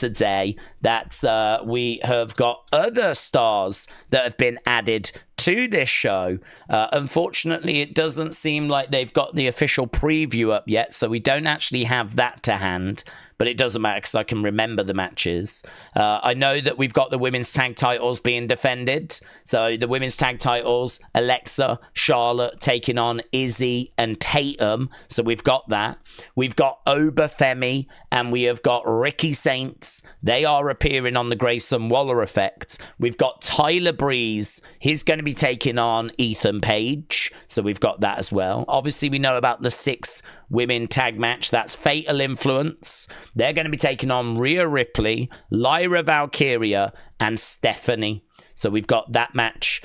today that we have got other stars that have been added to this show. Unfortunately, it doesn't seem like they've got the official preview up yet, so we don't actually have that to hand, but it doesn't matter because I can remember the matches. I know that we've got the women's tag titles being defended. So the women's tag titles, Alexa, Charlotte taking on Izzi and Tatum. So we've got that. We've got Obafemi and we have got Ricky Saints. They are appearing on the Grayson Waller effect. We've got Tyler Breeze. He's going to be taking on Ethan Page. So we've got that as well. Obviously, we know about the 6 women tag match. That's Fatal Influence. They're going to be taking on Rhea Ripley, Lyra Valkyria, and Stephanie. So we've got that match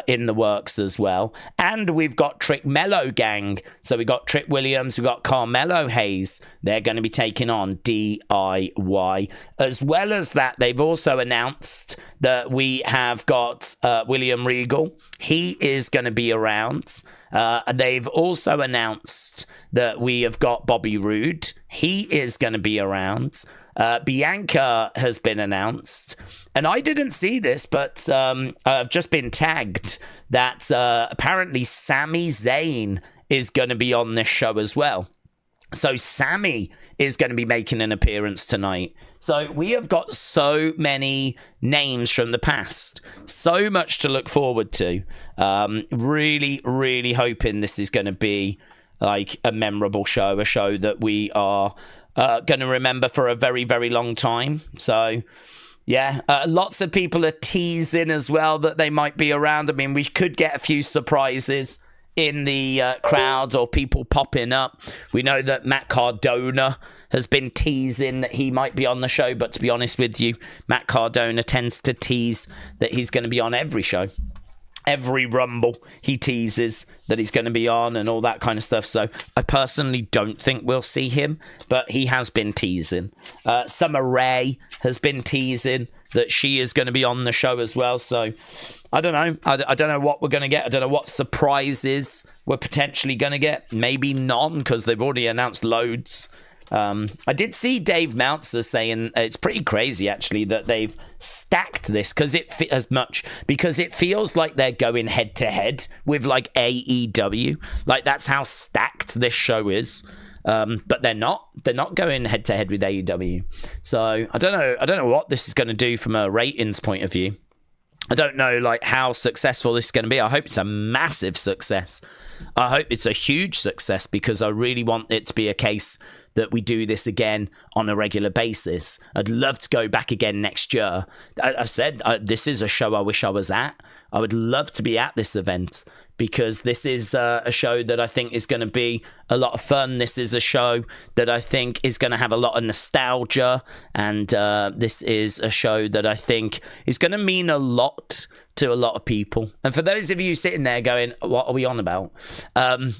in the works as well. And we've got Trick Melo Gang. So we've got Trick Williams, we've got Carmelo Hayes. They're going to be taking on DIY. As well as that, they've also announced that we have got William Regal. He is going to be around. They've also announced that we have got Bobby Roode. He is going to be around. Bianca has been announced. And I didn't see this, but I've just been tagged that apparently Sami Zayn is going to be on this show as well. So Sami is going to be making an appearance tonight. So we have got so many names from the past. So much to look forward to. Really, really hoping this is going to be like a memorable show. A show that we are going to remember for a very, very long time. So... yeah, lots of people are teasing as well that they might be around. I mean, we could get a few surprises in the crowd or people popping up. We know that Matt Cardona has been teasing that he might be on the show. But to be honest with you, Matt Cardona tends to tease that he's going to be on every show. Every Rumble, he teases that he's going to be on and all that kind of stuff. So I personally don't think we'll see him, but he has been teasing. Summer Rae has been teasing that she is going to be on the show as well. So I don't know. I don't know what we're going to get. I don't know what surprises we're potentially going to get. Maybe none, because they've already announced loads. I did see Dave Meltzer saying it's pretty crazy actually that they've stacked this because it feels like they're going head to head with like AEW. Like that's how stacked this show is. But they're not going head to head with AEW. So I don't know what this is going to do from a ratings point of view. I don't know like how successful this is going to be. I hope it's a massive success. I hope it's a huge success because I really want it to be a case that we do this again on a regular basis. I'd love to go back again next year. I've said this is a show I wish I was at. I would love to be at this event because this is a show that I think is going to be a lot of fun. This is a show that I think is going to have a lot of nostalgia. And this is a show that I think is going to mean a lot to a lot of people. And for those of you sitting there going, what are we on about?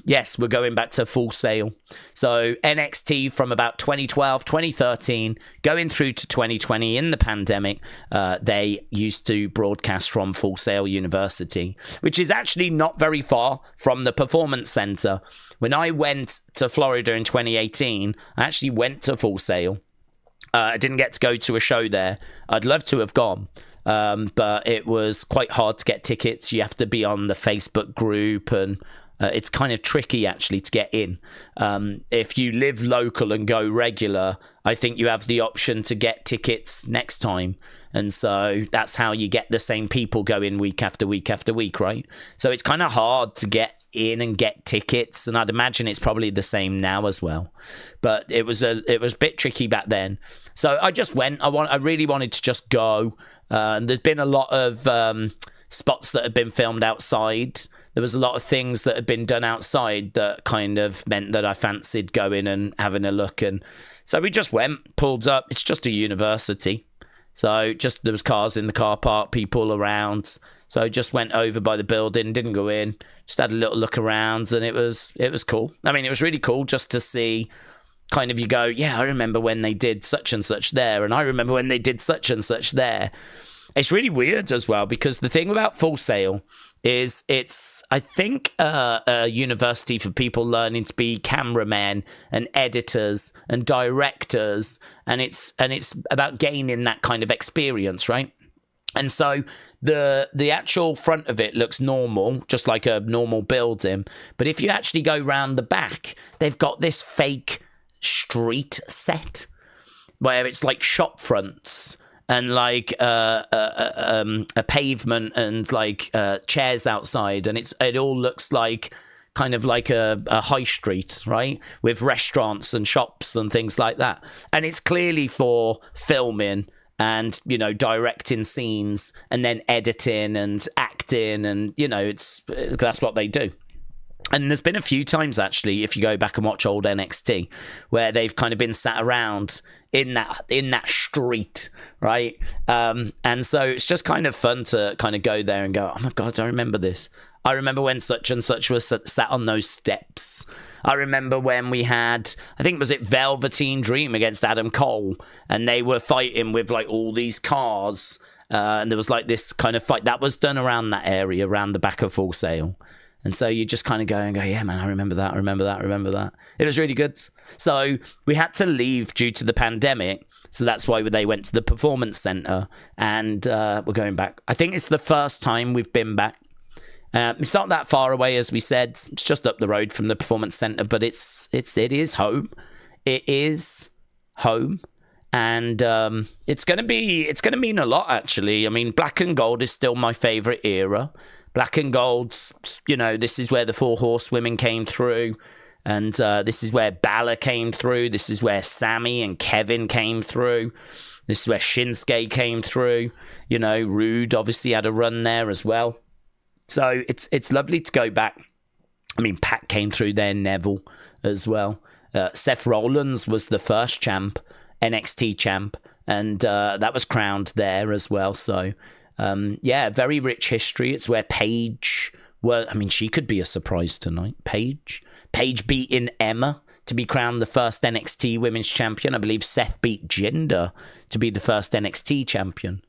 Yes, we're going back to Full Sail. So NXT from about 2012, 2013, going through to 2020 in the pandemic, they used to broadcast from Full Sail University, which is actually not very far from the Performance Center. When I went to Florida in 2018, I actually went to Full Sail. I didn't get to go to a show there. I'd love to have gone. But it was quite hard to get tickets. You have to be on the Facebook group and it's kind of tricky actually to get in. If you live local and go regular, I think you have the option to get tickets next time. And so that's how you get the same people going week after week after week, right? So it's kind of hard to get in and get tickets, and I'd imagine it's probably the same now as well. But it was a bit tricky back then. So I just went. I really wanted to just go. There's been a lot of spots that have been filmed outside. There was a lot of things that had been done outside that kind of meant that I fancied going and having a look. And so we just went, pulled up. It's just a university. So just there was cars in the car park, people around. So I just went over by the building, didn't go in, just had a little look around, and it was cool. I mean, it was really cool just to see kind of you go, yeah, I remember when they did such and such there, and I remember when they did such and such there. It's really weird as well, because the thing about Full Sail is it's, I think, a university for people learning to be cameramen and editors and directors, and it's about gaining that kind of experience, right? And so the actual front of it looks normal, just like a normal building. But if you actually go round the back, they've got this fake street set where it's like shop fronts and like a pavement and like chairs outside, and it all looks like kind of like a high street, right, with restaurants and shops and things like that. And it's clearly for filming and, you know, directing scenes and then editing and acting, and, you know, that's what they do. And there's been a few times, actually, if you go back and watch old NXT, where they've kind of been sat around in that street, right? And so it's just kind of fun to kind of go there and go, oh my God, I remember this. I remember when such and such was sat on those steps. I remember when we had, I think, was it Velveteen Dream against Adam Cole, and they were fighting with like all these cars, and there was like this kind of fight that was done around that area, around the back of Full Sail. And so you just kind of go, yeah, man, I remember that. It was really good. So we had to leave due to the pandemic. So that's why they went to the Performance Center, and we're going back. I think it's the first time we've been back. It's not that far away, as we said. It's just up the road from the Performance Center, but it is home. It is home. And it's going to mean a lot, actually. I mean, Black and Gold is still my favorite era. Black and Gold's, you know, this is where the Four Horsewomen came through, and this is where Balor came through. This is where Sammy and Kevin came through. This is where Shinsuke came through. You know, Rude obviously had a run there as well. So it's lovely to go back. I mean, Pat came through there, Neville as well. Seth Rollins was the first champ, NXT champ, and that was crowned there as well. So, yeah, very rich history. It's where Paige, I mean, she could be a surprise tonight. Paige beating Emma to be crowned the first NXT Women's Champion. I believe Seth beat Jinder to be the first NXT champion.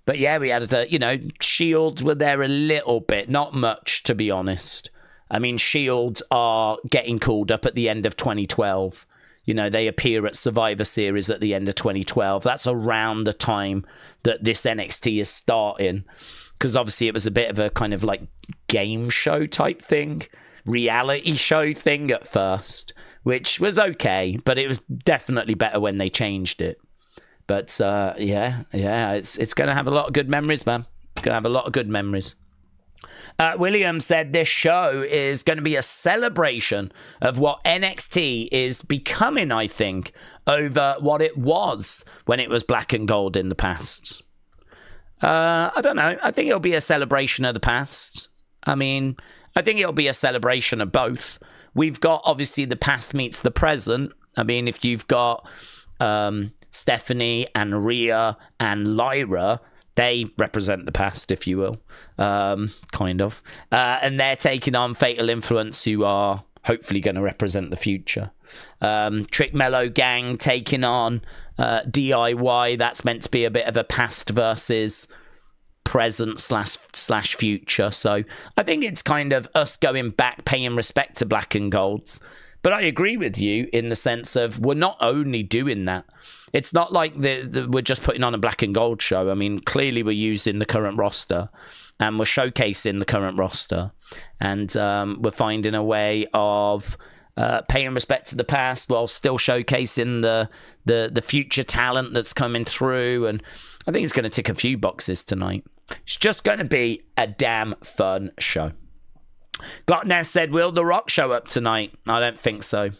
But yeah, we had, you know, Shield were there a little bit, not much, to be honest. I mean, Shield are getting called up at the end of 2012. You know, they appear at Survivor Series at the end of 2012. That's around the time that this NXT is starting, because obviously it was a bit of a kind of like game show type thing, reality show thing at first, which was okay, but it was definitely better when they changed it. But yeah, it's going to have a lot of good memories, man. It's going to have a lot of good memories. William said this show is going to be a celebration of what NXT is becoming, I think, over what it was when it was Black and Gold in the past. I don't know. I think it'll be a celebration of the past. I mean, I think it'll be a celebration of both. We've got, obviously, the past meets the present. I mean, if you've got Stephanie and Rhea and Lyra, they represent the past, if you will, kind of. And they're taking on Fatal Influence, who are hopefully going to represent the future. Trick Melo Gang taking on DIY. That's meant to be a bit of a past versus present slash future. So I think it's kind of us going back, paying respect to Black and Golds. But I agree with you in the sense of we're not only doing that. It's not like we're just putting on a Black and Gold show. I mean, clearly we're using the current roster and we're showcasing the current roster. And we're finding a way of paying respect to the past while still showcasing the future talent that's coming through. And I think it's going to tick a few boxes tonight. It's just going to be a damn fun show. Glockness said, will The Rock show up tonight? I don't think so.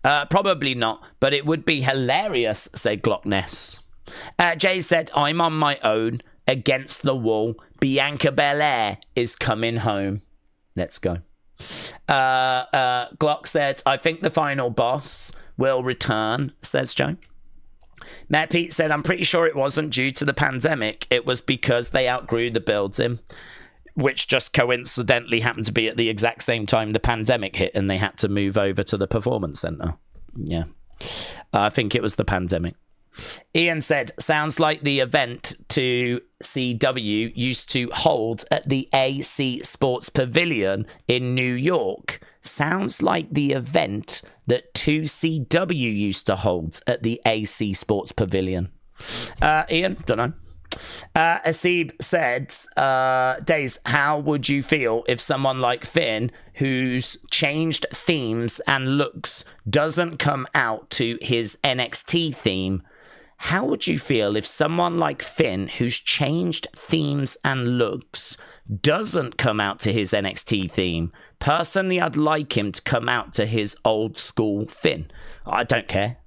Probably not, but it would be hilarious, said Glockness. Jay said, I'm on my own, against the wall. Bianca Belair is coming home. Let's go. Glock said, I think the final boss will return, says Joe. Matt Pete said, I'm pretty sure it wasn't due to the pandemic. It was because they outgrew the building, which just coincidentally happened to be at the exact same time the pandemic hit and they had to move over to the Performance Center. Yeah. I think it was the pandemic. Ian said, sounds like the event to CW used to hold at the AC Sports Pavilion in New York. Sounds like the event that 2CW used to hold at the AC Sports Pavilion. Ian, don't know. Asib said, Daze, how would you feel if someone like Finn, who's changed themes and looks, doesn't come out to his NXT theme? How would you feel if someone like Finn, who's changed themes and looks, doesn't come out to his NXT theme? Personally, I'd like him to come out to his old school Finn. I don't care.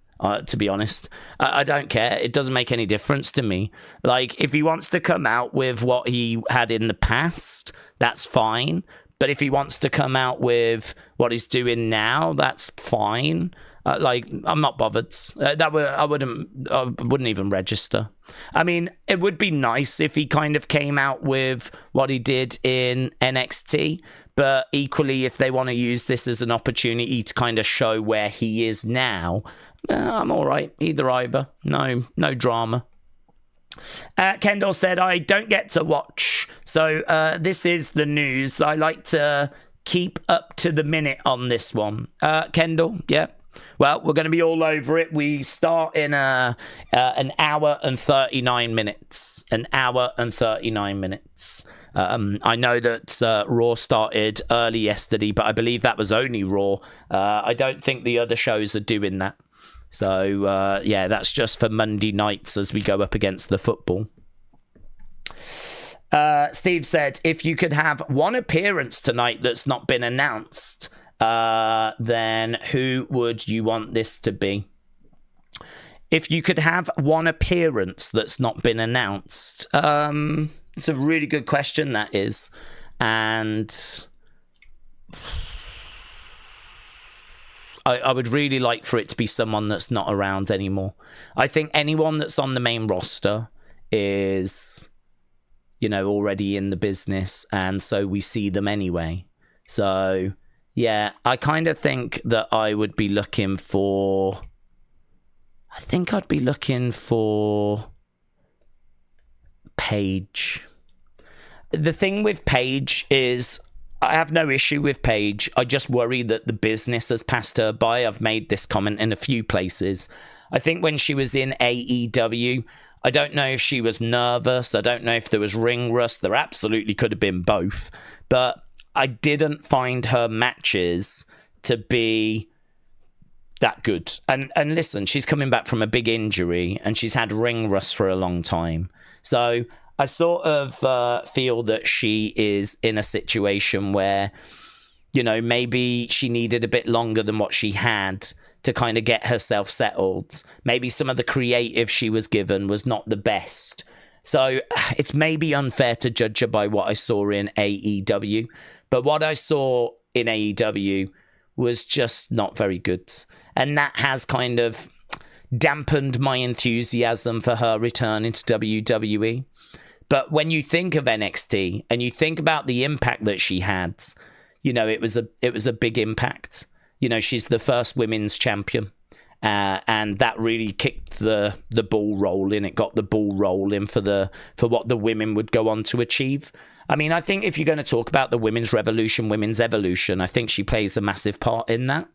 To be honest, I don't care. It doesn't make any difference to me. Like, if he wants to come out with what he had in the past, that's fine. But if he wants to come out with what he's doing now, that's fine. I'm not bothered. I wouldn't even register. I mean, it would be nice if he kind of came out with what he did in NXT. But equally, if they want to use this as an opportunity to kind of show where he is now, I'm all right. Either. No drama. Kendall said, I don't get to watch. So this is the news. I like to keep up to the minute on this one. Kendall, yeah. Well, we're going to be all over it. We start in an hour and 39 minutes. An hour and 39 minutes. I know that Raw started early yesterday, but I believe that was only Raw. I don't think the other shows are doing that. So, yeah, that's just for Monday nights as we go up against the football. Steve said, if you could have one appearance tonight that's not been announced, then who would you want this to be? If you could have one appearance that's not been announced, it's a really good question, that is. And I would really like for it to be someone that's not around anymore. I think anyone that's on the main roster is, already in the business, and so we see them anyway. So, yeah, I kind of think that I would be looking for... I think I'd be looking for Paige. The thing with Paige is I have no issue with Paige. I just worry that the business has passed her by. I've made this comment in a few places. I think when she was in AEW, I don't know if she was nervous. I don't know if there was ring rust. There absolutely could have been both. But I didn't find her matches to be that good. And listen, she's coming back from a big injury and she's had ring rust for a long time. So I sort of feel that she is in a situation where, maybe she needed a bit longer than what she had to kind of get herself settled. Maybe some of the creative she was given was not the best. So it's maybe unfair to judge her by what I saw in AEW. But what I saw in AEW was just not very good. And that has kind of dampened my enthusiasm for her return into WWE. But when you think of NXT and you think about the impact that she had, it was a big impact. She's the first women's champion. And that really kicked the ball rolling. It got the ball rolling for what the women would go on to achieve. I mean, I think if you're going to talk about the women's revolution, women's evolution, I think she plays a massive part in that.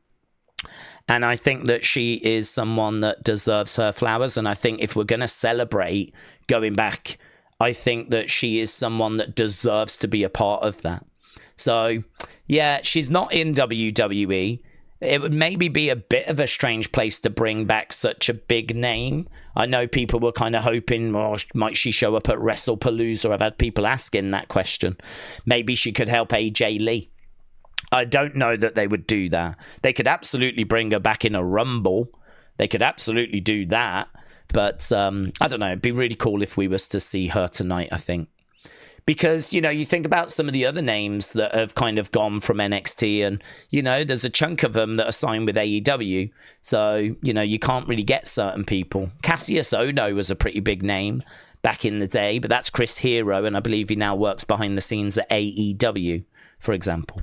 And I think that she is someone that deserves her flowers. And I think if we're going to celebrate going back, I think that she is someone that deserves to be a part of that. So, yeah, she's not in WWE. It would maybe be a bit of a strange place to bring back such a big name. I know people were kind of hoping, might she show up at WrestlePalooza? I've had people asking that question. Maybe she could help AJ Lee. I don't know that they would do that. They could absolutely bring her back in a Rumble. They could absolutely do that. But I don't know. It'd be really cool if we was to see her tonight, I think. Because, you think about some of the other names that have kind of gone from NXT and, there's a chunk of them that are signed with AEW. So, you can't really get certain people. Cassius Ohno was a pretty big name back in the day, but that's Chris Hero, and I believe he now works behind the scenes at AEW, for example.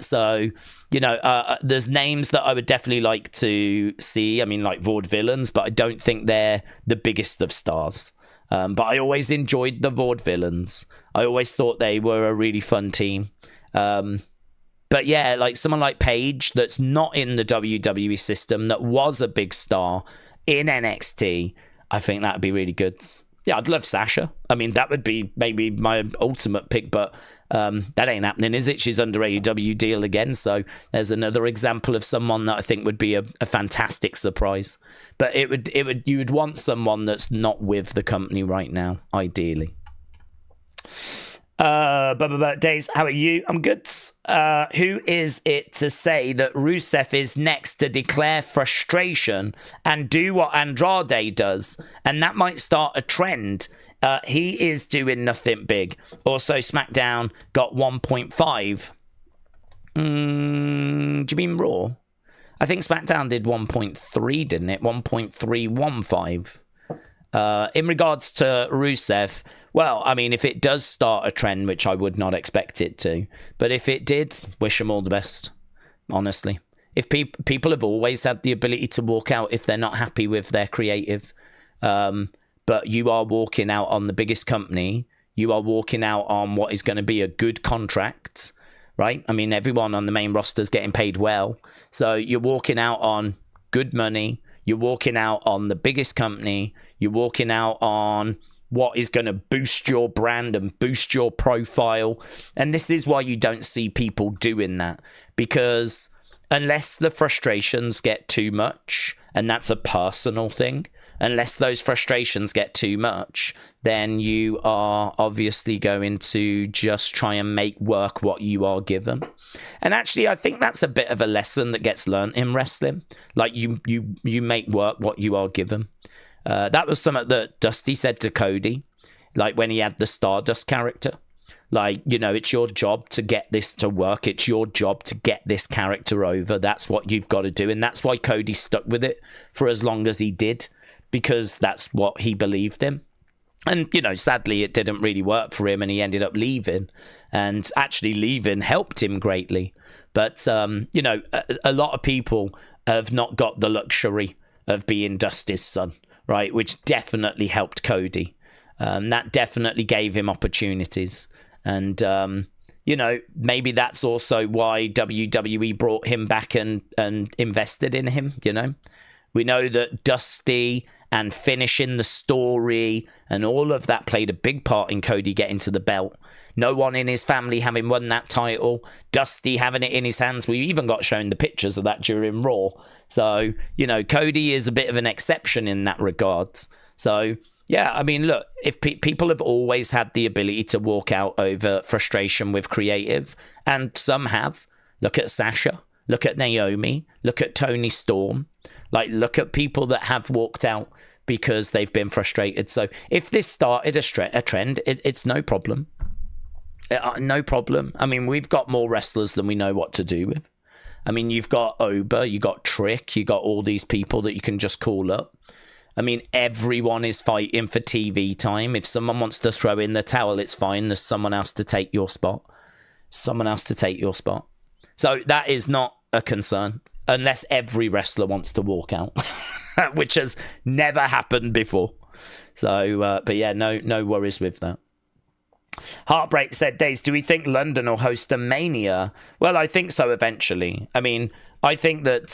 So, there's names that I would definitely like to see. I mean, like Vaudevillains, but I don't think they're the biggest of stars. But I always enjoyed the Vaudevillains. I always thought they were a really fun team. But yeah, like someone like Paige that's not in the WWE system, that was a big star in NXT, I think that would be really good. Yeah, I'd love Sasha. I mean, that would be maybe my ultimate pick, but that ain't happening, is it? She's under AEW deal again, so there's another example of someone that I think would be a fantastic surprise. But you would want someone that's not with the company right now, ideally. Daze, how are you? I'm good. Who is it to say that Rusev is next to declare frustration and do what Andrade does? And that might start a trend. He is doing nothing big. Also, SmackDown got 1.5. Do you mean Raw? I think SmackDown did 1.3, didn't it? 1.315. In regards to Rusev, well, I mean, if it does start a trend, which I would not expect it to, but if it did, wish them all the best, honestly. If people have always had the ability to walk out if they're not happy with their creative, but you are walking out on the biggest company, you are walking out on what is going to be a good contract, right? I mean, everyone on the main roster is getting paid well, so you're walking out on good money, you're walking out on the biggest company, you're walking out on what is going to boost your brand and boost your profile. And this is why you don't see people doing that, because unless the frustrations get too much, and that's a personal thing, unless those frustrations get too much, then you are obviously going to just try and make work what you are given. And actually, I think that's a bit of a lesson that gets learned in wrestling. Like you make work what you are given. That was something that Dusty said to Cody, like when he had the Stardust character. Like, it's your job to get this to work. It's your job to get this character over. That's what you've got to do. And that's why Cody stuck with it for as long as he did, because that's what he believed in. And, sadly, it didn't really work for him and he ended up leaving. And actually leaving helped him greatly. But, a lot of people have not got the luxury of being Dusty's son, right? Which definitely helped Cody. That definitely gave him opportunities. And, maybe that's also why WWE brought him back and invested in him, We know that Dusty and finishing the story and all of that played a big part in Cody getting to the belt. No one in his family having won that title. Dusty having it in his hands. We even got shown the pictures of that during Raw. So, Cody is a bit of an exception in that regards. So, yeah, I mean, look, if people have always had the ability to walk out over frustration with creative, and some have. Look at Sasha. Look at Naomi. Look at Toni Storm. Like, look at people that have walked out because they've been frustrated. So if this started a trend, it's no problem. No problem. I mean, we've got more wrestlers than we know what to do with. I mean, you've got Oba, you got Trick, you got all these people that you can just call up. I mean, everyone is fighting for TV time. If someone wants to throw in the towel, it's fine. There's someone else to take your spot. Someone else to take your spot. So that is not a concern, unless every wrestler wants to walk out, which has never happened before. So, but yeah, no worries with that. Heartbreak said, Daze, do we think London will host a Mania? Well, I think so eventually. I mean, I think that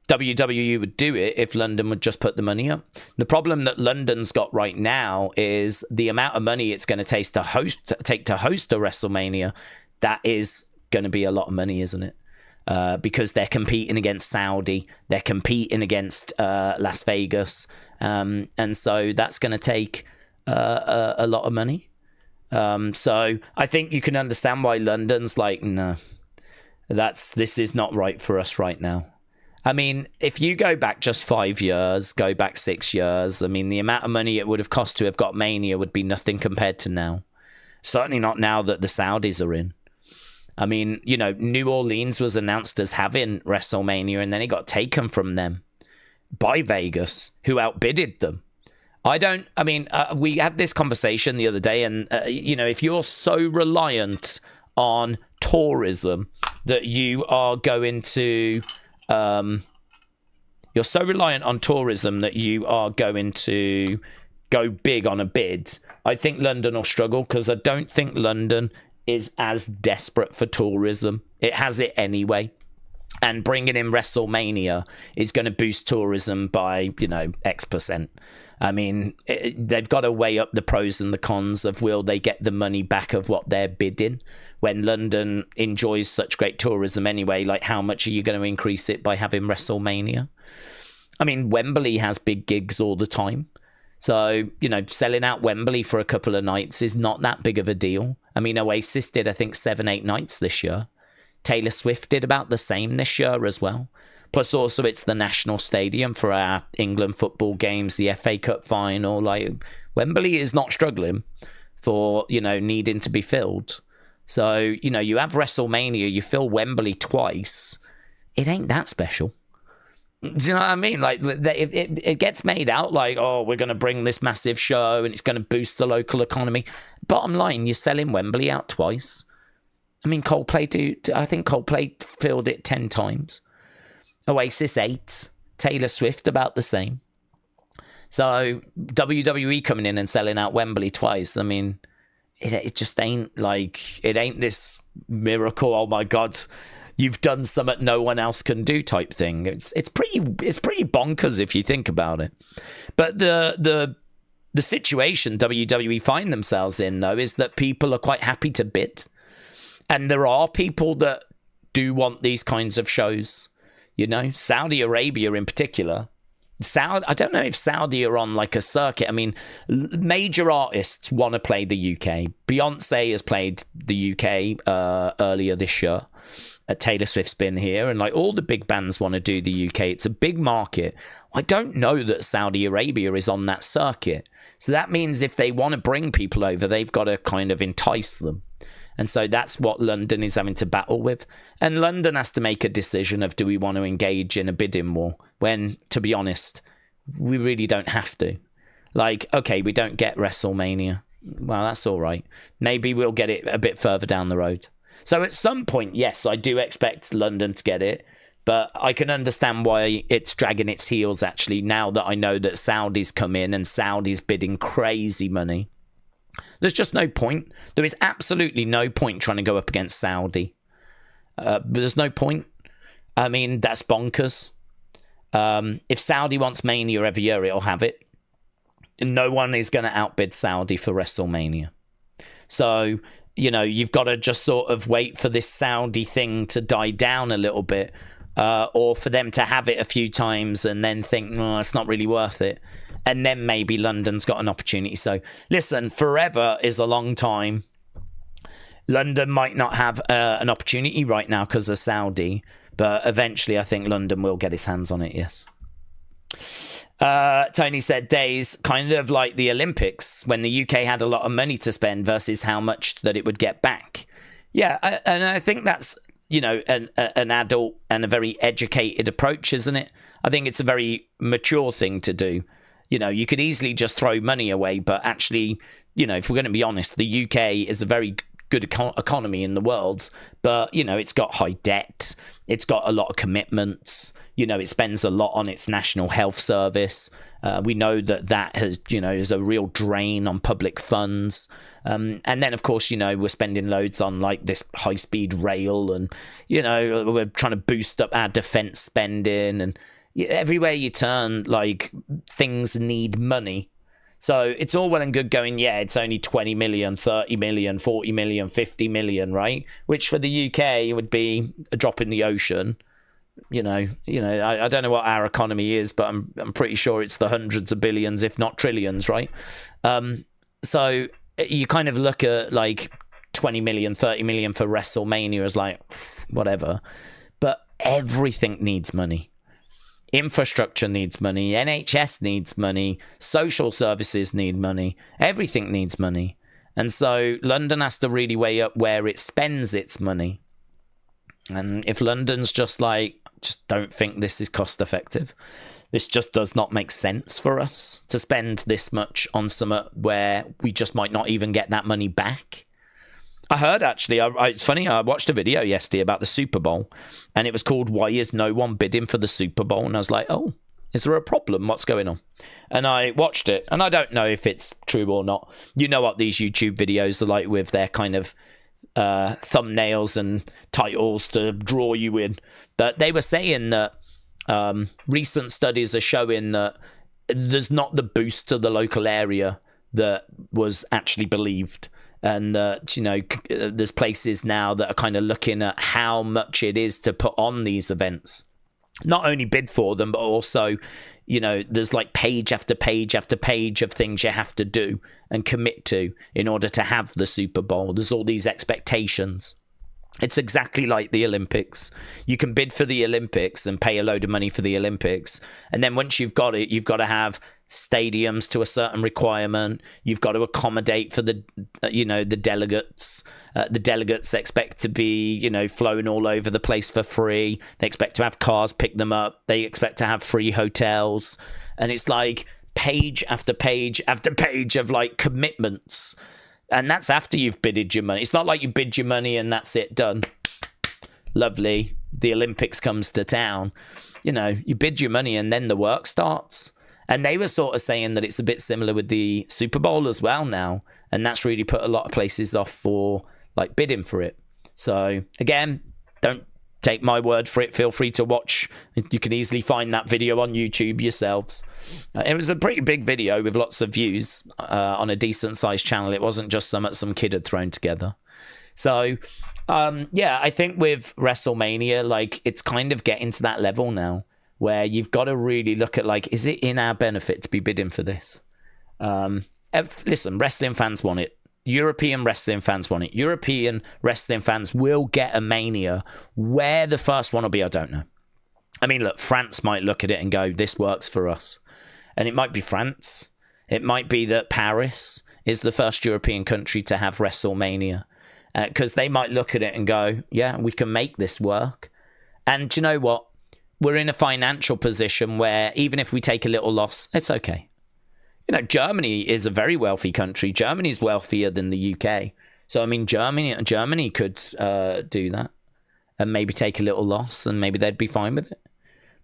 WWE would do it if London would just put the money up. The problem that London's got right now is the amount of money it's going to take to host a WrestleMania. That is going to be a lot of money, isn't it? Because they're competing against Saudi, they're competing against Las Vegas, and so that's going to take a lot of money. So I think you can understand why London's like, no, this is not right for us right now. I mean, if you go back just 5 years, go back 6 years, I mean, the amount of money it would have cost to have got Mania would be nothing compared to now. Certainly not now that the Saudis are in. I mean, New Orleans was announced as having WrestleMania, and then it got taken from them by Vegas, who outbidded them. We had this conversation the other day, and, if you're so reliant on tourism that you are going to you're so reliant on tourism that you are going to go big on a bid, I think London will struggle, because I don't think London is as desperate for tourism. It has it anyway. And bringing in WrestleMania is going to boost tourism by, X percent. I mean, they've got to weigh up the pros and the cons of, will they get the money back of what they're bidding when London enjoys such great tourism anyway? Like, how much are you going to increase it by having WrestleMania? I mean, Wembley has big gigs all the time. So, selling out Wembley for a couple of nights is not that big of a deal. I mean, Oasis did, I think, 7-8 nights this year. Taylor Swift did about the same this year as well. Plus, also, it's the National Stadium for our England football games, the FA Cup final. Like, Wembley is not struggling for, needing to be filled. So, you have WrestleMania, you fill Wembley twice. It ain't that special. Do you know what I mean? Like, it gets made out like, oh, we're going to bring this massive show and it's going to boost the local economy. Bottom line, you're selling Wembley out twice. I mean, I think Coldplay filled it 10 times. Oasis 8. Taylor Swift about the same. So WWE coming in and selling out Wembley twice. I mean, it just ain't like, it ain't this miracle. Oh my God, you've done something no one else can do type thing. It's pretty bonkers if you think about it. But the situation WWE find themselves in, though, is that people are quite happy to bid. And there are people that do want these kinds of shows. Saudi Arabia in particular. I don't know if Saudi are on like a circuit. I mean, major artists want to play the UK. Beyonce has played the UK earlier this year. Taylor Swift's been here, and like all the big bands want to do the UK. It's a big market. I don't know that Saudi Arabia is on that circuit. So that means if they want to bring people over, they've got to kind of entice them. And so that's what London is having to battle with. And London has to make a decision of, do we want to engage in a bidding war? When, to be honest, we really don't have to. Like, okay, we don't get WrestleMania. Well, that's all right. Maybe we'll get it a bit further down the road. So at some point, yes, I do expect London to get it. But I can understand why it's dragging its heels, actually, now that I know that Saudi's come in and Saudi's bidding crazy money. There's just no point. There is absolutely no point trying to go up against Saudi. There's no point. I mean, that's bonkers. If Saudi wants Mania every year, it'll have it. No one is going to outbid Saudi for WrestleMania. So, you've got to just sort of wait for this Saudi thing to die down a little bit, or for them to have it a few times and then think, no, it's not really worth it. And then maybe London's got an opportunity. So, listen, forever is a long time. London might not have an opportunity right now because of Saudi, but eventually I think London will get his hands on it, yes. Tony said, Daze, kind of like the Olympics, when the UK had a lot of money to spend versus how much that it would get back. Yeah, and I think that's, an adult and a very educated approach, isn't it? I think it's a very mature thing to do. You could easily just throw money away, but actually, if we're going to be honest, the UK is a very good economy in the world, but, it's got high debt, it's got a lot of commitments, it spends a lot on its national health service. We know that has, is a real drain on public funds. And then, of course, we're spending loads on like this high-speed rail and, we're trying to boost up our defense spending, and everywhere you turn, like, things need money. So it's all well and good going, yeah, it's only 20 million, 30 million, 40 million, 50 million, right? Which for the UK would be a drop in the ocean. I don't know what our economy is, but I'm pretty sure it's the hundreds of billions, if not trillions, right? So you kind of look at like 20 million, 30 million for WrestleMania as like, whatever. But everything needs money. Infrastructure needs money, NHS needs money, social services need money, everything needs money. And so London has to really weigh up where it spends its money. And if London's just don't think this is cost effective, this just does not make sense for us to spend this much on something where we just might not even get that money back. I heard, actually, it's funny, I watched a video yesterday about the Super Bowl, and it was called Why Is No One Bidding for the Super Bowl? And I was like, oh, is there a problem? What's going on? And I watched it, and I don't know if it's true or not. You know what these YouTube videos are like with their kind of thumbnails and titles to draw you in. But they were saying that recent studies are showing that there's not the boost to the local area that was actually believed. And there's places now that are kind of looking at how much it is to put on these events. Not only bid for them, but also, there's like page after page after page of things you have to do and commit to in order to have the Super Bowl. There's all these expectations. It's exactly like the Olympics. You can bid for the Olympics and pay a load of money for the Olympics. And then once you've got it, you've got to have stadiums to a certain requirement. You've got to accommodate for the delegates. The delegates expect to be, flown all over the place for free. They expect to have cars pick them up. They expect to have free hotels. And it's like page after page after page of like commitments. And that's after you've bidded your money. It's not like you bid your money and that's it, done. Lovely. The Olympics comes to town. You bid your money and then the work starts. And they were sort of saying that it's a bit similar with the Super Bowl as well now. And that's really put a lot of places off for like bidding for it. So again, don't take my word for it. Feel free to watch. You can easily find that video on YouTube yourselves. It was a pretty big video with lots of views on a decent sized channel. It wasn't just some kid had thrown together. So I think with WrestleMania, like it's kind of getting to that level now where you've got to really look at like, is it in our benefit to be bidding for this? Listen, wrestling fans want it. European wrestling fans want it. European wrestling fans will get a Mania. Where the first one will be, I don't know. I mean, look, France might look at it and go, this works for us. And it might be France. It might be that Paris is the first European country to have WrestleMania. Because they might look at it and go, yeah, we can make this work. And do you know what? We're in a financial position where even if we take a little loss, it's okay. Germany is a very wealthy country. Germany's wealthier than the UK. So, I mean, Germany could do that and maybe take a little loss and maybe they'd be fine with it.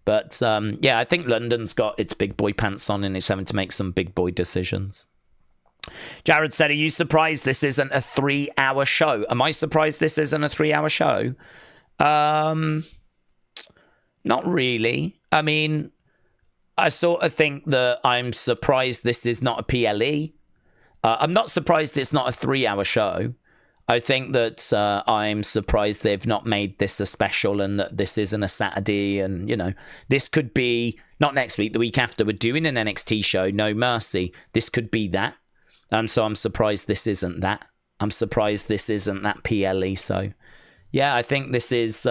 But, I think London's got its big boy pants on and it's having to make some big boy decisions. Jared said, are you surprised this isn't a 3-hour show? Am I surprised this isn't a 3-hour show? Not really. I mean, I sort of think that I'm surprised this is not a PLE. I'm not surprised it's not a 3-hour show. I think that I'm surprised they've not made this a special and that this isn't a Saturday. And, this could be, not next week, the week after. We're doing an NXT show, No Mercy. This could be that. So I'm surprised this isn't that. I'm surprised this isn't that PLE. So, I think this is...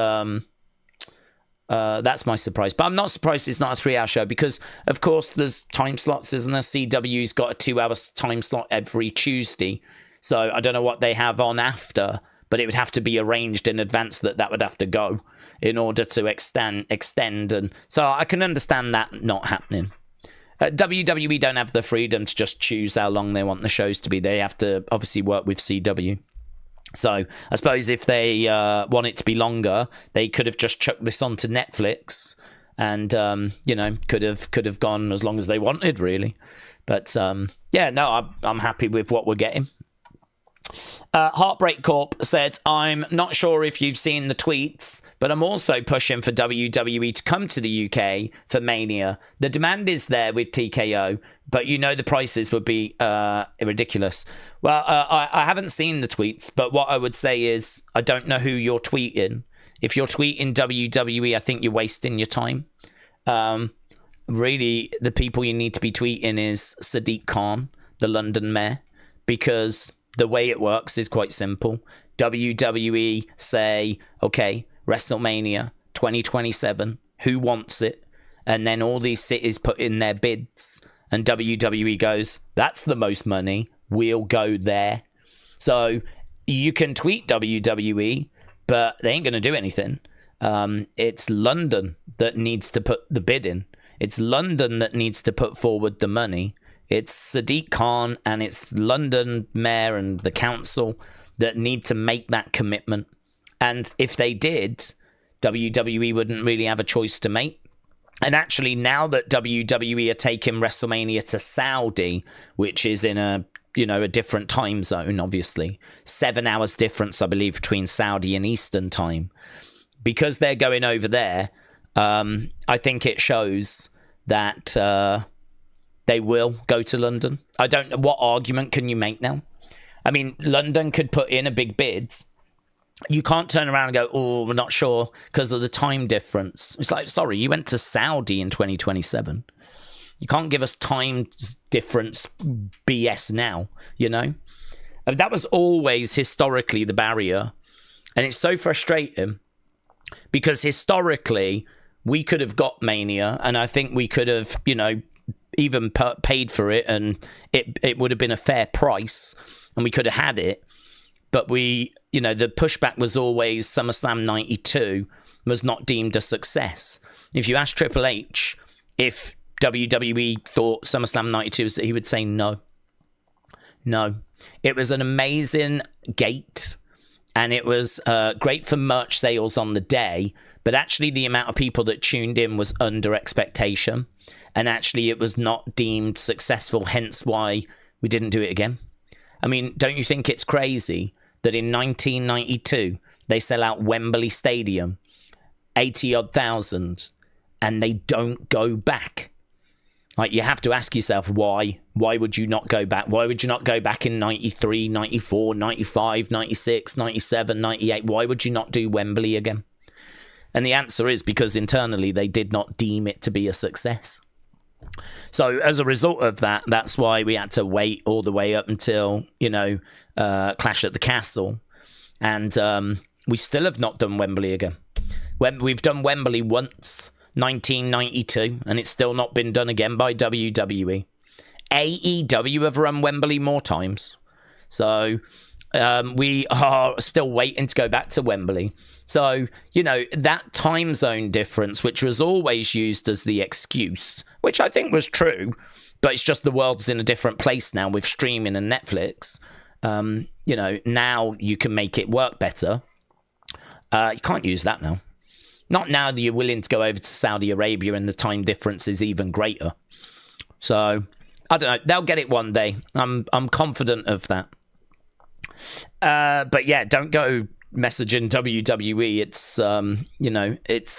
that's my surprise. But I'm not surprised it's not a 3-hour show because, of course, there's time slots, isn't there? CW's got a 2-hour time slot every Tuesday. So I don't know what they have on after, but it would have to be arranged in advance that would have to go in order to extend. And so I can understand that not happening. WWE don't have the freedom to just choose how long they want the shows to be. They have to obviously work with CW. So I suppose if they want it to be longer, they could have just chucked this onto Netflix and, could have gone as long as they wanted, really. But, I'm happy with what we're getting. Heartbreak Corp said, I'm not sure if you've seen the tweets, but I'm also pushing for WWE to come to the UK for Mania. The demand is there with TKO, but the prices would be ridiculous. Well, I haven't seen the tweets, but what I would say is I don't know who you're tweeting. If you're tweeting WWE, I think you're wasting your time. Really, the people you need to be tweeting is Sadiq Khan, the London mayor, because the way it works is quite simple. WWE say, okay, WrestleMania 2027, who wants it? And then all these cities put in their bids. And WWE goes, that's the most money. We'll go there. So you can tweet WWE, but they ain't going to do anything. It's London that needs to put the bid in. It's London that needs to put forward the money. It's Sadiq Khan and it's London Mayor and the council that need to make that commitment. And if they did, WWE wouldn't really have a choice to make. And actually, now that WWE are taking WrestleMania to Saudi, which is in a different time zone, obviously, 7 hours difference, I believe, between Saudi and Eastern time, because they're going over there, I think it shows that they will go to London. I don't know, what argument can you make now? I mean, London could put in a big bid. You can't turn around and go, oh, we're not sure because of the time difference. It's like, sorry, you went to Saudi in 2027. You can't give us time difference BS now, you know? And that was always historically the barrier. And it's so frustrating because historically we could have got Mania, and I think we could have, even paid for it, and it would have been a fair price, and we could have had it. But the pushback was always SummerSlam 92 was not deemed a success. If you ask Triple H if WWE thought SummerSlam 92 was, he would say no. No. It was an amazing gate, and it was great for merch sales on the day, but actually the amount of people that tuned in was under expectation, and actually it was not deemed successful, hence why we didn't do it again. I mean, don't you think it's crazy that in 1992 they sell out Wembley Stadium, 80-odd thousand, and they don't go back? Like, you have to ask yourself, why? Why would you not go back? Why would you not go back in 93, 94, 95, 96, 97, 98? Why would you not do Wembley again? And the answer is because internally they did not deem it to be a success. So as a result of that, that's why we had to wait all the way up until, Clash at the Castle. And we still have not done Wembley again. We've done Wembley once, 1992, and it's still not been done again by WWE. AEW have run Wembley more times. So we are still waiting to go back to Wembley. So, that time zone difference, which was always used as the excuse, which I think was true, but it's just the world's in a different place now with streaming and Netflix. Now you can make it work better. You can't use that now. Not now that you're willing to go over to Saudi Arabia and the time difference is even greater. So, I don't know. They'll get it one day. I'm confident of that. But yeah, don't go messaging WWE. It's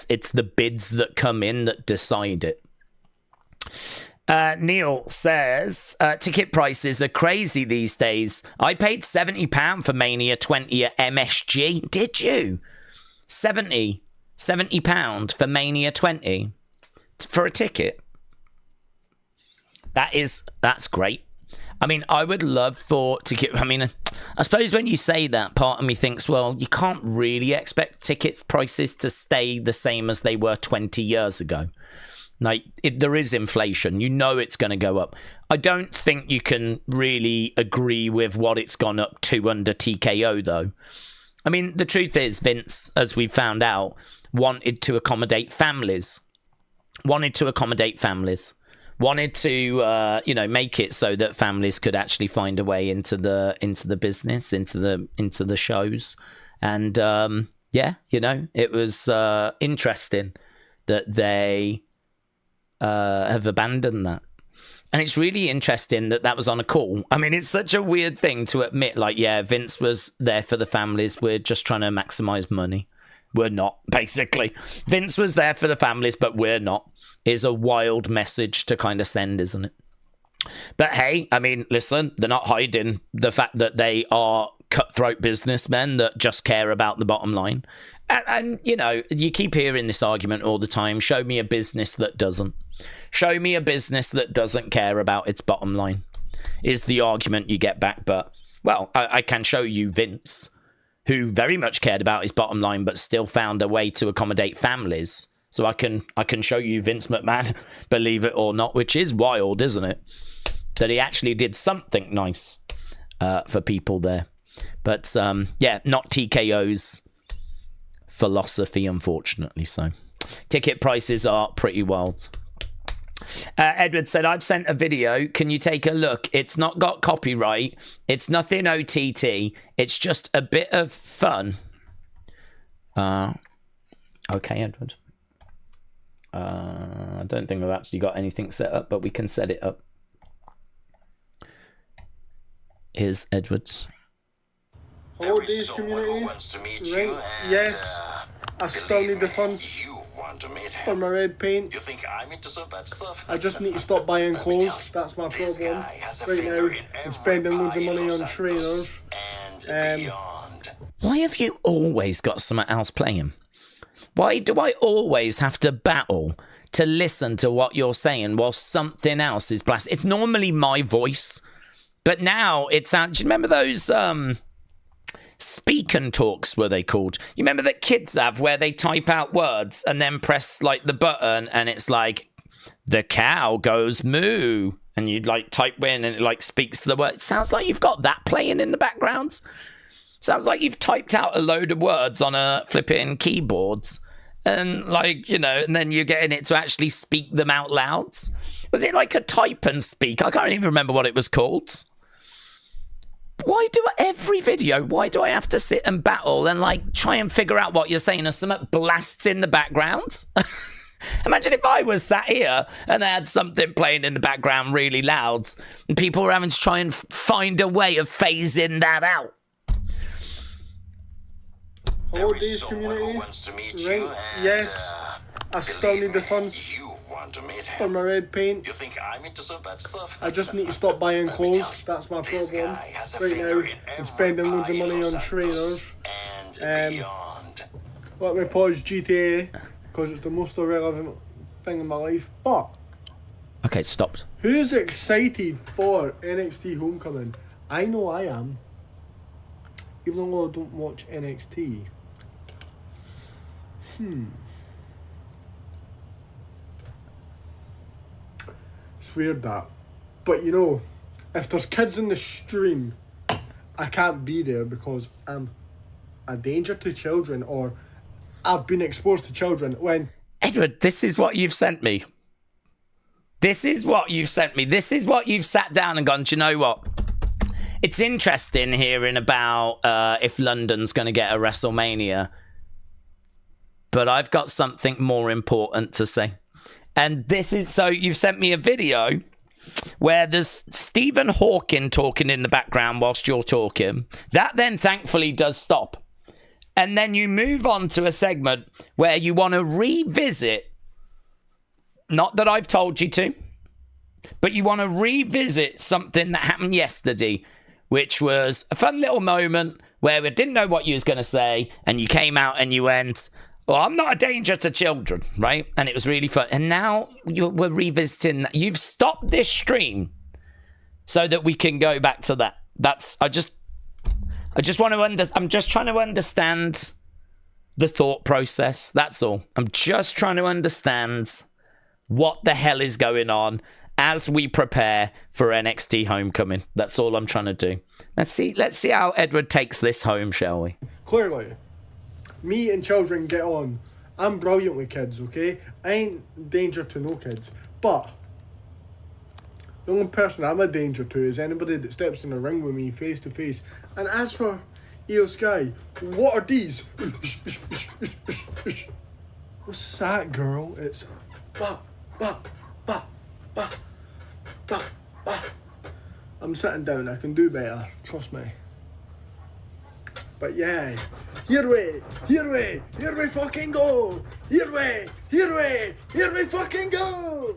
it's the bids that come in that decide it. Neil says ticket prices are crazy these days. I paid £70 for Mania 20 at MSG. Did you? £70 for Mania 20 for a ticket. That's great. I mean, I would love for ticket. I mean, I suppose when you say that, part of me thinks, well, you can't really expect tickets prices to stay the same as they were 20 years ago. Like, there is inflation. It's going to go up. I don't think you can really agree with what it's gone up to under TKO, though. I mean, the truth is, Vince, as we found out, wanted to accommodate families. Wanted to make it so that families could actually find a way into the business, into the shows. And it was interesting that they have abandoned that. And it's really interesting that was on a call. I mean, it's such a weird thing to admit, like, yeah, Vince was there for the families. We're just trying to maximize money. We're not, basically. Vince was there for the families, but we're not. Is a wild message to kind of send, isn't it? But hey, I mean, listen, they're not hiding the fact that they are cutthroat businessmen that just care about the bottom line. And you keep hearing this argument all the time. Show me a business that doesn't. Show me a business that doesn't care about its bottom line, is the argument you get back. But, well, I can show you Vince, who very much cared about his bottom line, but still found a way to accommodate families. So I can show you Vince McMahon, believe it or not, which is wild, isn't it? That he actually did something nice for people there. But, not TKO's philosophy, unfortunately. So ticket prices are pretty wild. Edward said, I've sent a video. Can you take a look? It's not got copyright. It's nothing OTT. It's just a bit of fun. Okay, Edward. I don't think I've actually got anything set up, but we can set it up. Here's Edward's. Hello, Daze community. Right, yes. I still need the funds for my red paint. You think I'm into some bad stuff? I just need to stop buying clothes. That's my problem right now. And spending loads of money on trainers. Why have you always got something else playing? Why do I always have to battle to listen to what you're saying while something else is blasted? It's normally my voice, but now it sounds... Do you remember those speak and talks, were they called? You remember that kids have where they type out words and then press like the button and it's like, the cow goes moo. And you like type in and it like speaks the word. It sounds like you've got that playing in the background. Sounds like you've typed out a load of words on a flipping keyboards. And like, you know, and then you're getting it to actually speak them out loud. Was it like a type and speak? I can't even remember what it was called. Why do every video, why do I have to sit and battle and like try and figure out what you're saying as something blasts in the background? Imagine if I was sat here and I had something playing in the background really loud and people were having to try and find a way of phasing that out. Hello, Daze community. Right, yes. I still need the funds for my red paint. You think I'm into some bad stuff? I just need to stop buying clothes. That's my problem right now. And spending loads of money on trainers. Let me pause GTA because it's the most irrelevant thing in my life. But okay, stopped. Who's excited for NXT Homecoming? I know I am. Even though I don't watch NXT. It's weird that. But you know, if there's kids in the stream, I can't be there because I'm a danger to children or I've been exposed to children when... Edward, this is what you've sent me. This is what you've sent me. This is what you've sat down and gone, do you know what? It's interesting hearing about if London's going to get a WrestleMania. But I've got something more important to say. And this is... So you've sent me a video where there's Stephen Hawking talking in the background whilst you're talking. That then thankfully does stop. And then you move on to a segment where you want to revisit... Not that I've told you to. But you want to revisit something that happened yesterday, which was a fun little moment where we didn't know what you was going to say, and you came out and you went, well, I'm not a danger to children, right? And it was really fun. And now we're revisiting that. You've stopped this stream so that we can go back to that. I just want to I'm just trying to understand the thought process. That's all. I'm just trying to understand what the hell is going on as we prepare for NXT Homecoming. That's all I'm trying to do. Let's see how Edward takes this home, shall we? Clearly, me and children get on. I'm brilliant with kids, okay? I ain't danger to no kids. But the only person I'm a danger to is anybody that steps in a ring with me face to face. And as for Io Sky, what are these? What's that, girl? It's... I'm sitting down, I can do better, trust me. But yeah, here we fucking go! Here we fucking go!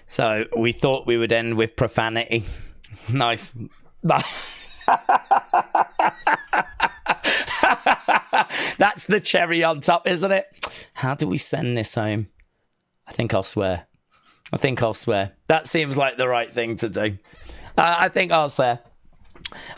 So, we thought we would end with profanity. Nice. That's the cherry on top, isn't it? How do we send this home? I think I'll swear. That seems like the right thing to do. I think I'll swear.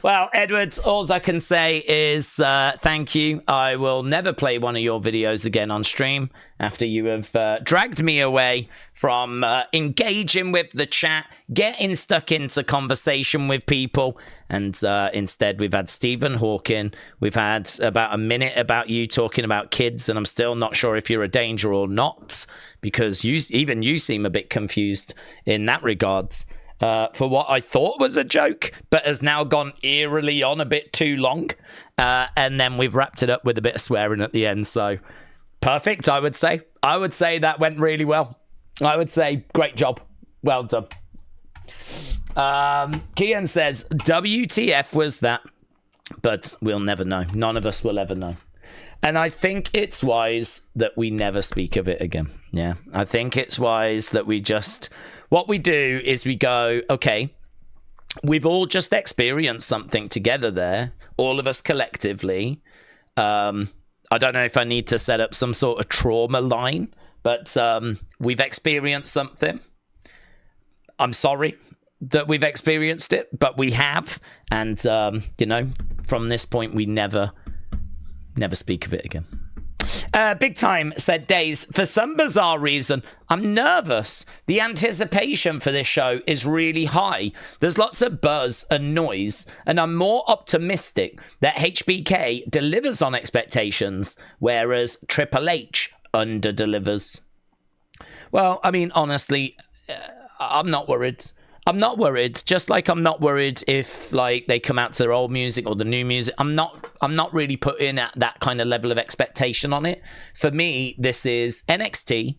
Well, Edwards, all I can say is thank you. I will never play one of your videos again on stream after you have dragged me away from engaging with the chat, getting stuck into conversation with people. And instead, we've had Stephen Hawking. We've had about a minute about you talking about kids. And I'm still not sure if you're a danger or not, because you seem a bit confused in that regard. For what I thought was a joke, but has now gone eerily on a bit too long. And then we've wrapped it up with a bit of swearing at the end. So perfect, I would say. I would say that went really well. I would say great job. Well done. Kian says, WTF was that? But we'll never know. None of us will ever know. And I think it's wise that we never speak of it again. Yeah, I think it's wise that we just... What we do is we go, okay, we've all just experienced something together there, all of us collectively. I don't know if I need to set up some sort of trauma line, but we've experienced something. I'm sorry that we've experienced it, but we have. And, from this point, we never speak of it again. Big Time said, Daze, for some bizarre reason, I'm nervous. The anticipation for this show is really high. There's lots of buzz and noise, and I'm more optimistic that HBK delivers on expectations, whereas Triple H underdelivers. Well, I mean, honestly, I'm not worried. I'm not worried, just like I'm not worried if like they come out to their old music or the new music. I'm not really putting at that kind of level of expectation on it. For me, this is NXT.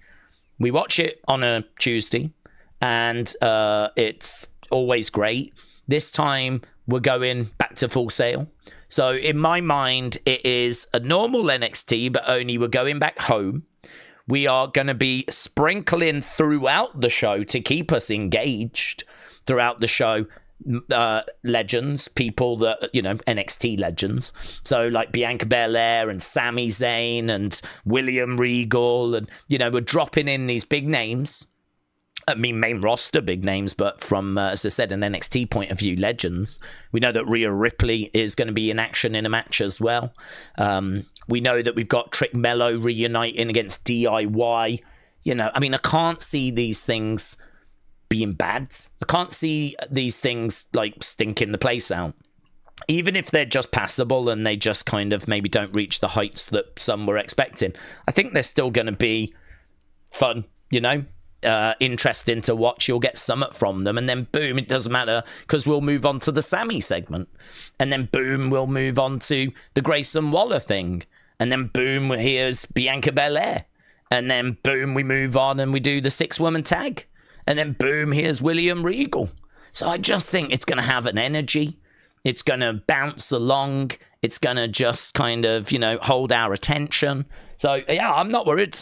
We watch it on a Tuesday, and it's always great. This time, we're going back to Full Sail. So in my mind, it is a normal NXT, but only we're going back home. We are going to be sprinkling throughout the show to keep us engaged throughout the show. Legends, people that, NXT legends. So like Bianca Belair and Sami Zayn and William Regal. And, we're dropping in these big names. I mean, main roster big names, but from, as I said, an NXT point of view, legends. We know that Rhea Ripley is going to be in action in a match as well. We know that we've got Trick Melo reuniting against DIY. I can't see these things being bad. I can't see these things, like, stinking the place out. Even if they're just passable and they just kind of maybe don't reach the heights that some were expecting, I think they're still going to be fun, interesting to watch. You'll get something from them, and then boom, it doesn't matter, because we'll move on to the Sammy segment, and then boom, we'll move on to the Grayson Waller thing, and then boom, here's Bianca Belair, and then boom, we move on and we do the 6-woman tag, and then boom, here's William Regal. So I just think it's going to have an energy. It's going to bounce along. It's going to just kind of, hold our attention. So, yeah, I'm not worried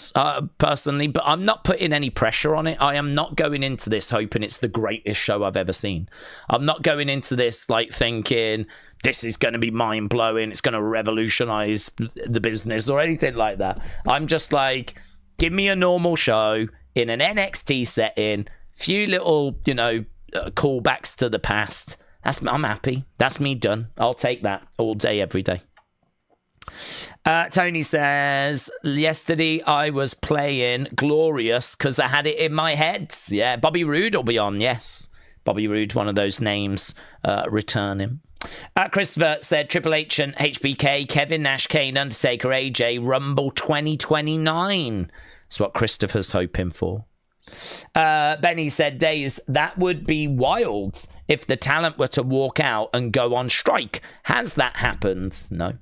personally, but I'm not putting any pressure on it. I am not going into this hoping it's the greatest show I've ever seen. I'm not going into this thinking this is going to be mind-blowing. It's going to revolutionize the business or anything like that. I'm just like, give me a normal show in an NXT setting, few little, callbacks to the past. I'm happy. That's me done. I'll take that all day, every day. Tony says, yesterday I was playing Glorious because I had it in my head. Yeah, Bobby Roode will be on, yes. Bobby Roode, one of those names, returning. Christopher said, Triple H and HBK, Kevin Nash, Kane, Undertaker, AJ, Rumble 2029. That's what Christopher's hoping for. Benny said, Daze, that would be wild if the talent were to walk out and go on strike. Has that happened? No.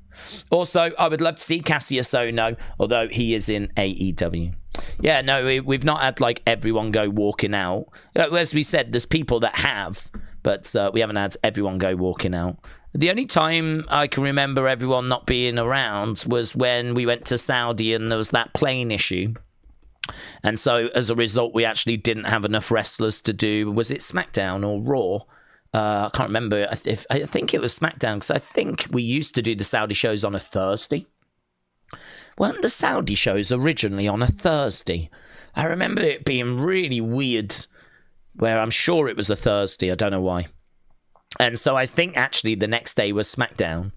Also, I would love to see Cassius Ohno, although he is in AEW. Yeah, no, we've not had everyone go walking out. As we said, there's people that have, but we haven't had everyone go walking out. The only time I can remember everyone not being around was when we went to Saudi and there was that plane issue. And so, as a result, we actually didn't have enough wrestlers to do, was it SmackDown or Raw? I can't remember. I think it was SmackDown, because I think we used to do the Saudi shows on a Thursday. Weren't the Saudi shows originally on a Thursday? I remember it being really weird, where I'm sure it was a Thursday. I don't know why. And so I think actually the next day was SmackDown.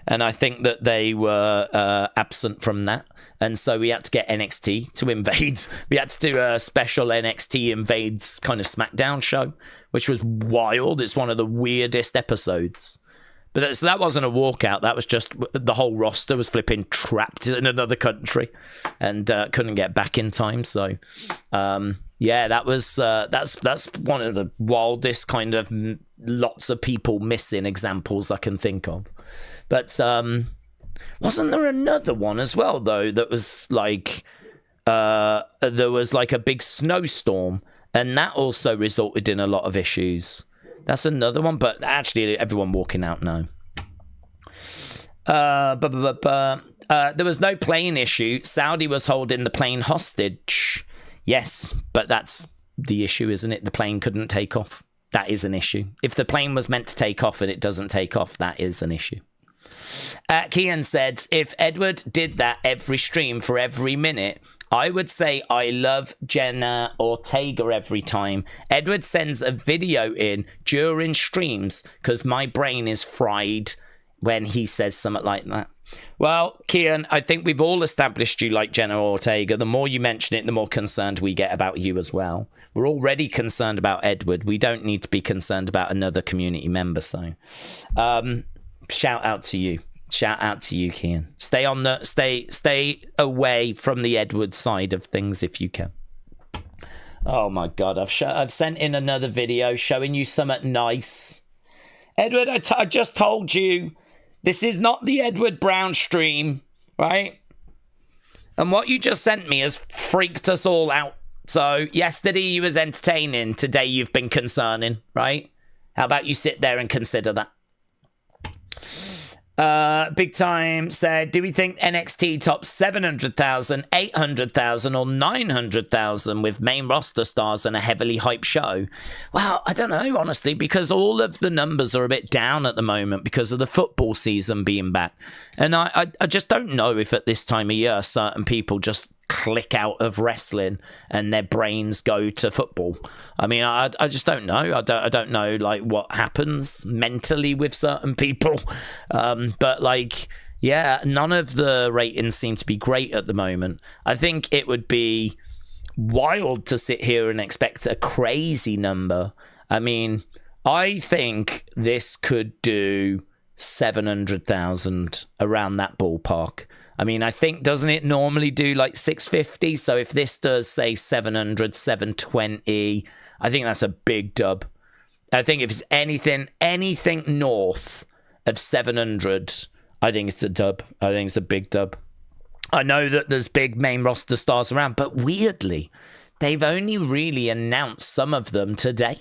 And I think that they were absent from that. And so we had to get NXT to invade. We had to do a special NXT Invades kind of SmackDown show, which was wild. It's one of the weirdest episodes. But that wasn't a walkout. That was just the whole roster was flipping trapped in another country and couldn't get back in time. So, yeah, that's one of the wildest kind of lots of people missing examples I can think of. But wasn't there another one as well, though, that was like there was like a big snowstorm, and that also resulted in a lot of issues. That's another one, but actually everyone walking out now. There was no plane issue. Saudi was holding the plane hostage. Yes, but that's the issue, isn't it? The plane couldn't take off. That is an issue. If the plane was meant to take off and it doesn't take off, that is an issue. Kian said, if Edward did that every stream for every minute, I would say I love Jenna Ortega every time. Edward sends a video in during streams because my brain is fried when he says something like that. Well, Kian, I think we've all established you like Jenna Ortega. The more you mention it, the more concerned we get about you as well. We're already concerned about Edward. We don't need to be concerned about another community member. So, shout out to you. Shout out to you, Kian. Stay away from the Edward side of things if you can. Oh my God, I've sent in another video showing you something nice. Edward, I just told you this is not the Edward Brown stream, right? And what you just sent me has freaked us all out. So yesterday you was entertaining, today you've been concerning, right? How about you sit there and consider that? Big Time said, do we think NXT tops 700,000, 800,000 or 900,000 with main roster stars and a heavily hyped show? Well, I don't know, honestly, because all of the numbers are a bit down at the moment because of the football season being back. And I just don't know if at this time of year certain people just click out of wrestling and their brains go to football. I mean, I just don't know. I don't know like what happens mentally with certain people. But like, yeah, none of the ratings seem to be great at the moment. I think it would be wild to sit here and expect a crazy number. I mean, I think this could do 700,000 around that ballpark. I mean, I think, doesn't it normally do like 650? So if this does, say, 700, 720, I think that's a big dub. I think if it's anything north of 700, I think it's a dub. I think it's a big dub. I know that there's big main roster stars around, but weirdly, they've only really announced some of them today.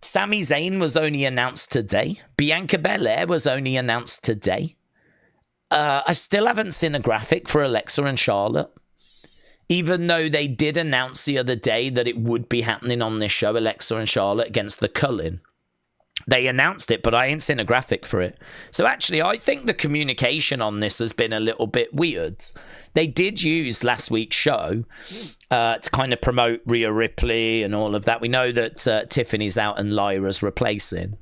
Sami Zayn was only announced today. Bianca Belair was only announced today. I still haven't seen a graphic for Alexa and Charlotte, even though they did announce the other day that it would be happening on this show, Alexa and Charlotte against the Cullen. They announced it, but I ain't seen a graphic for it. So actually, I think the communication on this has been a little bit weird. They did use last week's show to kind of promote Rhea Ripley and all of that. We know that Tiffany's out and Lyra's replacing.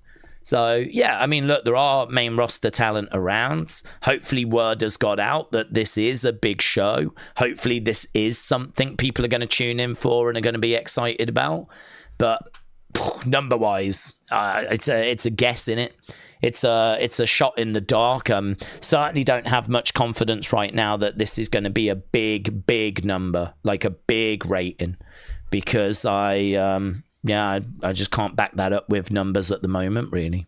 So, yeah, I mean, look, there are main roster talent around. Hopefully word has got out that this is a big show. Hopefully this is something people are going to tune in for and are going to be excited about. But number-wise, it's a guess, innit? It's a shot in the dark. Certainly don't have much confidence right now that this is going to be a big number, like a big rating, because I just can't back that up with numbers at the moment, really.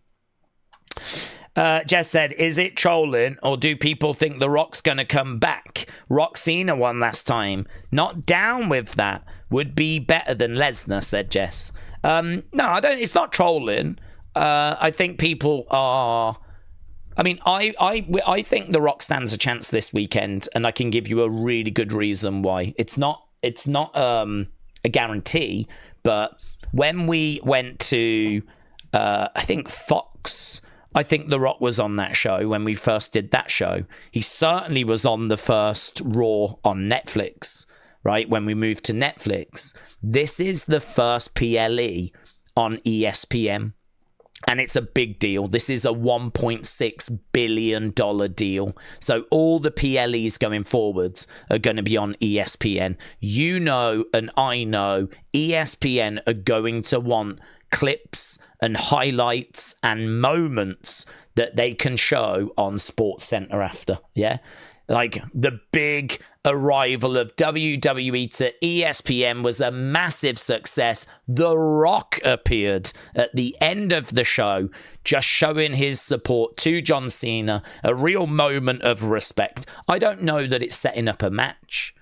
Jess said, is it trolling or do people think The Rock's going to come back? Rock Cena won last time. Not down with that. Would be better than Lesnar, said Jess. No, I don't. It's not trolling. I think people are... I mean, I think The Rock stands a chance this weekend, and I can give you a really good reason why. It's not a guarantee, but when we went to, I think Fox, I think The Rock was on that show when we first did that show. He certainly was on the first Raw on Netflix, right? When we moved to Netflix. This is the first PLE on ESPN. And it's a big deal. This is a $1.6 billion deal. So all the PLEs going forwards are going to be on ESPN. You know, and I know, ESPN are going to want clips and highlights and moments that they can show on SportsCenter after. Yeah. Like the big arrival of WWE to ESPN was a massive success. The Rock appeared at the end of the show, just showing his support to John Cena, a real moment of respect. I don't know that it's setting up a match.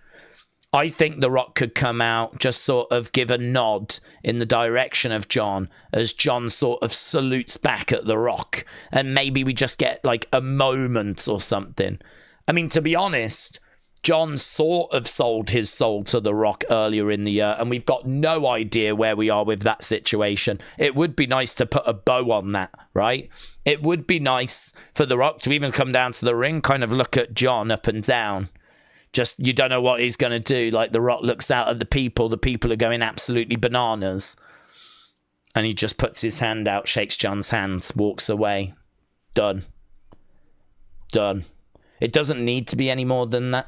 I think The Rock could come out, just sort of give a nod in the direction of John as John sort of salutes back at The Rock. And maybe we just get like a moment or something. I mean, to be honest, John sort of sold his soul to The Rock earlier in the year, and we've got no idea where we are with that situation. It would be nice to put a bow on that, right? It would be nice for The Rock to even come down to the ring, kind of look at John up and down. Just, you don't know what he's going to do. Like, The Rock looks out at the people are going absolutely bananas. And he just puts his hand out, shakes John's hand, walks away. Done. It doesn't need to be any more than that.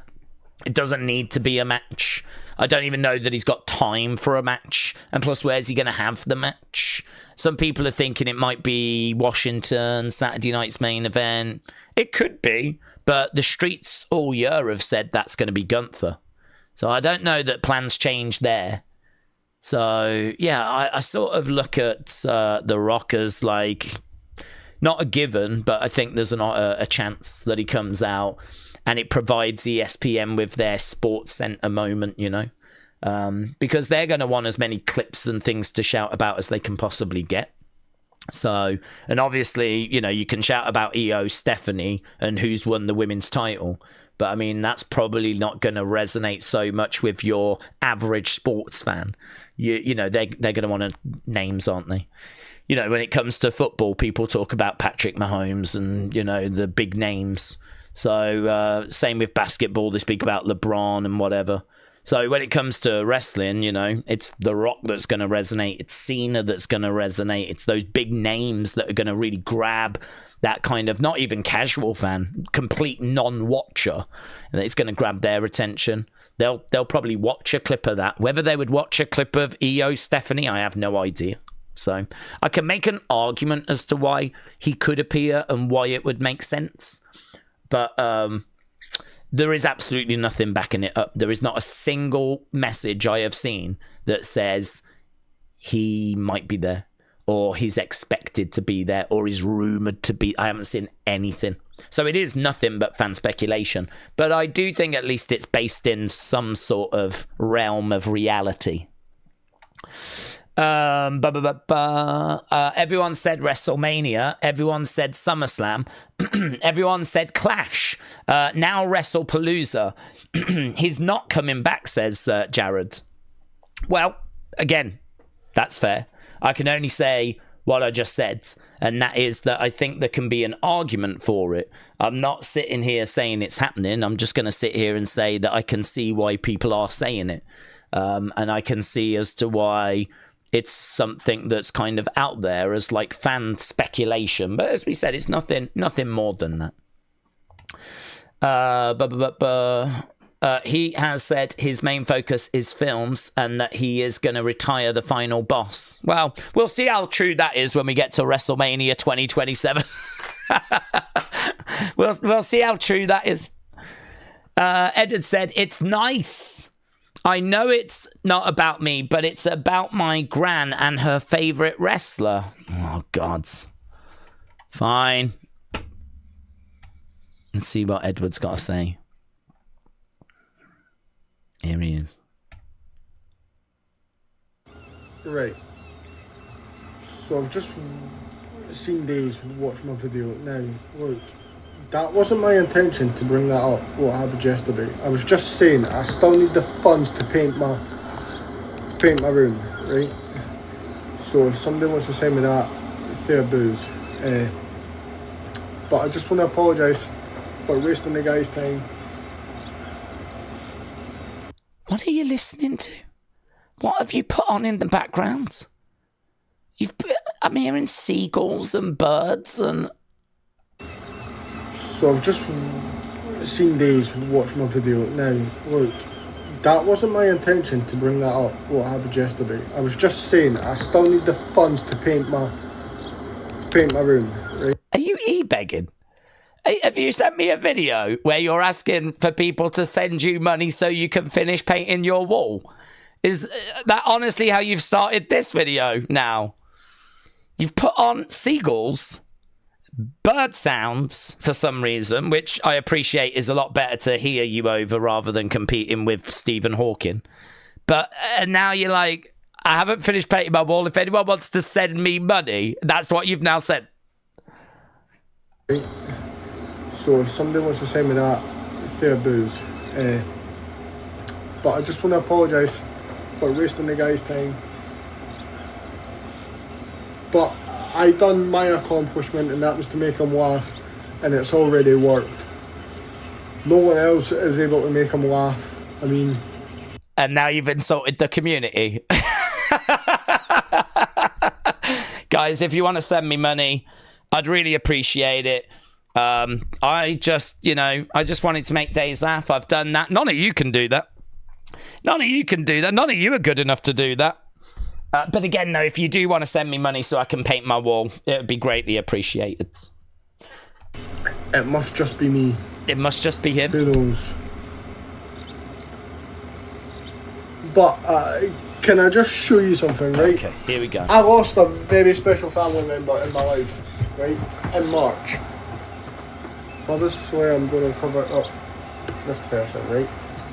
It doesn't need to be a match. I don't even know that he's got time for a match. And plus, where's he going to have the match? Some people are thinking it might be Washington, Saturday night's main event. It could be, but the streets all year have said that's going to be Gunther. So I don't know that plans change there. So, yeah, I sort of look at The Rock as like, not a given, but I think there's a chance that he comes out and it provides ESPN with their Sports Center moment, you know, because they're going to want as many clips and things to shout about as they can possibly get. So, and obviously, you know, you can shout about Io Stephanie and who's won the women's title, but I mean, that's probably not going to resonate so much with your average sports fan. You know, they're going to want names, aren't they? You know, when it comes to football, people talk about Patrick Mahomes and, you know, the big names. So, same with basketball, they speak about LeBron and whatever. So when it comes to wrestling, you know, it's The Rock that's going to resonate. It's Cena that's going to resonate. It's those big names that are going to really grab that kind of, not even casual fan, complete non-watcher. And it's going to grab their attention. They'll probably watch a clip of that. Whether they would watch a clip of Io Stephanie, I have no idea. So I can make an argument as to why he could appear and why it would make sense. But there is absolutely nothing backing it up. There is not a single message I have seen that says he might be there or he's expected to be there or is rumoured to be. I haven't seen anything. So it is nothing but fan speculation. But I do think at least it's based in some sort of realm of reality. Everyone said WrestleMania. Everyone said SummerSlam. Everyone said Clash. Now WrestlePalooza. He's not coming back, says Jared. Well, again, that's fair. I can only say what I just said, and that is that I think there can be an argument for it. I'm not sitting here saying it's happening. I'm just going to sit here and say that I can see why people are saying it. And I can see as to why it's something that's kind of out there as like fan speculation. But as we said, it's nothing more than that. He has said his main focus is films and that he is going to retire the final boss. Well, we'll see how true that is when we get to WrestleMania 2027. We'll see how true that is. Edward said, it's nice. I know it's not about me, but it's about my gran and her favourite wrestler. Oh, God. Fine. Let's see what Edward's got to say. Here he is. Right. So I've just seen Daze watch my video. Now, look, that wasn't my intention to bring that up, what happened yesterday. I was just saying I still need the funds to paint my room, right? So if somebody wants to send me that, fair booze. But I just want to apologise for wasting the guy's time. What are you listening to? What have you put on in the background? I'm hearing seagulls and birds and... So I've just seen Daze watch my video. Now, look, that wasn't my intention to bring that up, what happened yesterday. I was just saying I still need the funds to paint my room, right? Are you e-begging? Have you sent me a video where you're asking for people to send you money so you can finish painting your wall? Is that honestly how you've started this video now? You've put on seagulls, bird sounds for some reason, which I appreciate is a lot better to hear you over rather than competing with Stephen Hawking. But now you're like, I haven't finished painting my wall. If anyone wants to send me money, that's what you've now said. So if somebody wants to send me that, fair booze. But I just want to apologise for wasting the guy's time. But I done my accomplishment, and that was to make him laugh, and it's already worked. No one else is able to make him laugh. I mean... And now you've insulted the community. Guys, if you want to send me money, I'd really appreciate it. I just wanted to make Daze laugh. I've done that. None of you can do that. None of you can do that. None of you are good enough to do that. But again, though, if you do want to send me money so I can paint my wall, it would be greatly appreciated. It must just be me. It must just be him. Who knows? But can I just show you something, right? Okay, here we go. I lost a very special family member in my life, right? In March. Well, this is where I'm going to cover up this person, right?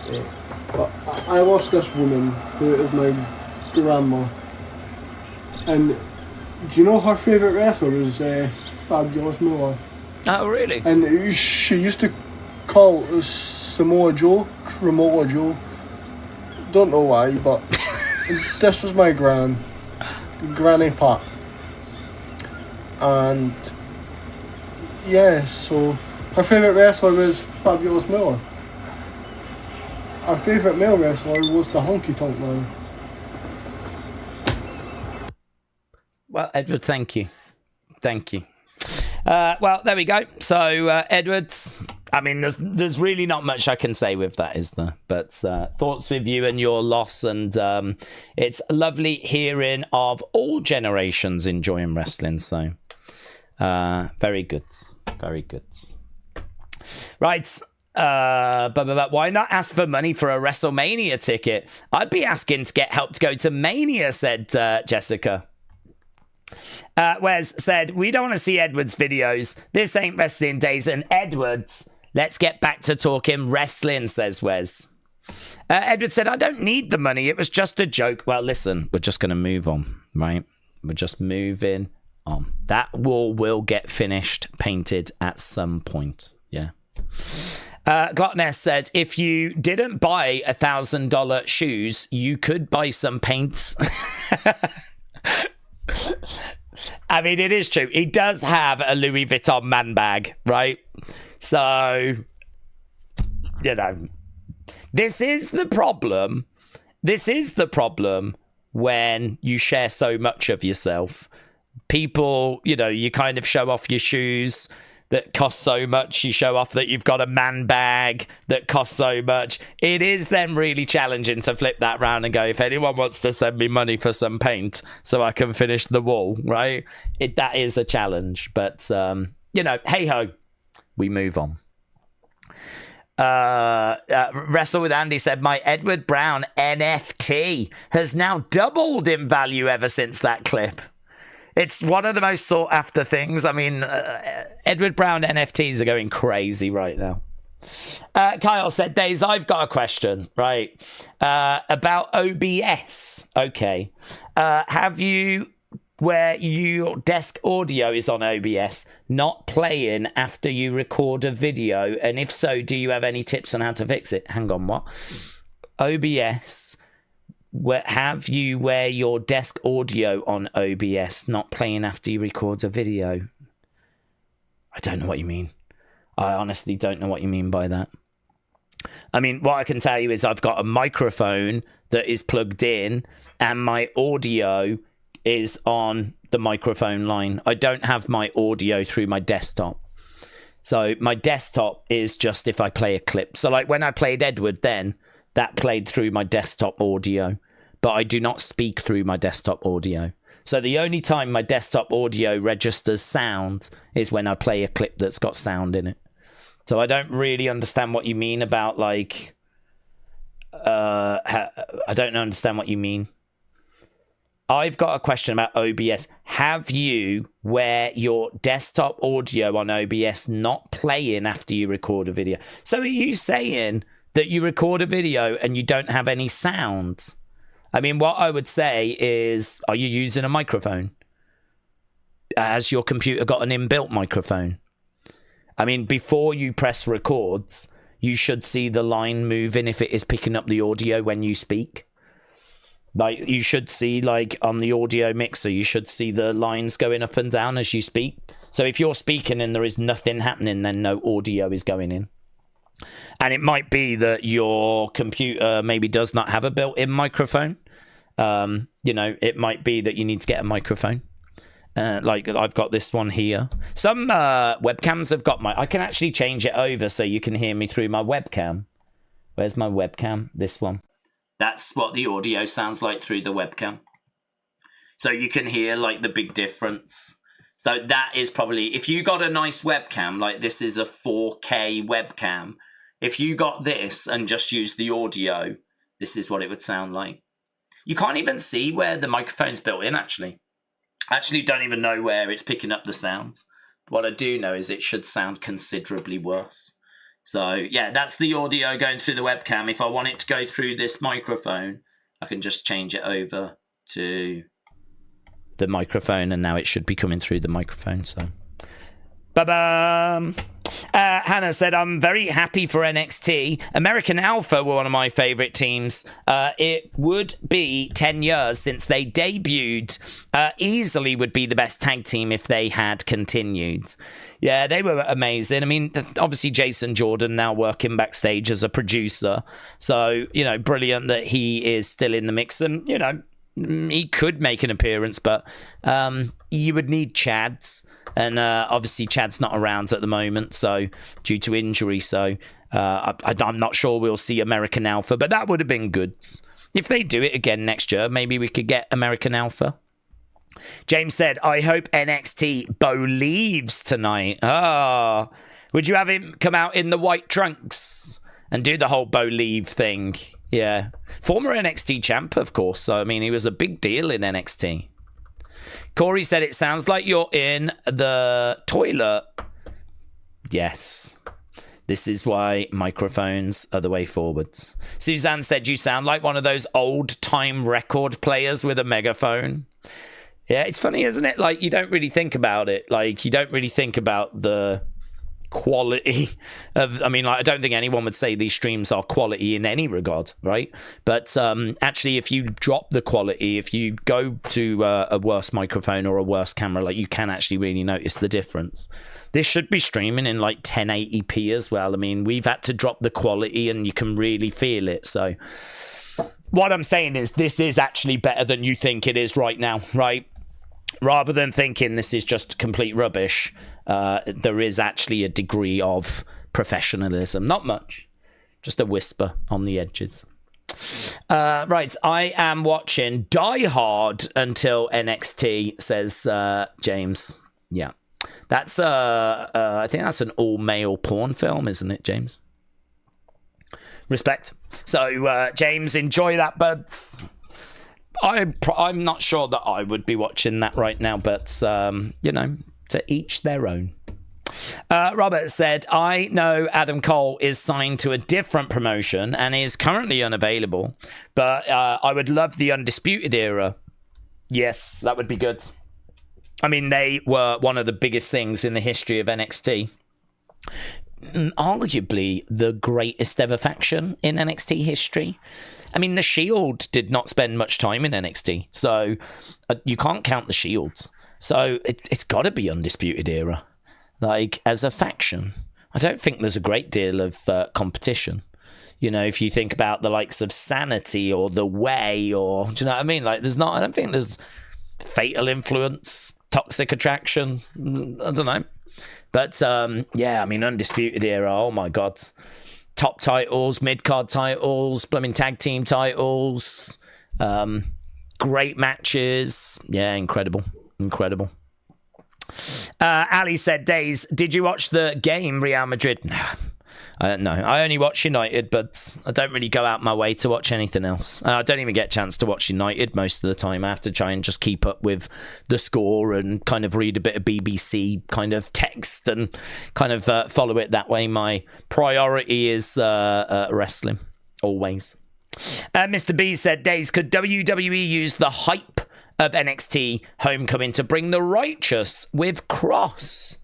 Yeah. But I lost this woman who is my grandma. And do you know her favourite wrestler was Fabulous Moolah? Oh, really? And she used to call Samoa Joe Cremola Joe. Don't know why, but this was my Granny Pat. And yeah, so her favourite wrestler was Fabulous Moolah. Our favourite male wrestler was the Honky Tonk Man. Well, Edward, thank you. Thank you. Well, there we go. So, Edwards, I mean, there's really not much I can say with that, is there? But thoughts with you and your loss. And it's lovely hearing of all generations enjoying wrestling. So, very good. Very good. Right. But why not ask for money for a WrestleMania ticket? I'd be asking to get help to go to Mania, said Jessica. Wes said, we don't want to see Edwards' videos. This ain't Wrestling Daze. And Edwards, let's get back to talking wrestling, says Wes. Edward said, I don't need the money. It was just a joke. Well, listen, we're just going to move on, right? We're just moving on. That wall will get finished, painted at some point. Yeah. Glotness said, if you didn't buy $1,000 shoes, you could buy some paint. I mean, it is true. He does have a Louis Vuitton man bag, right? So, you know, this is the problem. This is the problem when you share so much of yourself. People, you know, you kind of show off your shoes that cost so much. You show off that you've got a man bag that costs so much. It is then really challenging to flip that round and go, if anyone wants to send me money for some paint so I can finish the wall, right? That is a challenge. But, you know, hey-ho, we move on. Wrestle with Andy said, my Edward Brown NFT has now doubled in value ever since that clip. It's one of the most sought after things. I mean, Edward Brown NFTs are going crazy right now. Kyle said, Daze, I've got a question, right? About OBS. Okay. Have you, where your desk audio is on OBS, not playing after you record a video? And if so, do you have any tips on how to fix it? Hang on, what? OBS... have you where your desk audio on OBS not playing after you record a video? I don't know what you mean. I honestly don't know what you mean by that. I mean, what I can tell you is I've got a microphone that is plugged in and my audio is on the microphone line. I don't have my audio through my desktop. So my desktop is just if I play a clip. So like when I played Edward then, that played through my desktop audio. But I do not speak through my desktop audio. So the only time my desktop audio registers sound is when I play a clip that's got sound in it. So I don't really understand what you mean about like... I don't understand what you mean. I've got a question about OBS. Have you, where your desktop audio on OBS not playing after you record a video? So are you saying that you record a video and you don't have any sound? I mean, what I would say is, are you using a microphone? Has your computer got an inbuilt microphone? I mean, before you press records, you should see the line moving if it is picking up the audio when you speak. Like, you should see, like, on the audio mixer, you should see the lines going up and down as you speak. So if you're speaking and there is nothing happening, then no audio is going in. And it might be that your computer maybe does not have a built-in microphone. You know, it might be that you need to get a microphone. Like, I've got this one here. Some webcams have got I can actually change it over so you can hear me through my webcam. Where's my webcam? This one. That's what the audio sounds like through the webcam. So you can hear, like, the big difference. So that is probably... If you got a nice webcam, like this is a 4K webcam, if you got this and just used the audio, this is what it would sound like. You can't even see where the microphone's built in, actually. I actually don't even know where it's picking up the sounds. What I do know is it should sound considerably worse. So, yeah, that's the audio going through the webcam. If I want it to go through this microphone, I can just change it over to the microphone, and now it should be coming through the microphone. So, ba-bam! Hannah said, I'm very happy for NXT. American Alpha were one of my favourite teams. It would be 10 years since they debuted. Easily would be the best tag team if they had continued. Yeah, they were amazing. I mean, obviously Jason Jordan now working backstage as a producer. So, you know, brilliant that he is still in the mix. And, you know, he could make an appearance, but you would need Chad's. And obviously Chad's not around at the moment, so due to injury. So I'm not sure we'll see American Alpha, but that would have been good. If they do it again next year, maybe we could get American Alpha. James said, I hope NXT believes tonight. Ah, would you have him come out in the white trunks and do the whole believe thing? Yeah. Former NXT champ, of course. So, I mean, he was a big deal in NXT. Corey said, it sounds like you're in the toilet. Yes. This is why microphones are the way forwards. Suzanne said, you sound like one of those old-time record players with a megaphone. Yeah, it's funny, isn't it? Like, you don't really think about it. Like, you don't really think about the quality of... I mean, like, I don't think anyone would say these streams are quality in any regard, right? But actually, if you drop the quality, if you go to a worse microphone or a worse camera, like, you can actually really notice the difference. This should be streaming in, like, 1080p as well. I mean, we've had to drop the quality and you can really feel it, so... What I'm saying is this is actually better than you think it is right now, right? Rather than thinking this is just complete rubbish, there is actually a degree of professionalism. Not much, just a whisper on the edges. Right, I am watching Die Hard until NXT, says James. Yeah, that's I think that's an all-male porn film, isn't it, James? Respect. So, James, enjoy that, buds. I'm not sure that I would be watching that right now, but, you know, to each their own. Robert said, I know Adam Cole is signed to a different promotion and is currently unavailable, but I would love the Undisputed Era. Yes, that would be good. I mean, they were one of the biggest things in the history of NXT. Arguably the greatest ever faction in NXT history. I mean, the Shield did not spend much time in NXT, so you can't count the Shields. So it's got to be Undisputed Era. Like, as a faction, I don't think there's a great deal of competition. You know, if you think about the likes of Sanity or The Way, or, do you know what I mean? Like, there's not, I don't think there's fatal influence, toxic attraction. I don't know. But, yeah, I mean, Undisputed Era, oh my God. Top titles, mid-card titles, blooming tag team titles. Great matches. Yeah, incredible. Incredible. Ali said, Daze, did you watch the game, Real Madrid? No, I only watch United, but I don't really go out my way to watch anything else. I don't even get a chance to watch United most of the time. I have to try and just keep up with the score and kind of read a bit of BBC kind of text and kind of follow it that way. My priority is wrestling, always. Mr. B said, Daze, could WWE use the hype of NXT Homecoming to bring the Righteous with Cross?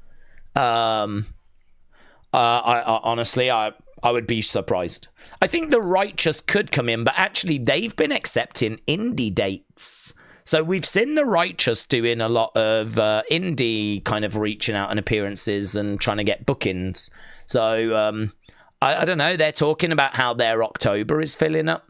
Honestly, I would be surprised. I think the Righteous could come in, but actually they've been accepting indie dates. So we've seen the Righteous doing a lot of indie kind of reaching out and appearances and trying to get bookings. So I don't know. They're talking about how their October is filling up.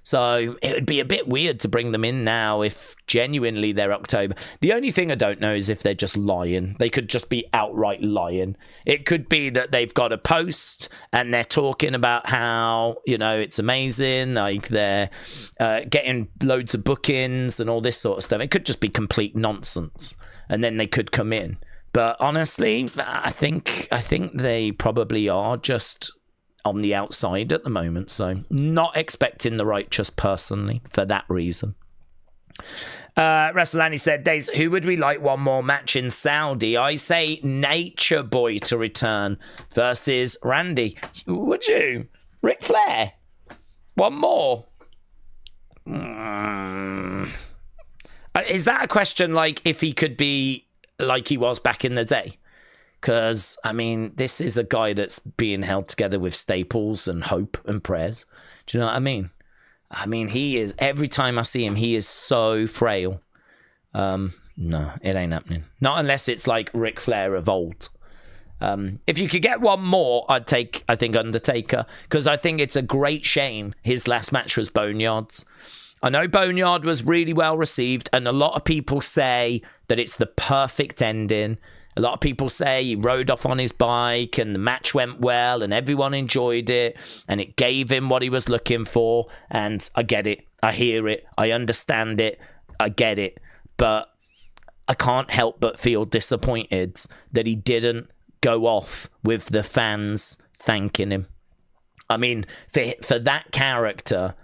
So it would be a bit weird to bring them in now if genuinely they're October. The only thing I don't know is if they're just lying. They could just be outright lying. It could be that they've got a post and they're talking about how, you know, it's amazing. Like they're getting loads of bookings and all this sort of stuff. It could just be complete nonsense. And then they could come in. But honestly, I think they probably are just on the outside at the moment, so not expecting the Righteous personally for that reason. Wrestlemania said, Daze, who would we like one more match in Saudi? I say Nature Boy to return versus Randy. Would you? Ric Flair? One more? Is that a question like if he could be like he was back in the day? Because, I mean, this is a guy that's being held together with staples and hope and prayers. Do you know what I mean? I mean, he is, every time I see him, he is so frail. No, it ain't happening. Not unless it's like Ric Flair of old. If you could get one more, I'd take, I think, Undertaker. Because I think it's a great shame his last match was Boneyard's. I know Boneyard was really well received, and a lot of people say that it's the perfect ending. A lot of people say he rode off on his bike and the match went well and everyone enjoyed it and it gave him what he was looking for. And I get it. I hear it. I understand it. I get it. But I can't help but feel disappointed that he didn't go off with the fans thanking him. I mean, for that character,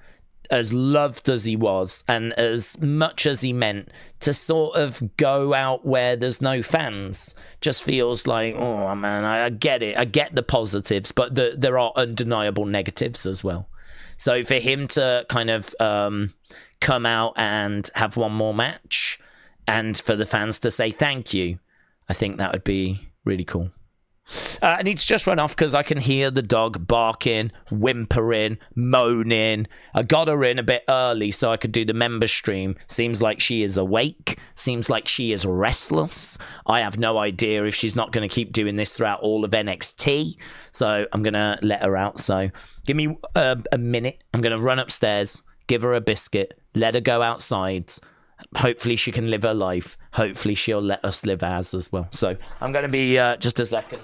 as loved as he was and as much as he meant, to sort of go out where there's no fans just feels like, oh man, I get it. I get the positives, but there are undeniable negatives as well. So for him to kind of come out and have one more match and for the fans to say thank you, I think that would be really cool. I need to just run off because I can hear the dog barking, whimpering, moaning. I got her in a bit early so I could do the member stream. Seems like she is awake. Seems like she is restless. I have no idea if she's not going to keep doing this throughout all of NXT. So I'm going to let her out. So give me a minute. I'm going to run upstairs, give her a biscuit, let her go outside. Hopefully she can live her life. Hopefully she'll let us live ours as well. So I'm going to be just a second.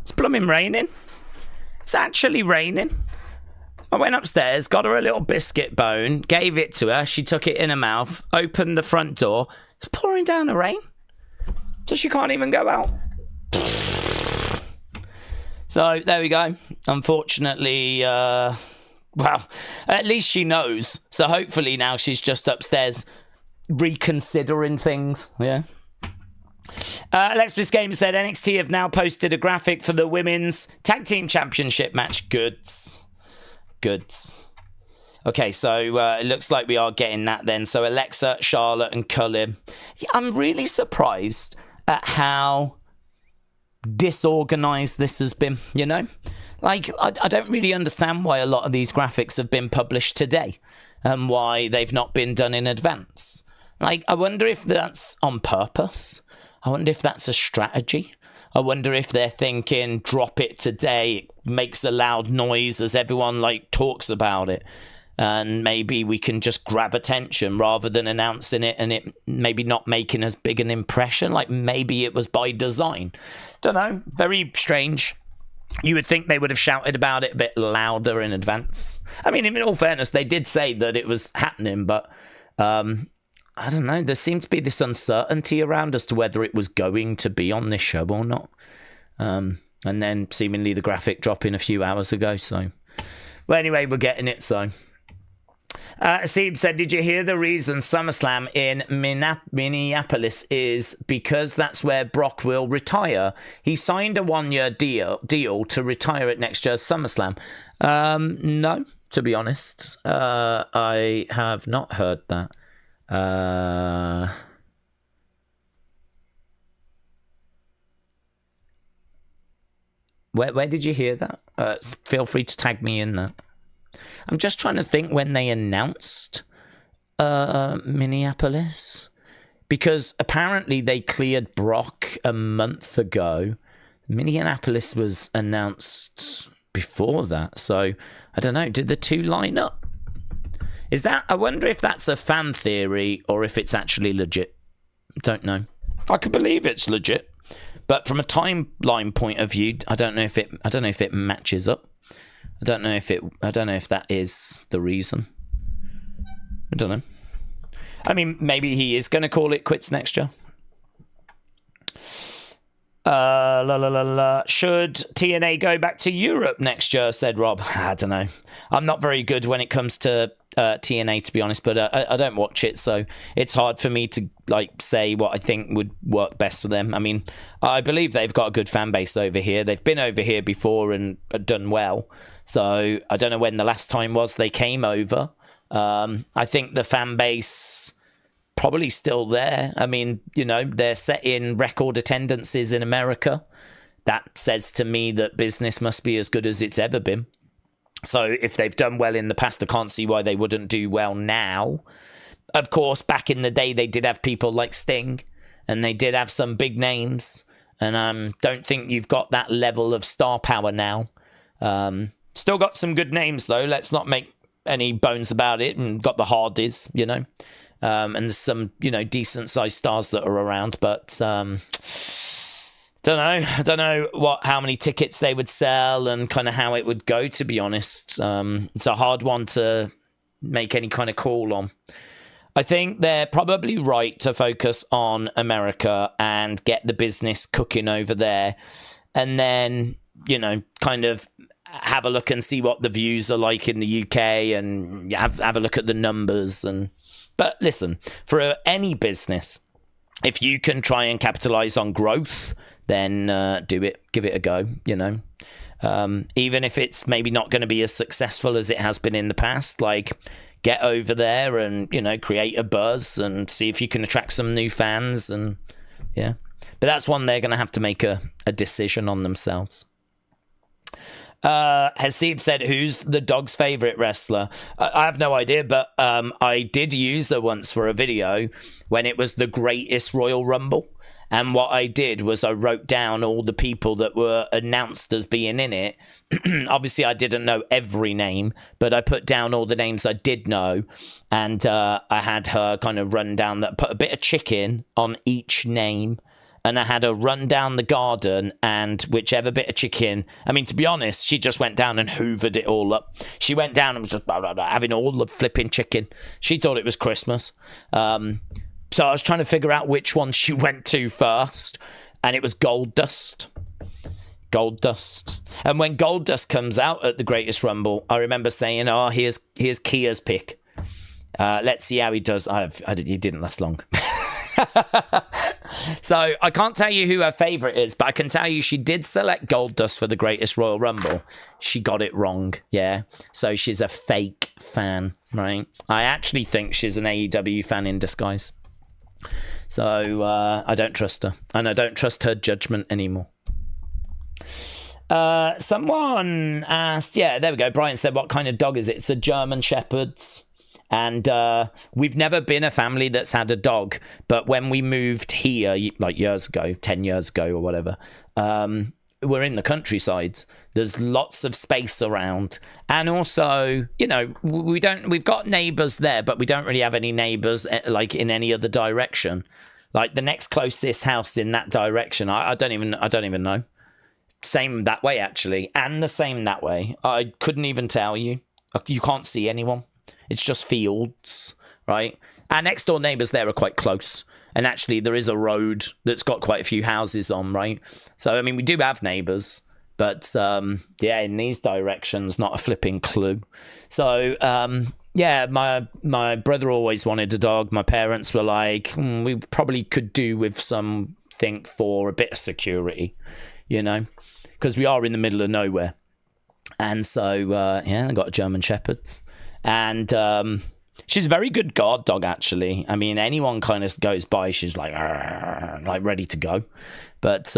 It's blooming raining. It's actually raining. I went upstairs, got her a little biscuit bone, gave it to her. She took it in her mouth, opened the front door. It's pouring down the rain. So she can't even go out. So there we go. Unfortunately, well, at least she knows. So hopefully now she's just upstairs reconsidering things. Yeah. Alexis Gamer said NXT have now posted a graphic for the women's tag team championship match. Goods. Okay, so it looks like we are getting that then. So Alexa, Charlotte, and Cullen. Yeah, I'm really surprised at how disorganized this has been, you know? Like, I don't really understand why a lot of these graphics have been published today and why they've not been done in advance. Like, I wonder if that's on purpose. I wonder if that's a strategy. I wonder if they're thinking, drop it today, it makes a loud noise as everyone, like, talks about it. And maybe we can just grab attention rather than announcing it and it maybe not making as big an impression. Like, maybe it was by design. Don't know. Very strange. You would think they would have shouted about it a bit louder in advance. I mean, in all fairness, they did say that it was happening, but I don't know. There seemed to be this uncertainty around as to whether it was going to be on this show or not. And then seemingly the graphic dropping a few hours ago. So, well, anyway, we're getting it. So, Steve said, did you hear the reason SummerSlam in Minneapolis is because that's where Brock will retire? He signed a 1-year deal to retire at next year's SummerSlam. No, to be honest, I have not heard that. Where did you hear that? Feel free to tag me in that. I'm just trying to think when they announced Minneapolis, because apparently they cleared Brock a month ago. Minneapolis was announced before that, so I don't know. Did the two line up? Is that? I wonder if that's a fan theory or if it's actually legit. Don't know. I could believe it's legit, but from a timeline point of view, I don't know if it matches up. I don't know if that is the reason. I don't know. I mean, maybe he is going to call it quits next year. Should TNA go back to Europe next year, said Rob. I don't know. I'm not very good when it comes to TNA, to be honest, but I don't watch it, so it's hard for me to like say what I think would work best for them. I mean, I believe they've got a good fan base over here. They've been over here before and done well, so I don't know when the last time was they came over. I think the fan base probably still there. I mean, you know, they're setting record attendances in America. That says to me that business must be as good as it's ever been. So if they've done well in the past, I can't see why they wouldn't do well now. Of course, back in the day, they did have people like Sting, and they did have some big names. And don't think you've got that level of star power now. Still got some good names, though. Let's not make any bones about it. And got the Hardys, you know. And there's some, you know, decent-sized stars that are around. But don't know. I don't know how many tickets they would sell and kind of how it would go, to be honest. It's a hard one to make any kind of call on. I think they're probably right to focus on America and get the business cooking over there. And then, you know, kind of have a look and see what the views are like in the UK and have a look at the numbers. But listen, for any business, if you can try and capitalize on growth, then do it. Give it a go, you know. Even if it's maybe not going to be as successful as it has been in the past, like get over there and, you know, create a buzz and see if you can attract some new fans. And yeah, but that's one they're going to have to make a decision on themselves. Hasib said, who's the dog's favorite wrestler? I have no idea, but I did use her once for a video when it was the greatest Royal Rumble. And what I did was I wrote down all the people that were announced as being in it. Obviously, I didn't know every name, but I put down all the names I did know. And I had her kind of run down that, put a bit of chicken on each name. and I had her run down the garden, and whichever bit of chicken, I mean, to be honest, she just went down and hoovered it all up. She went down and was just blah, blah, blah, having all the flipping chicken. She thought it was Christmas. So I was trying to figure out which one she went to first, and it was Gold Dust. Gold Dust. And when Gold Dust comes out at the Greatest Rumble, I remember saying, oh, here's Kia's pick. Let's see how he does. He didn't last long. So I can't tell you who her favourite is, but I can tell you she did select Gold Dust for the Greatest Royal Rumble. She got it wrong, yeah. So she's a fake fan, right? I actually think she's an AEW fan in disguise. So I don't trust her, and I don't trust her judgment anymore. Someone asked, yeah, there we go. Brian said, what kind of dog is it? It's a German Shepherd's. And we've never been a family that's had a dog. But when we moved here, like years ago, 10 years ago or whatever, we're in the countryside. There's lots of space around. And also, you know, we've got neighbours there, but we don't really have any neighbours like in any other direction. Like the next closest house in that direction, I don't even know. Same that way, actually. And the same that way. I couldn't even tell you. You can't see anyone. It's just fields, right? Our next door neighbours there are quite close. And actually, there is a road that's got quite a few houses on, right? So, I mean, we do have neighbours. But, yeah, in these directions, not a flipping clue. So, yeah, my brother always wanted a dog. My parents were like, we probably could do with something for a bit of security, you know? Because we are in the middle of nowhere. And so, yeah, I got a German Shepherd's. And she's a very good guard dog, actually. I mean, anyone kind of goes by, she's like ready to go. But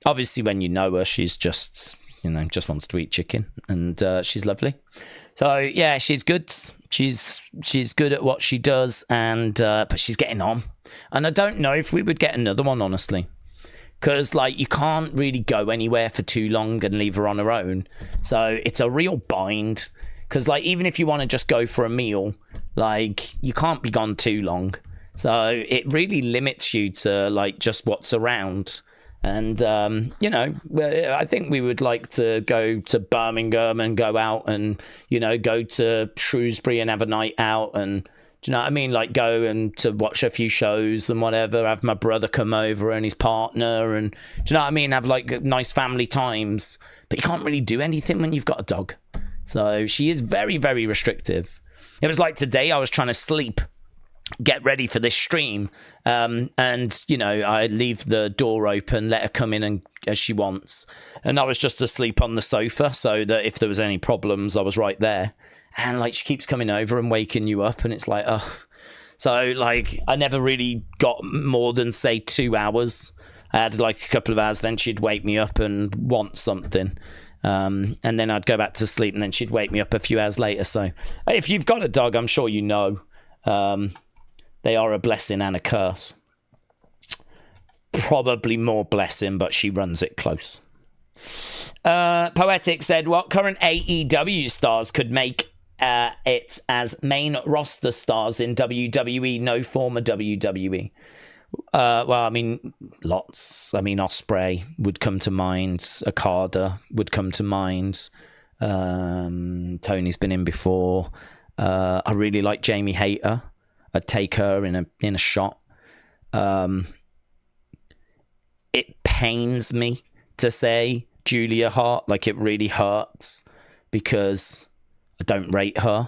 obviously, when you know her, she's just, you know, just wants to eat chicken, and she's lovely. So yeah, she's good. She's good at what she does, and but she's getting on. And I don't know if we would get another one, honestly. Because, like, you can't really go anywhere for too long and leave her on her own. So it's a real bind. Because, like, even if you want to just go for a meal, like, you can't be gone too long. So it really limits you to, like, just what's around. And, you know, I think we would like to go to Birmingham and go out and, you know, go to Shrewsbury and have a night out. And, do you know what I mean? Like, go and to watch a few shows and whatever. Have my brother come over and his partner. And, do you know what I mean? Have, like, nice family times. But you can't really do anything when you've got a dog. So she is very, very restrictive. It was like today I was trying to sleep, get ready for this stream. And, you know, I leave the door open, let her come in and as she wants. And I was just asleep on the sofa so that if there was any problems, I was right there. And, like, she keeps coming over and waking you up. And it's like, oh. So, like, I never really got more than, say, 2 hours. I had, like, a couple of hours. Then she'd wake me up and want something. And then I'd go back to sleep, and then she'd wake me up a few hours later. So if you've got a dog, I'm sure you know they are a blessing and a curse. Probably more blessing, but she runs it close. Poetic said, what current AEW stars could make it as main roster stars in WWE, no former WWE? Well, I mean, lots. I mean, Ospreay would come to mind. Okada would come to mind. Tony's been in before. I really like Jamie Hayter. I'd take her in a shot. It pains me to say Julia Hart. Like, it really hurts because I don't rate her.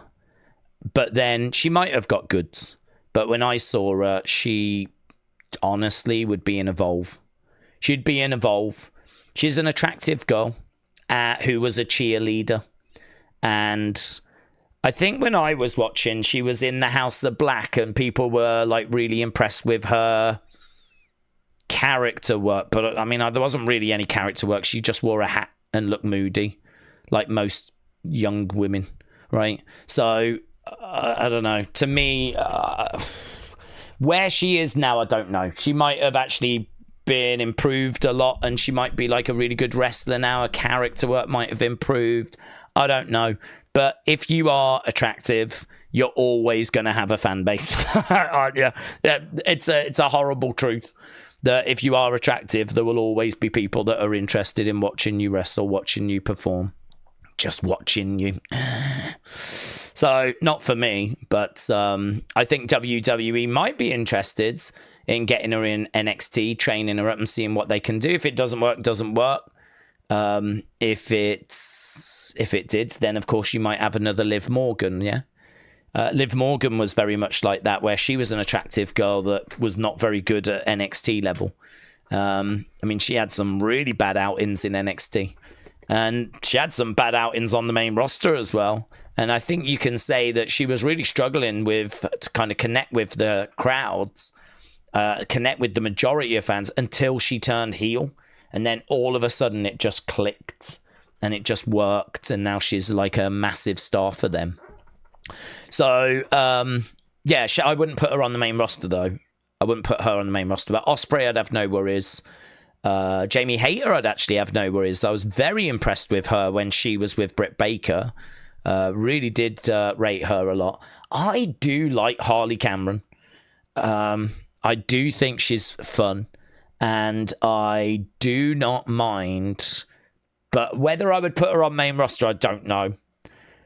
But then she might have got goods. But when I saw her, she honestly would be in Evolve. She'd be in Evolve. She's an attractive girl who was a cheerleader. And I think when I was watching, she was in the House of Black and people were, like, really impressed with her character work. But, I mean, there wasn't really any character work. She just wore a hat and looked moody, like most young women, right? So, I don't know. To me, where she is now, I don't know. She might have actually been improved a lot, and she might be like a really good wrestler now. Her character work might have improved. I don't know. But if you are attractive, you're always going to have a fan base. Yeah, it's a horrible truth. that if you are attractive, there will always be people that are interested in watching you wrestle, watching you perform, just watching you. So, not for me, but I think WWE might be interested in getting her in NXT, training her up and seeing what they can do. If it doesn't work, doesn't work. If it did, then of course you might have another Liv Morgan, yeah? Liv Morgan was very much like that, where she was an attractive girl that was not very good at NXT level. I mean, she had some really bad outings in NXT. And she had some bad outings on the main roster as well. And I think you can say that she was really struggling to kind of connect with the crowds, connect with the majority of fans until she turned heel. And then all of a sudden it just clicked and it just worked. And now she's like a massive star for them. So, yeah, I wouldn't put her on the main roster, though. I wouldn't put her on the main roster. But Ospreay, I'd have no worries. Jamie Hayter, I'd actually have no worries. I was very impressed with her when she was with Britt Baker. Really did rate her a lot. I do like Harley Cameron. I do think she's fun. And I do not mind. But whether I would put her on main roster, I don't know.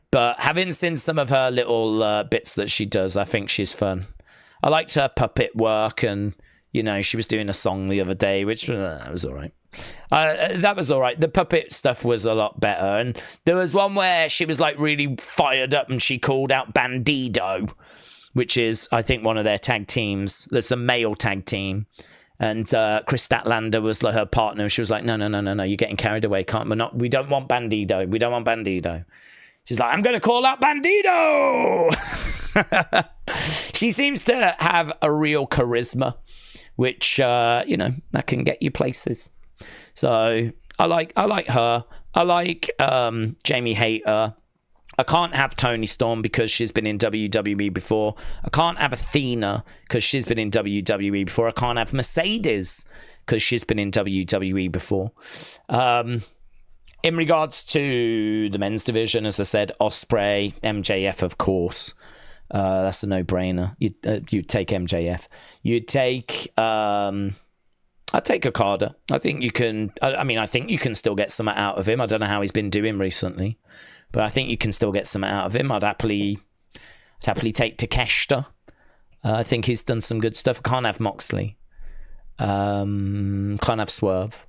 But having seen some of her little bits that she does, I think she's fun. I liked her puppet work, and, you know, she was doing a song the other day, which was all right. That was all right. The puppet stuff was a lot better. And there was one where she was, like, really fired up, and she called out Bandido, which is, I think, one of their tag teams. That's a male tag team. And Chris Statlander was like her partner. And she was like, no, you're getting carried away. We don't want Bandido. We don't want Bandido. She's like, I'm going to call out Bandido. She seems to have a real charisma, which, you know, that can get you places. So I like her. I like Jamie Hayter. I can't have Toni Storm because she's been in WWE before. I can't have Athena because she's been in WWE before. I can't have Mercedes because she's been in WWE before. In regards to the men's division, as I said, Ospreay, MJF, of course. That's a no-brainer. You'd take MJF. You'd take... I'd take Okada. I think you can... I think you can still get something out of him. I don't know how he's been doing recently, but I think you can still get something out of him. I'd happily take Takeshita. I think he's done some good stuff. Can't have Moxley. Can't have Swerve.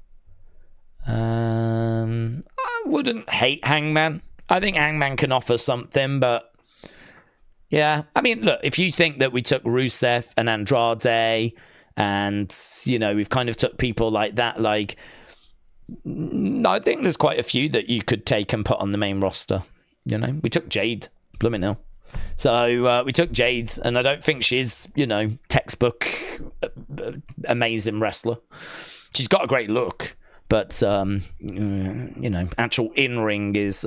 I wouldn't hate Hangman. I think Hangman can offer something, but yeah. I mean, look, if you think that we took Rusev and Andrade and, you know, we've kind of took people like that, like, I think there's quite a few that you could take and put on the main roster. You know, we took Jade, blooming hell. So we took Jade, and I don't think she's, you know, textbook amazing wrestler. She's got a great look. But, you know, actual in-ring is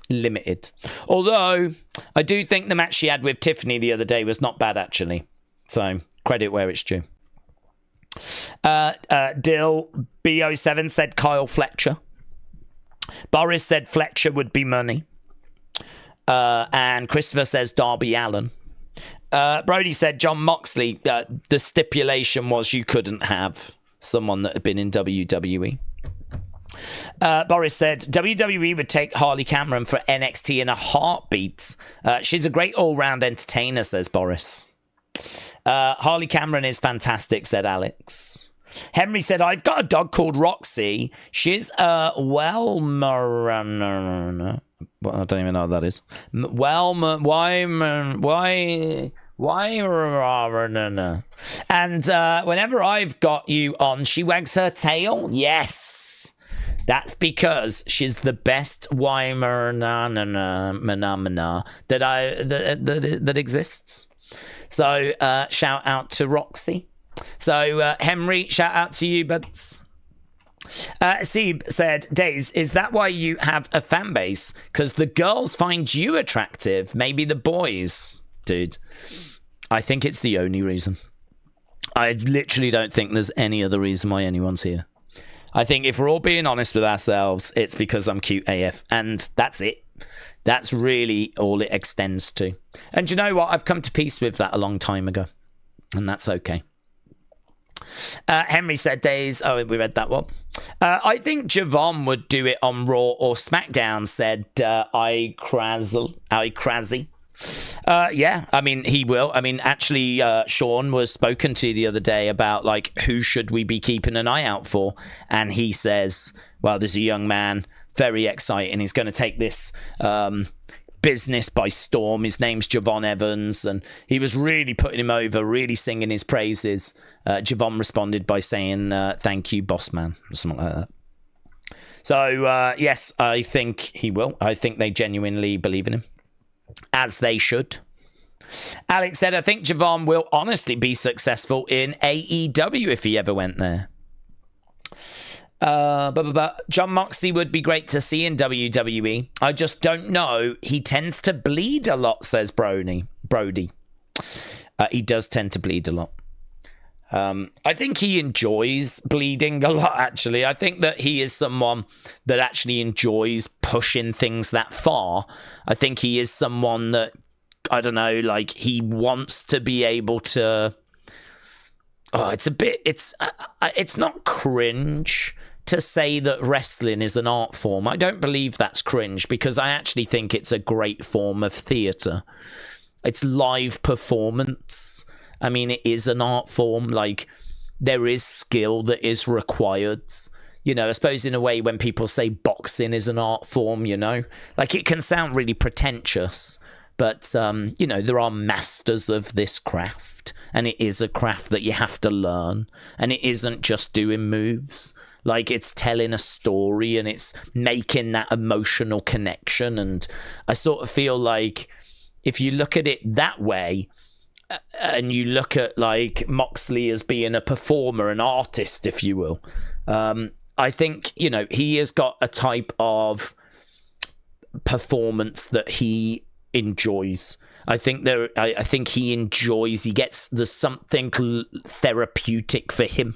limited. Although, I do think the match she had with Tiffany the other day was not bad, actually. So, credit where it's due. Dill B07 said Kyle Fletcher. Boris said Fletcher would be money. And Christopher says Darby Allin. Brody said John Moxley. The stipulation was you couldn't have someone that had been in WWE. Boris said WWE would take Harley Cameron for NXT in a heartbeat. She's a great all-round entertainer, says Boris. Harley Cameron is fantastic, said Alex. Henry said, I've got a dog called Roxy. She's a Wellmarana. I don't even know what that is. And whenever I've got you on, she wags her tail. Yes. That's because she's the best Weimaraner that exists. So shout out to Roxy. So Henry, shout out to you, buds. Seeb said, Daze, is that why you have a fan base? Because the girls find you attractive, maybe the boys. Dude, I think it's the only reason. I literally don't think there's any other reason why anyone's here. I think if we're all being honest with ourselves, it's because I'm cute AF. And that's it. That's really all it extends to. And you know what? I've come to peace with that a long time ago. And that's okay. Henry said, Daze. Oh, we read that one. I think Javon would do it on Raw or SmackDown, said I Crazy. Yeah, I mean, he will. I mean, actually, Sean was spoken to the other day about, like, who should we be keeping an eye out for? And he says, well, there's a young man, very exciting. He's going to take this business by storm. His name's Javon Evans, and he was really putting him over, really singing his praises. Javon responded by saying, thank you, boss man, or something like that. So, yes, I think he will. I think they genuinely believe in him, as they should. Alex said, I think Javon will honestly be successful in AEW if he ever went there. John Moxley would be great to see in WWE. I just don't know. He tends to bleed a lot, says Brody. He does tend to bleed a lot. I think he enjoys bleeding a lot, actually. I think that he is someone that actually enjoys pushing things that far. I think he is someone that, I don't know, like, he wants to be able to... Oh, it's not cringe to say that wrestling is an art form. I don't believe that's cringe, because I actually think it's a great form of theatre. It's live performance. I mean, it is an art form. Like, there is skill that is required. You know, I suppose in a way when people say boxing is an art form, you know, like, it can sound really pretentious, but, you know, there are masters of this craft, and it is a craft that you have to learn, and it isn't just doing moves. Like, it's telling a story, and it's making that emotional connection. And I sort of feel like if you look at it that way, and you look at, like, Moxley as being a performer, an artist, if you will, I think, you know, he has got a type of performance that he enjoys. I think he enjoys, there's something therapeutic for him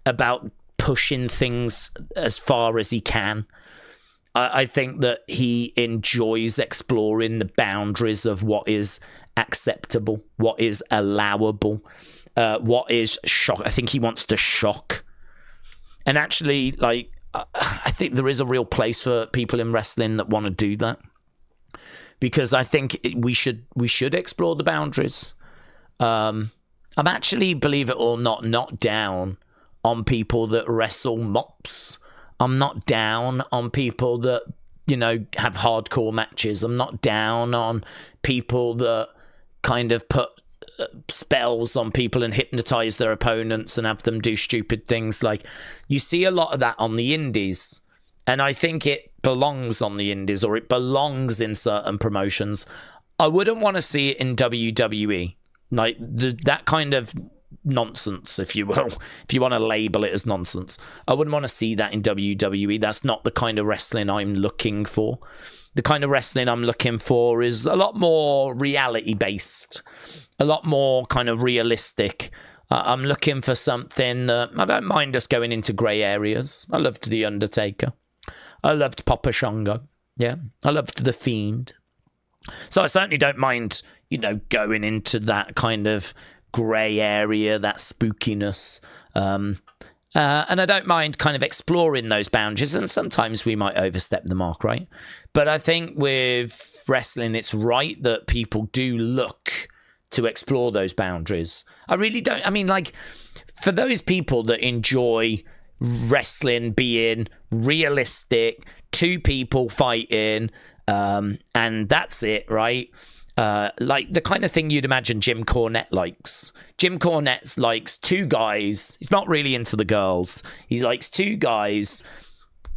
about pushing things as far as he can. I think that he enjoys exploring the boundaries of what is acceptable, what is allowable, what is shock. I think he wants to shock. And actually, like, I think there is a real place for people in wrestling that want to do that, because I think we should explore the boundaries. I'm actually, believe it or not down on people that wrestle mops. I'm not down on people that, you know, have hardcore matches. I'm not down on people that kind of put spells on people and hypnotize their opponents and have them do stupid things. Like, you see a lot of that on the indies, and I think it belongs on the indies, or it belongs in certain promotions. I wouldn't want to see it in WWE, like that kind of nonsense, if you will, if you want to label it as nonsense. I wouldn't want to see that in WWE. That's not the kind of wrestling I'm looking for. The kind of wrestling I'm looking for is a lot more reality based, a lot more kind of realistic. I'm looking for something that I don't mind us going into grey areas. I loved The Undertaker. I loved Papa Shango. Yeah, I loved The Fiend. So I certainly don't mind, you know, going into that kind of grey area, that spookiness. And I don't mind kind of exploring those boundaries, and sometimes we might overstep the mark, right? But I think with wrestling, it's right that people do look to explore those boundaries. I really don't. I mean, like, for those people that enjoy wrestling being realistic, two people fighting, and that's it, right? Like the kind of thing you'd imagine Jim Cornette likes. Jim Cornette likes two guys. He's not really into the girls. He likes two guys,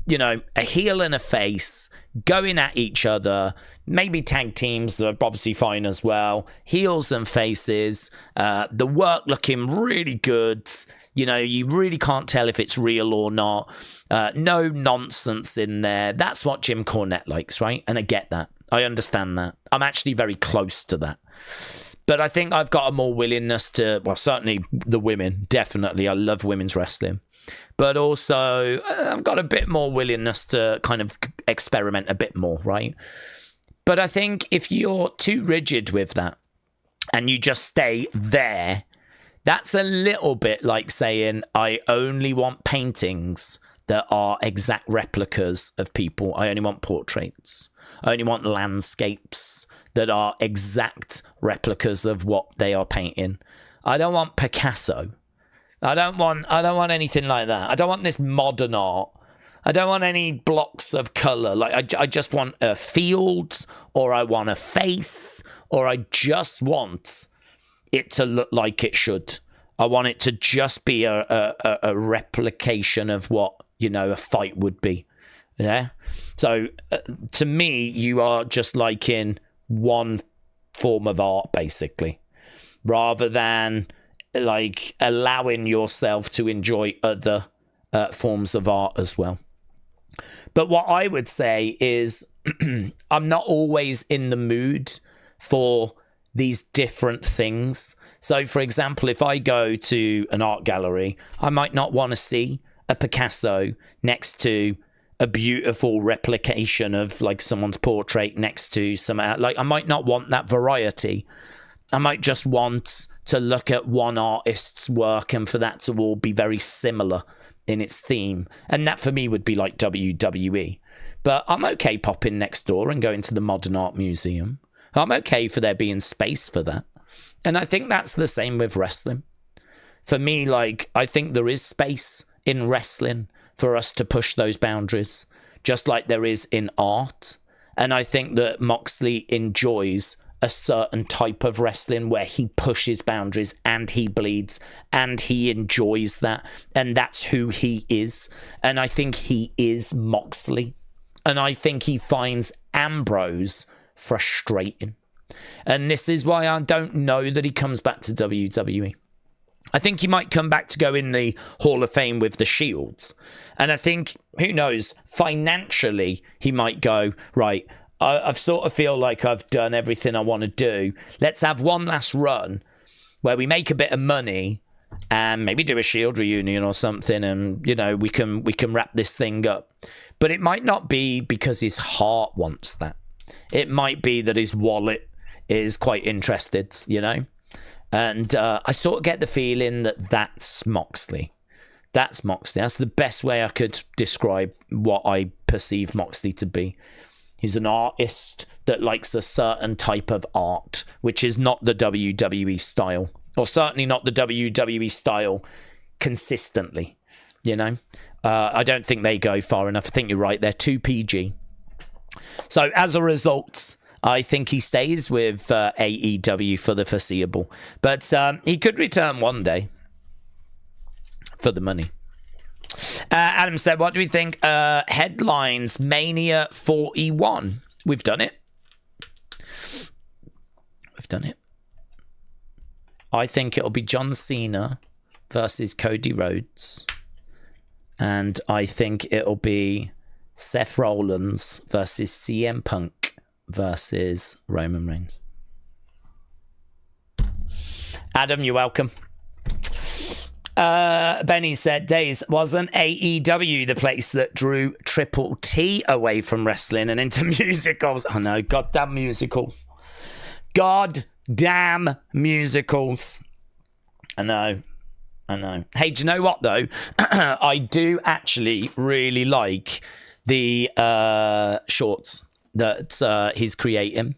you know, a heel and a face, going at each other. Maybe tag teams are obviously fine as well. Heels and faces. The work looking really good. You know, you really can't tell if it's real or not. No nonsense in there. That's what Jim Cornette likes, right? And I get that. I understand that. I'm actually very close to that. But I think I've got a more willingness to, well, certainly the women, definitely. I love women's wrestling. But also, I've got a bit more willingness to kind of experiment a bit more, right? But I think if you're too rigid with that and you just stay there, That's a little bit like saying, I only want paintings that are exact replicas of people. I only want portraits. I only want landscapes that are exact replicas of what they are painting. I don't want Picasso. I don't want anything like that. I don't want this modern art. I don't want any blocks of color. Like I just want a field, or I want a face, or I just want it to look like it should. I want it to just be a replication of what, you know, a fight would be. Yeah. So to me, you are just like in one form of art, basically, rather than like allowing yourself to enjoy other forms of art as well. But what I would say is I'm not always in the mood for these different things. So, for example, if I go to an art gallery, I might not want to see a Picasso next to a beautiful replication of like someone's portrait next to some, like I might not want that variety. I might just want to look at one artist's work and for that to all be very similar in its theme. And that for me would be like WWE. But I'm okay popping next door and going to the Modern Art Museum. I'm okay for there being space for that. And I think that's the same with wrestling. For me, like, I think there is space in wrestling for us to push those boundaries, just like there is in art. And I think that Moxley enjoys a certain type of wrestling where he pushes boundaries and he bleeds and he enjoys that. And that's who he is. And I think he is Moxley. And I think he finds Ambrose frustrating. And this is why I don't know that he comes back to WWE. I think he might come back to go in the Hall of Fame with the Shields. And I think, who knows, financially, he might go, right, I've sort of feel like I've done everything I want to do. Let's have one last run where we make a bit of money and maybe do a Shield reunion or something. And, you know, we can wrap this thing up. But it might not be because his heart wants that. It might be that his wallet is quite interested, you know. And I sort of get the feeling that that's Moxley. That's Moxley. That's the best way I could describe what I perceive Moxley to be. He's an artist that likes a certain type of art, which is not the WWE style, or certainly not the WWE style consistently, you know. I don't think they go far enough. I think you're right. They're too PG. So as a result, I think he stays with AEW for the foreseeable. But he could return one day for the money. Adam said, what do we think? Headlines, Mania 41. We've done it. We've done it. I think it'll be John Cena versus Cody Rhodes. And I think it'll be Seth Rollins versus CM Punk versus Roman Reigns. Adam, you're welcome. Benny said, Daze, wasn't AEW the place that drew Triple T away from wrestling and into musicals? Oh no, goddamn musicals. Goddamn musicals. I know. Hey, do you know what though? I do actually really like the shorts that he's creating.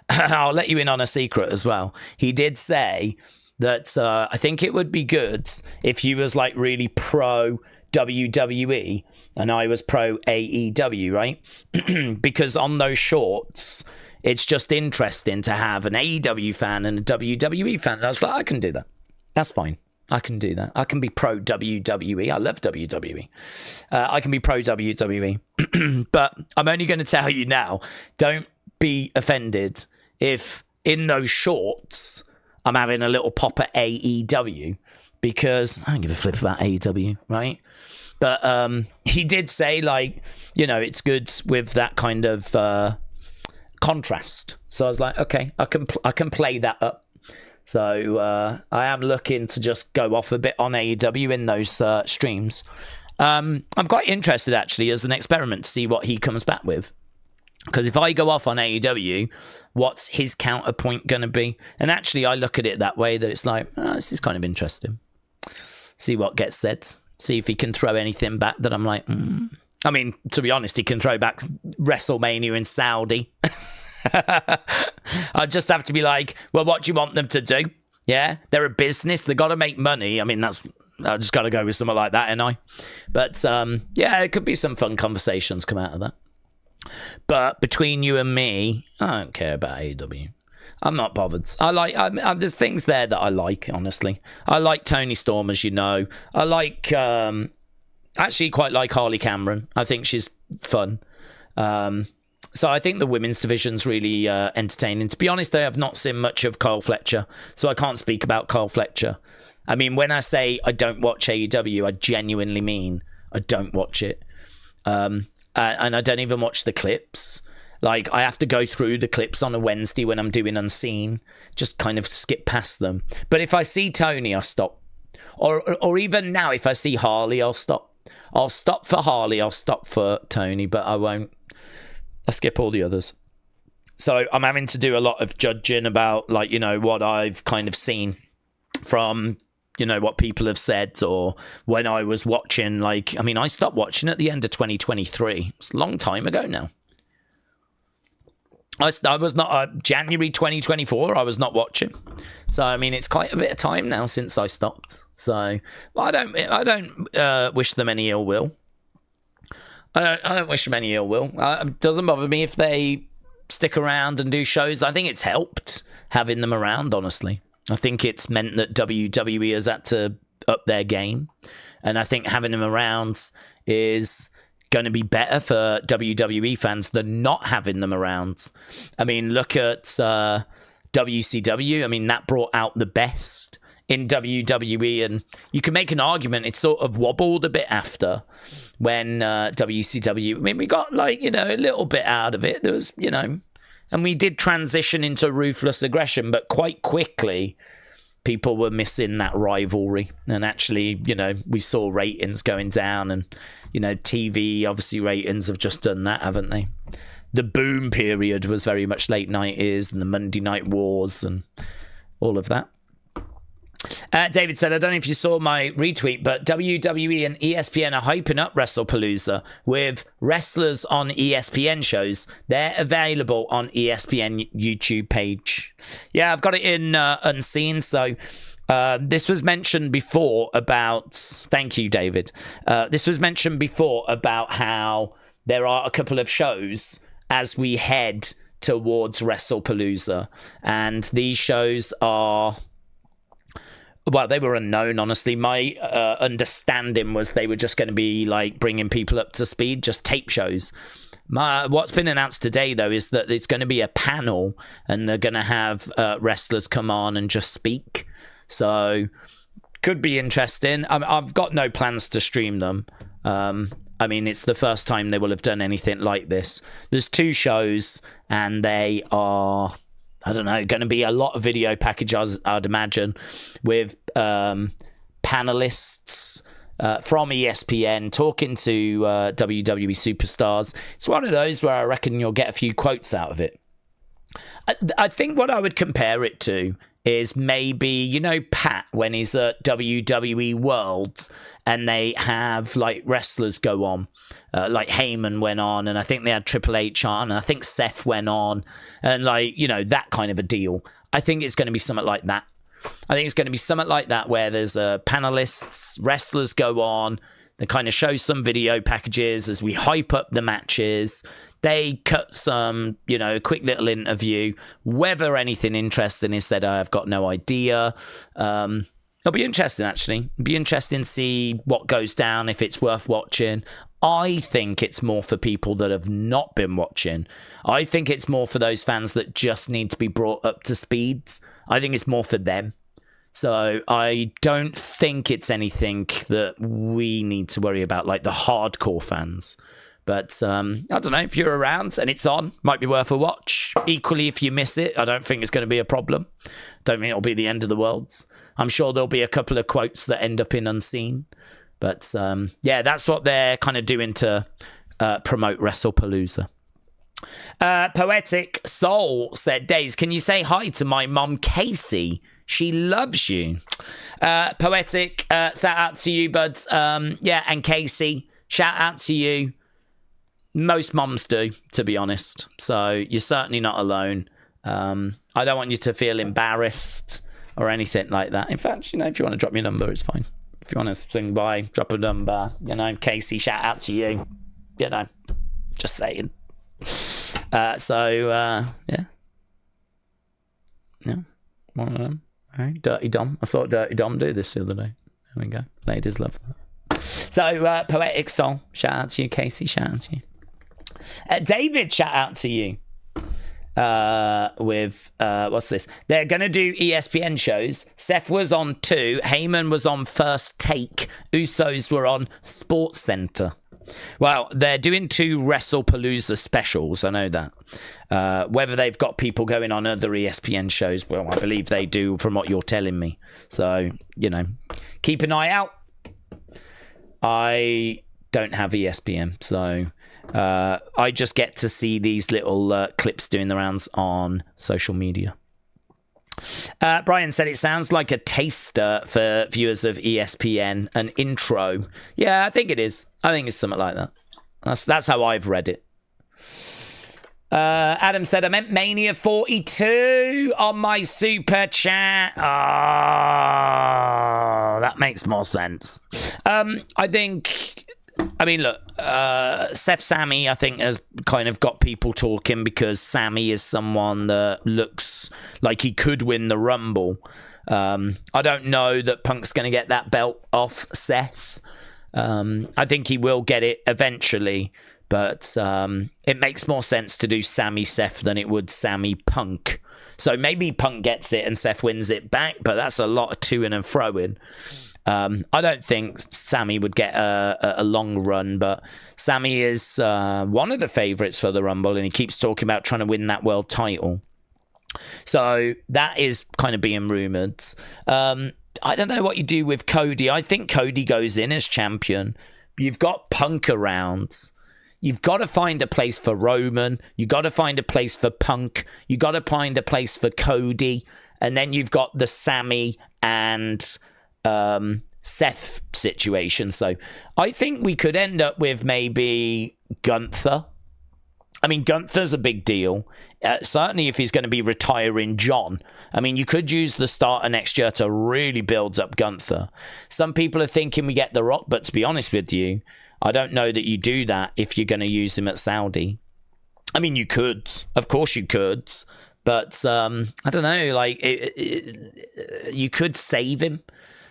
I'll let you in on a secret as well. He did say that I think it would be good if you was like really pro WWE and I was pro AEW, right? Because on those shorts, it's just interesting to have an AEW fan and a WWE fan. And I was like, I can do that. That's fine. I can do that. I can be pro WWE. I love WWE. I can be pro WWE. But I'm only going to tell you now, don't be offended if in those shorts I'm having a little pop at AEW, because I don't give a flip about AEW, right? But he did say, like, you know, it's good with that kind of contrast. So I was like, okay, I can play that up. So I am looking to just go off a bit on AEW in those streams. I'm quite interested, actually, as an experiment to see what he comes back with. Because if I go off on AEW, what's his counterpoint going to be? And actually, I look at it that way, that it's like, this is kind of interesting. See what gets said. See if he can throw anything back that I'm like, I mean, to be honest, he can throw back WrestleMania in Saudi. I just have to be like, well, what do you want them to do? Yeah, they're a business. They got to make money. I mean, I just got to go with something like that, ain't I? But yeah, it could be some fun conversations come out of that. But between you and me, I don't care about AEW. I'm not bothered. There's things there that I like, honestly. I like Toni Storm, as you know. I like, actually quite like Harley Cameron. I think she's fun. So I think the women's division's really entertaining. To be honest, I have not seen much of Kyle Fletcher, so I can't speak about Kyle Fletcher. I mean, when I say I don't watch AEW, I genuinely mean I don't watch it. And I don't even watch the clips. Like, I have to go through the clips on a Wednesday when I'm doing Unseen, just kind of skip past them. But if I see Tony, I'll stop. Or even now, if I see Harley, I'll stop. I'll stop for Harley, I'll stop for Tony, but I won't. I skip all the others. So I'm having to do a lot of judging about, like, you know, what I've kind of seen from, you know, what people have said, or when I was watching, like, I mean, I stopped watching at the end of 2023. It's a long time ago now. I was not, January 2024, I was not watching. So, I mean, it's quite a bit of time now since I stopped. So, I don't wish them any ill will. I don't wish them any ill will. It doesn't bother me if they stick around and do shows. I think it's helped having them around, honestly. I think it's meant that WWE has had to up their game. And I think having them around is going to be better for WWE fans than not having them around. I mean, look at WCW. I mean, that brought out the best in WWE, and you can make an argument it sort of wobbled a bit after when WCW, I mean, we got, like, you know, a little bit out of it. There was, you know, and we did transition into ruthless aggression, but quite quickly people were missing that rivalry. And actually, you know, we saw ratings going down, and, you know, TV, obviously ratings have just done that, haven't they? The boom period was very much late 90s and the Monday Night Wars and all of that. David said, I don't know if you saw my retweet, but WWE and ESPN are hyping up WrestlePalooza with wrestlers on ESPN shows. They're available on ESPN YouTube page. Yeah, I've got it in Unseen. So this was mentioned before about... Thank you, David. This was mentioned before about how there are a couple of shows as we head towards WrestlePalooza. And these shows are... Well, they were unknown, honestly. My understanding was they were just going to be, like, bringing people up to speed, just tape shows. What's been announced today, though, is that it's going to be a panel, and they're going to have wrestlers come on and just speak. So, could be interesting. I've got no plans to stream them. I mean, it's the first time they will have done anything like this. There's 2 shows, and they are... I don't know, going to be a lot of video packages, I'd imagine, with panelists from ESPN talking to WWE superstars. It's one of those where I reckon you'll get a few quotes out of it. I think what I would compare it to is maybe, you know, Pat, when he's at WWE Worlds and they have, like, wrestlers go on. Like Heyman went on, and I think they had Triple H on, and I think Seth went on, and, like, you know, that kind of a deal. I think it's going to be something like that. I think it's going to be something like that where there's panelists, wrestlers go on, they kind of show some video packages as we hype up the matches. They cut some, you know, quick little interview. Whether anything interesting is said, I've got no idea. It'll be interesting, actually. It'll be interesting to see what goes down, if it's worth watching. I think it's more for people that have not been watching. I think it's more for those fans that just need to be brought up to speed. I think it's more for them. So I don't think it's anything that we need to worry about, like the hardcore fans. But I don't know, if you're around and it's on, might be worth a watch. Equally, if you miss it, I don't think it's going to be a problem. Don't think it'll be the end of the world. I'm sure there'll be a couple of quotes that end up in Unseen. But yeah, that's what they're kind of doing to promote WrestlePalooza. Poetic Soul said, Daze, can you say hi to my mum, Casey? She loves you. Poetic, shout out to you, buds. Yeah, and Casey, shout out to you. Most mums do, to be honest. So you're certainly not alone. I don't want you to feel embarrassed or anything like that. In fact, you know, if you want to drop me a number, it's fine. If you want to swing by, drop a number. You know, Casey, shout out to you. You know, just saying. Yeah. Yeah, one of them. All right, Dirty Dom. I saw Dirty Dom do this the other day. There we go. Ladies love that. So, Poetic Soul, shout out to you. Casey, shout out to you. David, shout out to you. With what's this? They're gonna do ESPN shows. Seth was on 2, Heyman was on First Take, Usos were on Sports Center. Well, they're doing 2 WrestlePalooza specials, I know that. Whether they've got people going on other ESPN shows, well, I believe they do from what you're telling me. So, you know, keep an eye out. I don't have ESPN, so I just get to see these little clips doing the rounds on social media. Brian said it sounds like a taster for viewers of ESPN, an intro. Yeah, I think it is. I think it's something like that. That's how I've read it. Adam said, I meant Mania 42 on my super chat. Oh, that makes more sense. I mean, look, Seth Sammy, I think, has kind of got people talking because Sammy is someone that looks like he could win the Rumble. I don't know that Punk's going to get that belt off Seth. I think he will get it eventually, but it makes more sense to do Sammy Seth than it would Sammy Punk. So maybe Punk gets it and Seth wins it back, but that's a lot of to-in and fro-in. I don't think Sammy would get a long run, but Sammy is one of the favourites for the Rumble, and he keeps talking about trying to win that world title. So that is kind of being rumoured. I don't know what you do with Cody. I think Cody goes in as champion. You've got Punk around. You've got to find a place for Roman. You've got to find a place for Punk. You've got to find a place for Cody. And then you've got the Sammy and Seth situation. So I think we could end up with maybe Gunther. I mean, Gunther's a big deal. Certainly if he's going to be retiring John. I mean, you could use the start of next year to really build up Gunther. Some people are thinking we get The Rock, but to be honest with you, I don't know that you do that if you're going to use him at Saudi. I mean, you could. Of course you could. But I don't know, like, you could save him.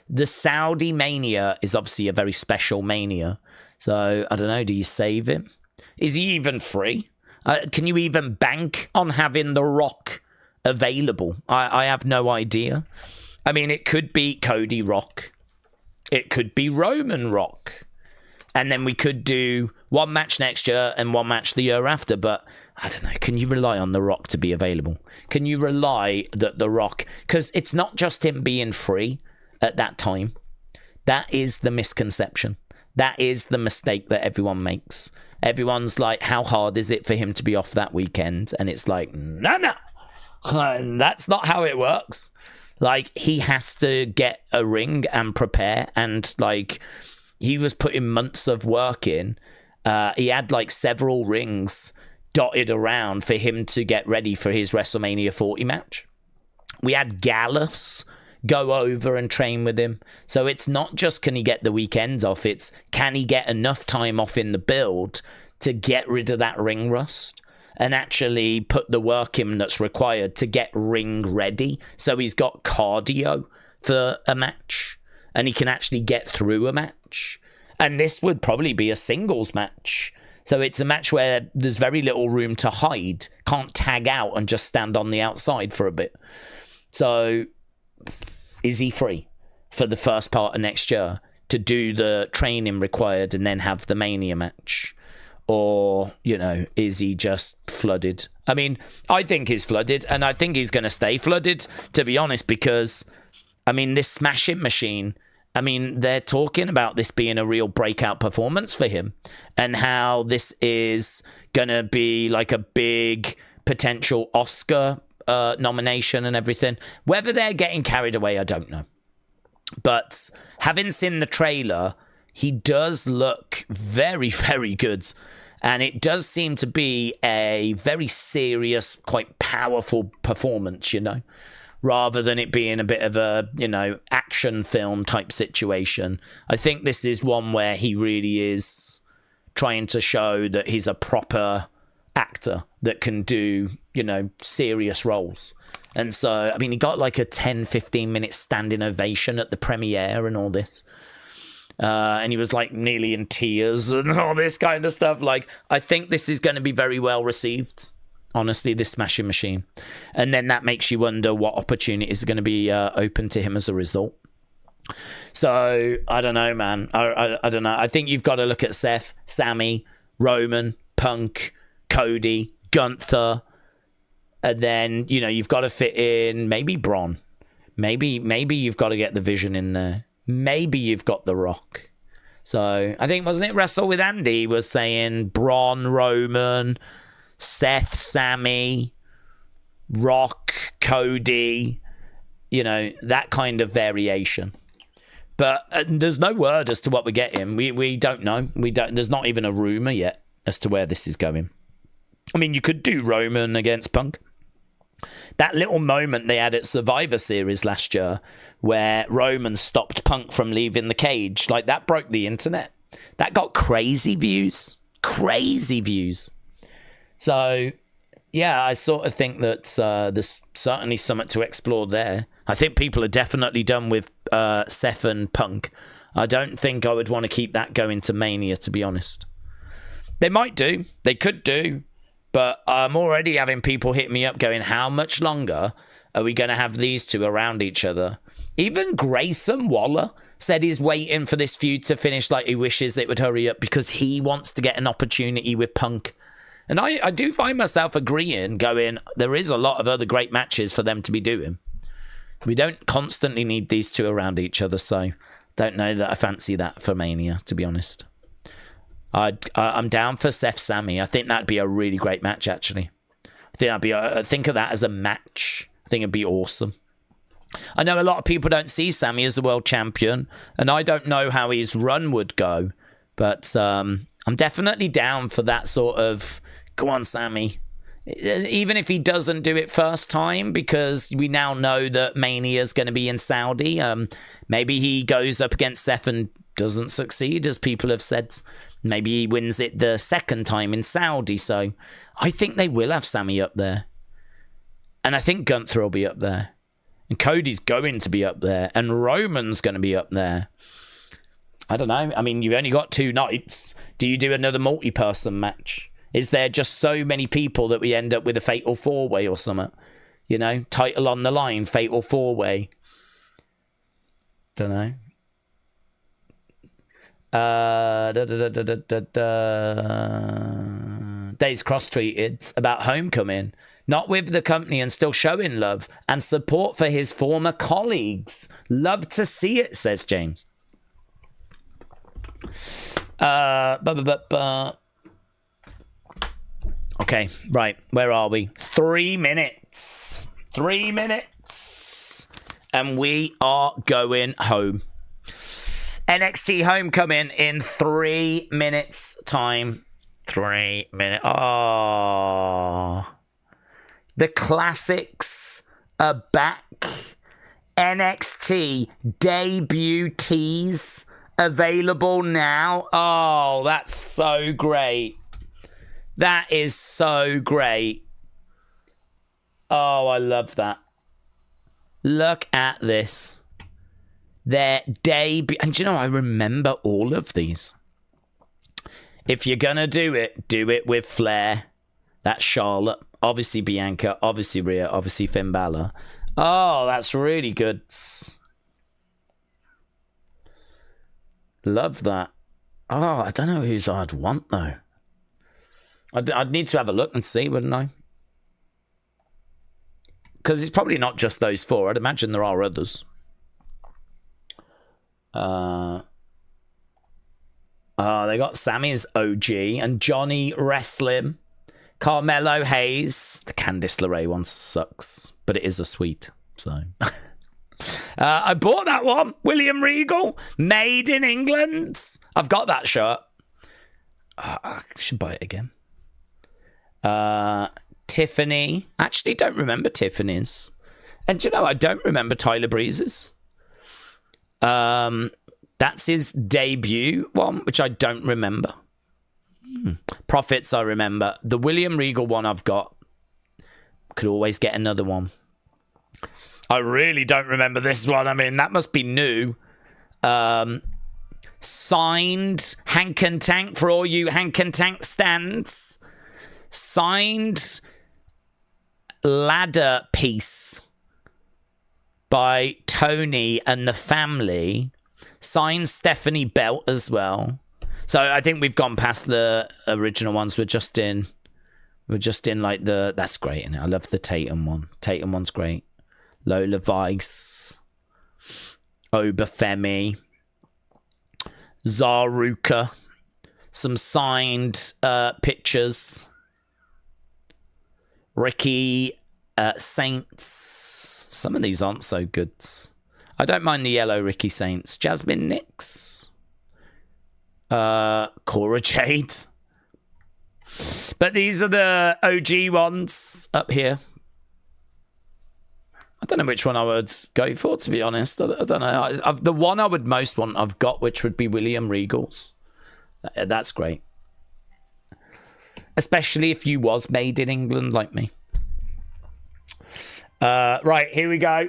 The Saudi Mania is obviously a very special Mania. So, I don't know, do you save him? Is he even free? Can you even bank on having The Rock available? I have no idea. I mean, it could be Cody Rock. It could be Roman Rock. And then we could do one match next year and one match the year after. But I don't know. Can you rely on The Rock to be available? Can you rely that The Rock... Because it's not just him being free at that time. That is the misconception. That is the mistake that everyone makes. Everyone's like, how hard is it for him to be off that weekend? And it's like, no. That's not how it works. Like, he has to get a ring and prepare. And, like, he was putting months of work in. He had, like, several rings dotted around for him to get ready for his WrestleMania 40 match. We had Gallus go over and train with him. So it's not just can he get the weekends off, it's can he get enough time off in the build to get rid of that ring rust and actually put the work in that's required to get ring ready. So he's got cardio for a match and he can actually get through a match. And this would probably be a singles match. So it's a match where there's very little room to hide, can't tag out and just stand on the outside for a bit. So is he free for the first part of next year to do the training required and then have the Mania match? Or, you know, is he just flooded? I mean, I think he's flooded, and I think he's going to stay flooded, to be honest, because, I mean, this smashing machine I mean, they're talking about this being a real breakout performance for him and how this is going to be like a big potential Oscar nomination and everything. Whether they're getting carried away, I don't know. But having seen the trailer, he does look very, very good. And it does seem to be a very serious, quite powerful performance, you know, rather than it being a bit of a, you know, action film type situation. I think this is one where he really is trying to show that he's a proper actor that can do, you know, serious roles. And so, I mean, he got like a 10-15 minute standing ovation at the premiere and all this. And he was like nearly in tears and all this kind of stuff. Like, I think this is going to be very well received. Honestly, this Smashing Machine. And then that makes you wonder what opportunities are going to be open to him as a result. So, I don't know, man. I don't know. I think you've got to look at Seth, Sammy, Roman, Punk, Cody, Gunther. And then, you know, you've got to fit in maybe Braun. Maybe you've got to get the Vision in there. Maybe you've got The Rock. So, I think, wasn't it Wrestle with Andy was saying Braun, Roman, Seth, Sammy, Rock, Cody, you know, that kind of variation. But there's no word as to what we're getting. We don't know. There's not even a rumor yet as to where this is going. I mean, you could do Roman against Punk. That little moment they had at Survivor Series last year where Roman stopped Punk from leaving the cage, like that broke the internet. That got crazy views. Crazy views. So, yeah, I sort of think that there's certainly something to explore there. I think people are definitely done with Seth and Punk. I don't think I would want to keep that going to Mania, to be honest. They might do. They could do. But I'm already having people hit me up going, how much longer are we going to have these two around each other? Even Grayson Waller said he's waiting for this feud to finish, like he wishes it would hurry up because he wants to get an opportunity with Punk. And I do find myself agreeing, going, there is a lot of other great matches for them to be doing. We don't constantly need these two around each other, so don't know that I fancy that for Mania, to be honest. I'm down for Seth Sammy. I think that'd be a really great match, actually. Think of that as a match. I think it'd be awesome. I know a lot of people don't see Sammy as the world champion, and I don't know how his run would go, but I'm definitely down for that sort of, go on, Sammy. Even if he doesn't do it first time, because we now know that Mania is going to be in Saudi. Maybe he goes up against Seth and doesn't succeed, as people have said. Maybe he wins it the second time in Saudi. So I think they will have Sammy up there. And I think Gunther will be up there. And Cody's going to be up there. And Roman's going to be up there. I don't know. I mean, you've only got 2 nights. Do you do another multi-person match? Is there just so many people that we end up with a fatal 4-way or something? You know, title on the line, fatal 4-way. Don't know. Daze cross-tweeted about Homecoming, not with the company and still showing love and support for his former colleagues. Love to see it, says James. Okay, right, where are we? 3 minutes. 3 minutes. And we are going home. NXT Homecoming in 3 minutes time. 3 minutes. Oh. The classics are back. NXT debut tease available now. Oh, that's so great. That is so great. Oh, I love that. Look at this. Their debut. And you know, I remember all of these. If you're going to do it with Flair. That's Charlotte. Obviously Bianca. Obviously Rhea. Obviously Finn Balor. Oh, that's really good. Love that. Oh, I don't know whose I'd want, though. I'd need to have a look and see, wouldn't I? Because it's probably not just those 4. I'd imagine there are others. They got Sammy's OG and Johnny Wrestling. Carmelo Hayes. The Candice LeRae one sucks, but it is a sweet. So I bought that one. William Regal, made in England. I've got that shirt. I should buy it again. Tiffany. Actually, don't remember Tiffany's. And you know, I don't remember Tyler Breeze's. That's his debut one, which I don't remember. Profits, I remember. The William Regal one I've got. Could always get another one. I really don't remember this one. I mean, that must be new. Signed Hank and Tank for all you Hank and Tank stands. Signed ladder piece by Tony and the family. Signed Stephanie Belt as well. So I think we've gone past the original ones. We're just in like the... That's great, isn't it? I love the Tatum one. Tatum one's great. Lola Vice. Obafemi. Zaruka. Some signed pictures. Ricky Saints. Some of these aren't so good. I don't mind the yellow Ricky Saints. Jasmine Nix. Cora Jade. But these are the OG ones up here. I don't know which one I would go for, to be honest. I don't know. The one I would most want I've got, which would be William Regal's. That's great. Especially if you was made in England like me. Right, here we go.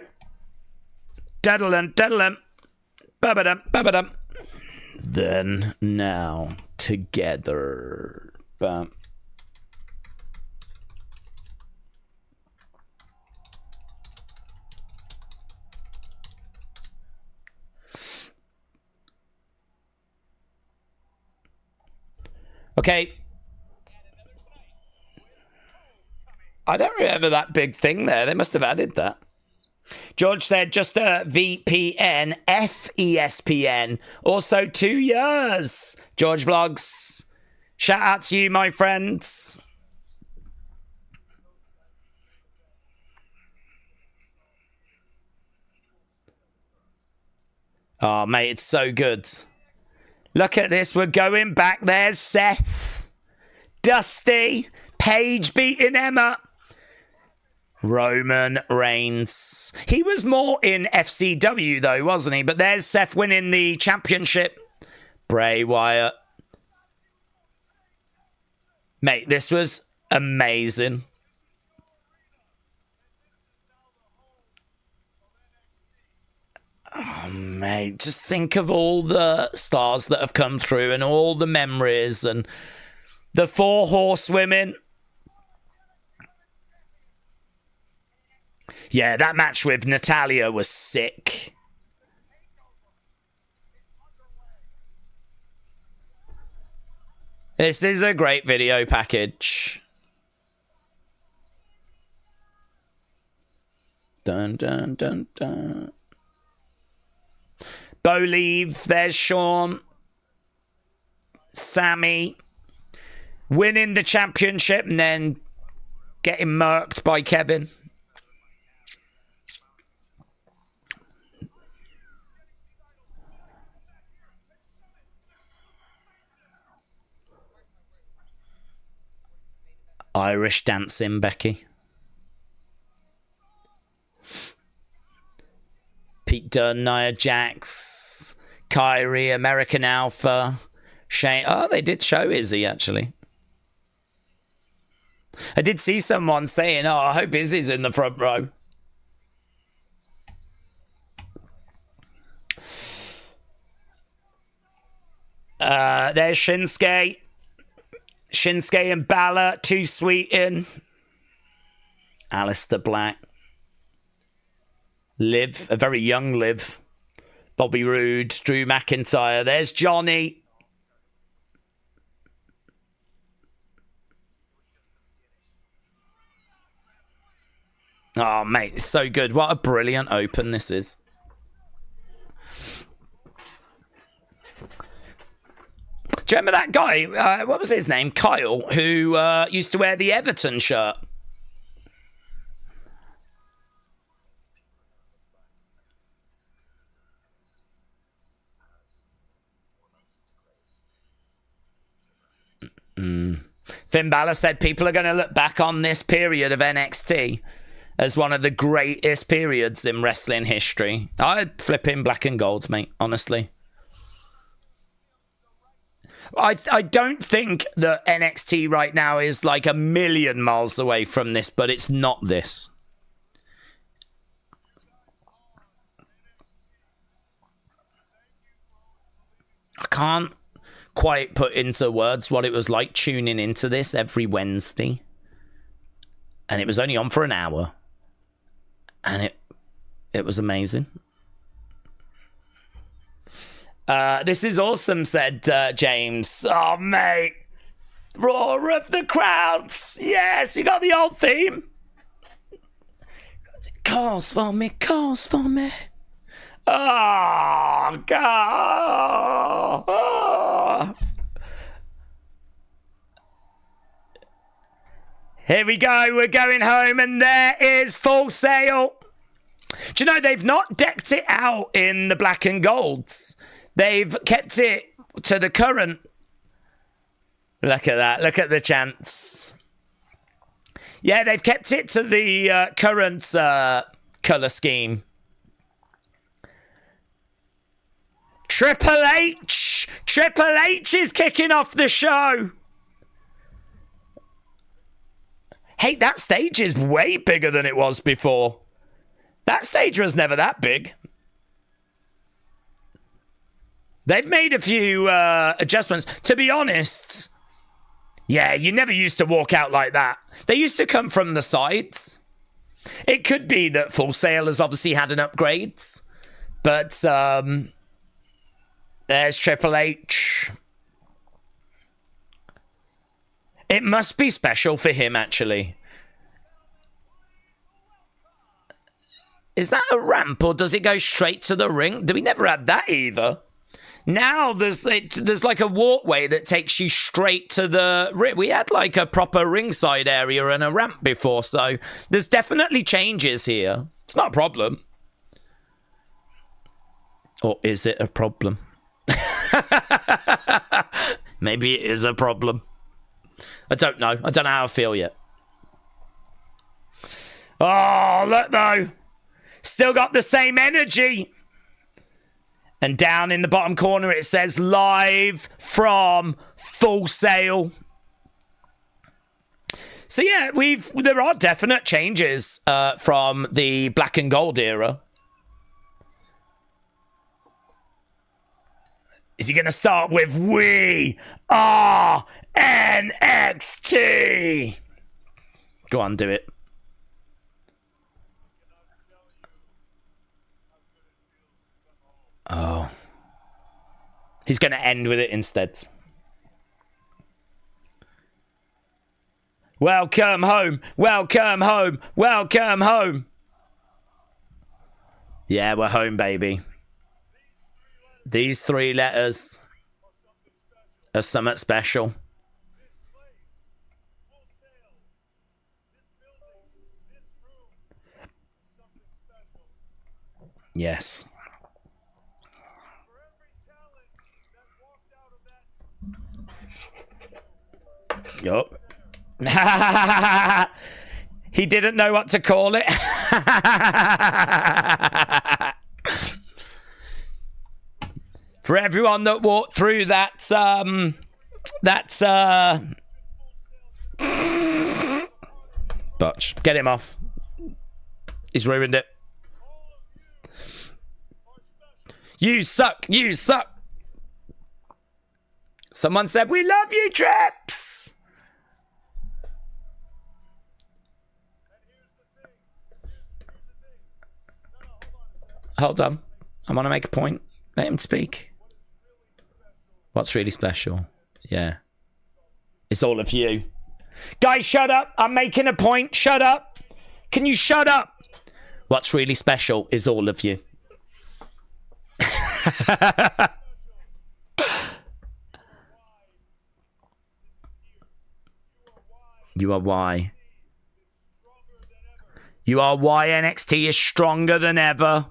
Daddle-dum, daddle-dum. Ba-ba-dum, ba-ba-dum. Then, now, together. Bam. Okay. I don't remember that big thing there. They must have added that. George said, just a VPN, FESPN. Also 2 years. George Vlogs. Shout out to you, my friends. Oh, mate, it's so good. Look at this. We're going back. There's Seth. Dusty. Paige beating Emma. Roman Reigns. He was more in FCW, though, wasn't he? But there's Seth winning the championship. Bray Wyatt. Mate, this was amazing. Oh, mate, just think of all the stars that have come through and all the memories and the 4 horsewomen. Yeah, that match with Natalya was sick. This is a great video package. Dun, dun, dun, dun. Bo Leave, there's Sean. Sammy. Winning the championship and then getting murked by Kevin. Irish dancing, Becky. Pete Dunne, Nia Jax, Kyrie, American Alpha, Shane. Oh, they did show Izzy, actually. I did see someone saying, oh, I hope Izzy's in the front row. There's Shinsuke. Shinsuke and Balor, Too Sweet in. Alistair Black. Liv, a very young Liv. Bobby Roode, Drew McIntyre. There's Johnny. Oh, mate, it's so good. What a brilliant open this is. Do you remember that guy? What was his name? Kyle, who used to wear the Everton shirt. Finn Balor said people are going to look back on this period of NXT as one of the greatest periods in wrestling history. I'd flip in black and gold, mate, honestly. I don't think that NXT right now is like a million miles away from this, but it's not this. I can't quite put into words what it was like tuning into this every Wednesday. And it was only on for an hour. And it was amazing. This is awesome, said James. Oh, mate. Roar of the crowds. Yes, you got the old theme. Calls for me, calls for me. Oh, God. Oh. Here we go. We're going home, and there is Full Sail. Do you know, they've not decked it out in the black and golds. They've kept it to the current. Look at that. Look at the chants. Yeah, they've kept it to the current colour scheme. Triple H! Triple H is kicking off the show! Hey, that stage is way bigger than it was before. That stage was never that big. They've made a few adjustments. To be honest, yeah, you never used to walk out like that. They used to come from the sides. It could be that Full Sail has obviously had an upgrade, but there's Triple H. It must be special for him, actually. Is that a ramp, or does it go straight to the ring? We never had that either. Now there's like a walkway that takes you straight to the ring. We had like a proper ringside area and a ramp before, so there's definitely changes here. It's not a problem. Or is it a problem? Maybe it is a problem. I don't know. I don't know how I feel yet. Oh, look though. Still got the same energy. And down in the bottom corner it says live from Full Sail. So yeah, there are definite changes from the black and gold era. Is he going to start with "We are NXT"? Go on, do it. Oh. He's going to end with it instead. Welcome home. Welcome home. Welcome home. Yeah, we're home, baby. These 3 letters are something special. Yes. Yup. He didn't know what to call it. For everyone that walked through that Butch, get him off. He's ruined it. You suck. You suck. Someone said, "We love you, Trips." Hold on. I want to make a point. Let him speak. What's really special? Yeah. It's all of you. Guys, shut up. I'm making a point. Shut up. Can you shut up? What's really special is all of you. You are why. You are why NXT is stronger than ever.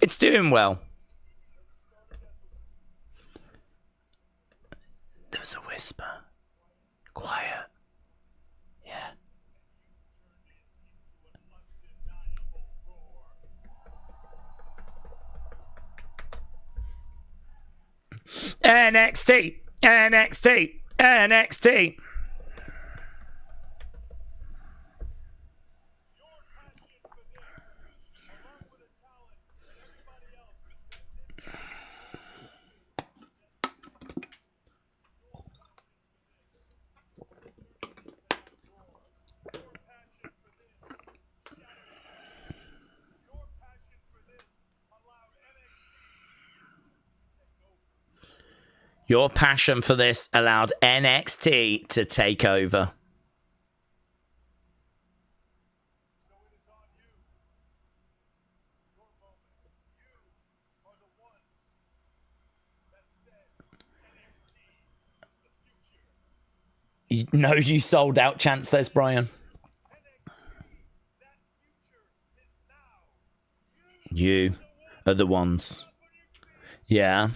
It's doing well. There was a whisper. Quiet. Yeah. NXT. NXT. NXT. Your passion for this allowed NXT to take over. You know you sold out, Chance says Brian. You are the ones. Yeah.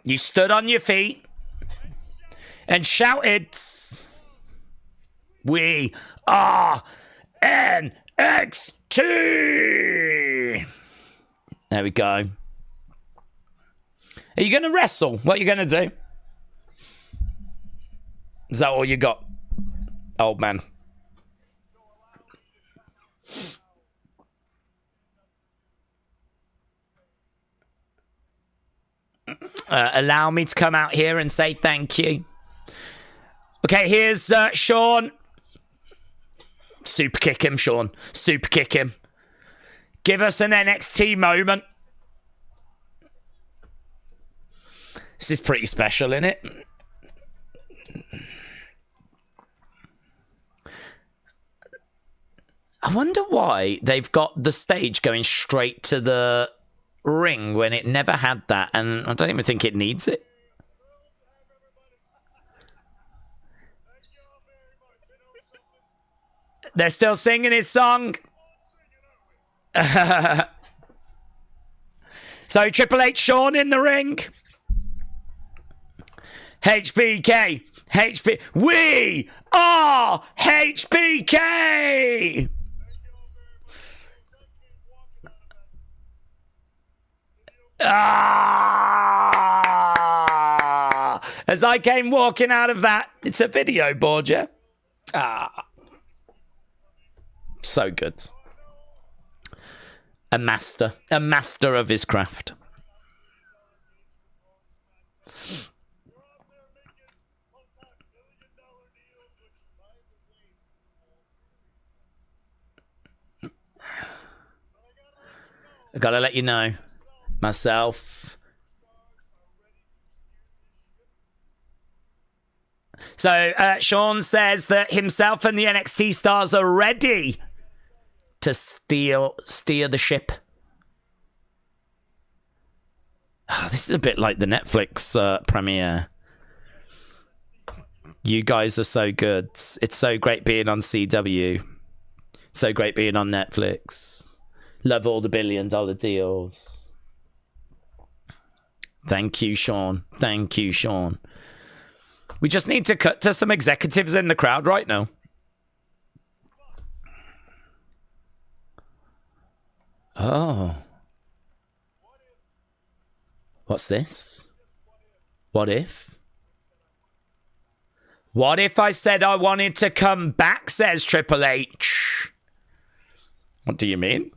You stood on your feet and shouted, "We are NXT!" There we go. Are you going to wrestle? What are you going to do? Is that all you got, old man? Allow me to come out here and say thank you. Okay, here's Sean. Super kick him, Sean. Super kick him. Give us an NXT moment. This is pretty special, isn't it? I wonder why they've got the stage going straight to the ring when it never had that, and I don't even think it needs it. They're still singing his song. So Triple H, Sean in the ring. HBK. We are HBK. As I came walking out of that, it's a video board, yeah? So good. A master of his craft. I gotta let you know. Myself. So Sean says that himself and the NXT stars are ready to steer the ship. Oh, this is a bit like the Netflix premiere. You guys are so good. It's so great being on CW. So great being on Netflix. Love all the $1 billion deals. Thank you, Sean. Thank you, Sean. We just need to cut to some executives in the crowd right now. Oh. What's this? What if? What if I said I wanted to come back, says Triple H? What do you mean?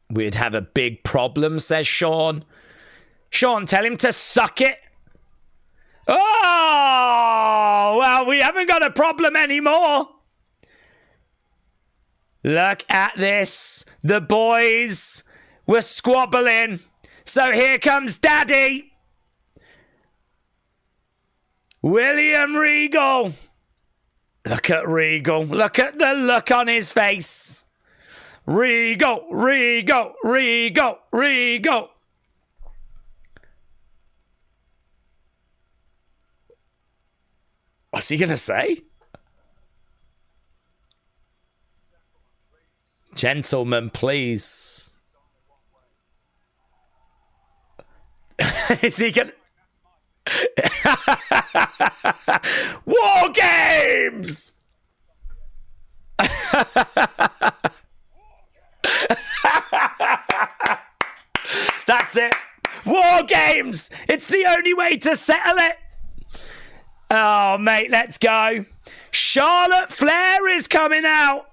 We'd have a big problem, says Sean. Sean, tell him to suck it. Oh, well, we haven't got a problem anymore. Look at this. The boys were squabbling. So here comes Daddy. William Regal. Look at Regal. Look at the look on his face. Regal, Regal, Regal, Regal. What's he going to say? Gentlemen, please. Is he going to... War Games! That's it. War Games! It's the only way to settle it. Oh, mate, let's go. Charlotte Flair is coming out.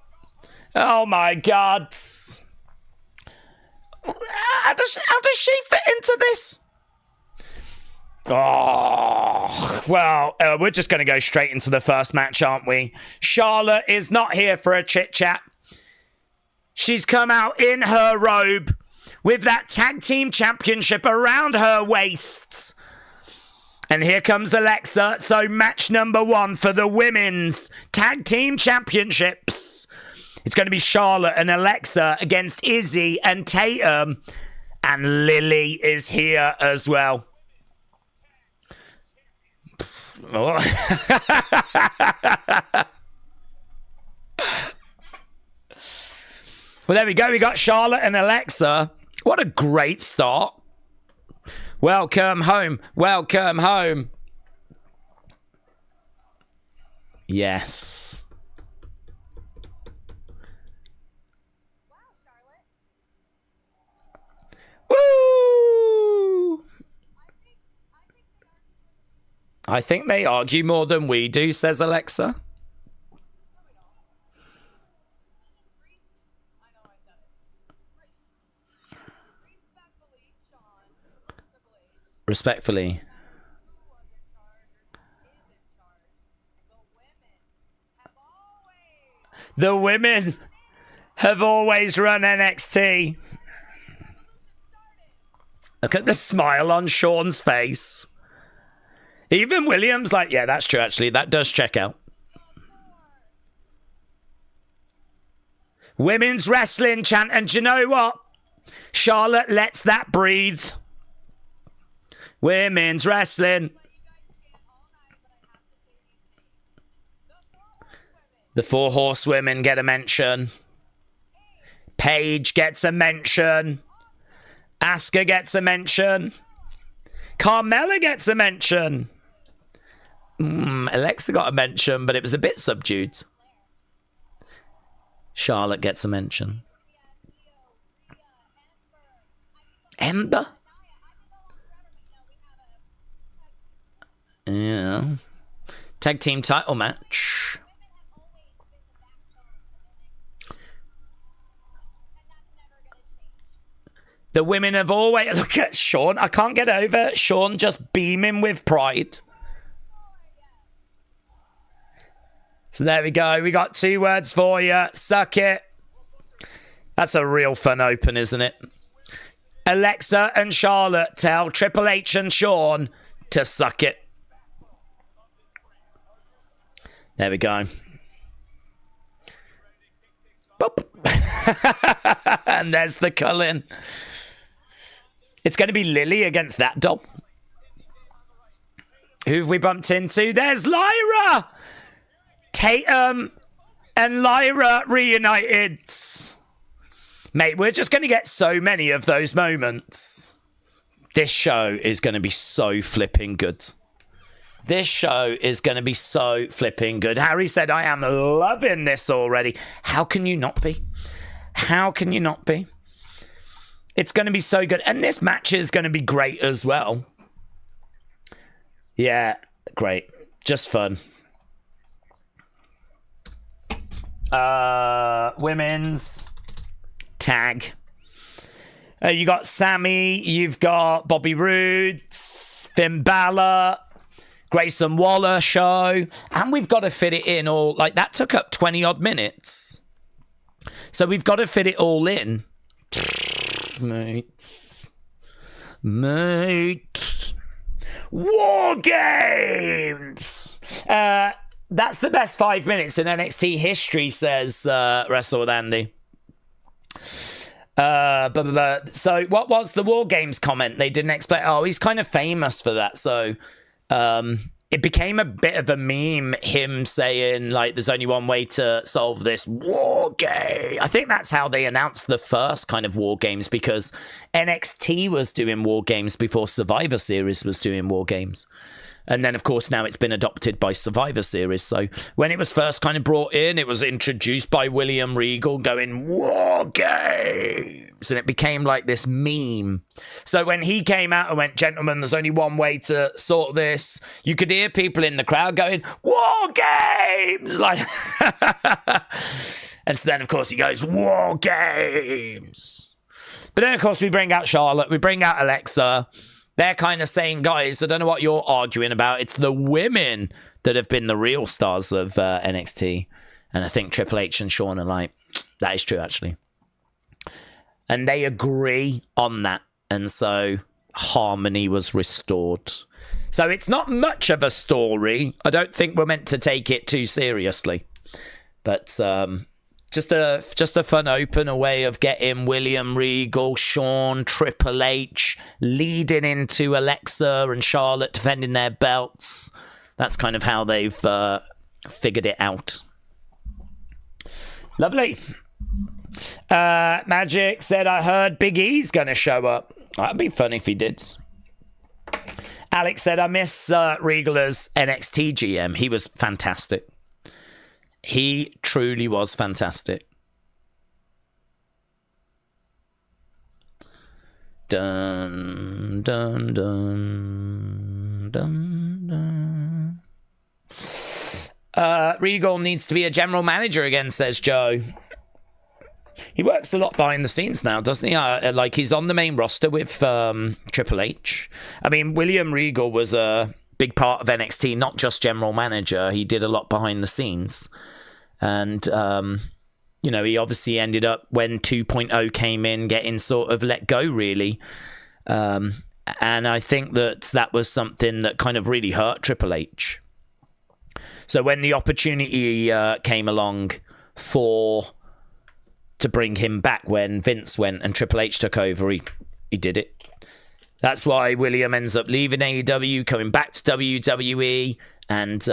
Oh, my God. How does she fit into this? Oh, well, we're just going to go straight into the first match, aren't we? Charlotte is not here for a chit-chat. She's come out in her robe with that tag team championship around her waist. And here comes Alexa. So match number 1 for the women's tag team championships. It's going to be Charlotte and Alexa against Izzi and Tatum. And Lily is here as well. Oh. Well, there we go. We got Charlotte and Alexa. What a great start. Welcome home. Welcome home. Yes. Woo! I think they argue more than we do, says Alexa. Respectfully. The women have always run NXT. Look at the smile on Sean's face. Even Williams like, yeah, that's true, actually. That does check out. Women's wrestling chant. And do you know what? Charlotte lets that breathe. Women's wrestling. The 4 horsewomen get a mention. Paige gets a mention. Asuka gets a mention. Carmelo gets a mention. Alexa got a mention, but it was a bit subdued. Charlotte gets a mention. Ember? Yeah. Tag team title match. The women have always... Look at Sean. I can't get over Sean just beaming with pride. So there we go. We got 2 words for you. Suck it. That's a real fun open, isn't it? Alexa and Charlotte tell Triple H and Sean to suck it. There we go. Boop. And there's the Cullen. It's going to be Lily against that doll. Who have we bumped into? There's Lyra! Tatum and Lyra reunited. Mate, we're just going to get so many of those moments. This show is going to be so flipping good. This show is going to be so flipping good. Harry said, I am loving this already. How can you not be? How can you not be? It's going to be so good. And this match is going to be great as well. Yeah, great. Just fun. Women's tag. You got Sammy. You've got Bobby Roode, Finn Balor, Grayson Waller show. And we've got to fit it in all. Like, that took up 20 odd minutes. So we've got to fit it all in. Mate. War Games! That's the best 5 minutes in NXT history, says Wrestle with Andy. So what was the War Games comment? They didn't explain. Oh, he's kind of famous for that. So it became a bit of a meme, him saying, like, there's only one way to solve this war game. I think that's how they announced the first kind of War Games, because NXT was doing War Games before Survivor Series was doing War Games. And then, of course, now it's been adopted by Survivor Series. So when it was first kind of brought in, it was introduced by William Regal going, War Games. And it became like this meme. So when he came out and went, gentlemen, there's only one way to sort this, you could hear people in the crowd going, War Games! Like, and so then, of course, he goes, War Games. But then, of course, we bring out Charlotte, we bring out Alexa. They're kind of saying, guys, I don't know what you're arguing about. It's the women that have been the real stars of NXT. And I think Triple H and Shawn are like, that is true, actually. And they agree on that. And so harmony was restored. So it's not much of a story. I don't think we're meant to take it too seriously. But just a fun open, a way of getting William Regal, Shawn, Triple H leading into Alexa and Charlotte defending their belts. That's kind of how they've figured it out. Lovely. Magic said, I heard Big E's going to show up. That'd be fun if he did. Alex said, I miss Regal as NXT GM. He was fantastic. He truly was fantastic. Dun, dun, dun, dun, dun. Regal needs to be a general manager again, says Joe. He works a lot behind the scenes now, doesn't he? Like, he's on the main roster with Triple H. I mean, William Regal was a big part of NXT, not just general manager. He did a lot behind the scenes. And, you know, he obviously ended up, when 2.0 came in, getting sort of let go, really. And I think that was something that kind of really hurt Triple H. So when the opportunity came along to bring him back, when Vince went and Triple H took over, he did it. That's why William ends up leaving AEW, coming back to WWE, and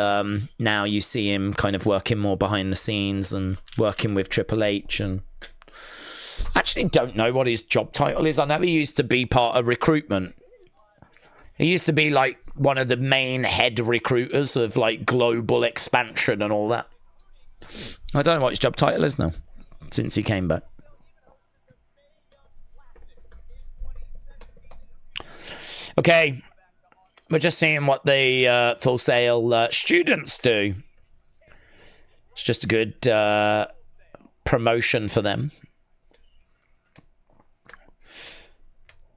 now you see him kind of working more behind the scenes and working with Triple H. And I actually don't know what his job title is. I know he used to be part of recruitment. He used to be like one of the main head recruiters of like global expansion and all that. I don't know what his job title is now, since he came back. Okay, we're just seeing what the Full Sail students do. It's just a good promotion for them.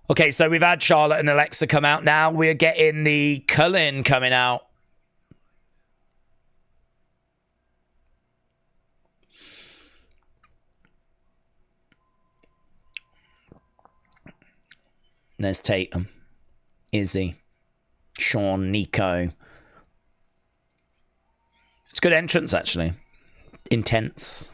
Okay, so we've had Charlotte and Alexa come out. Now we're getting the Cullen coming out. There's Tatum, Izzi, Shawn, Nico. It's a good entrance, actually. Intense.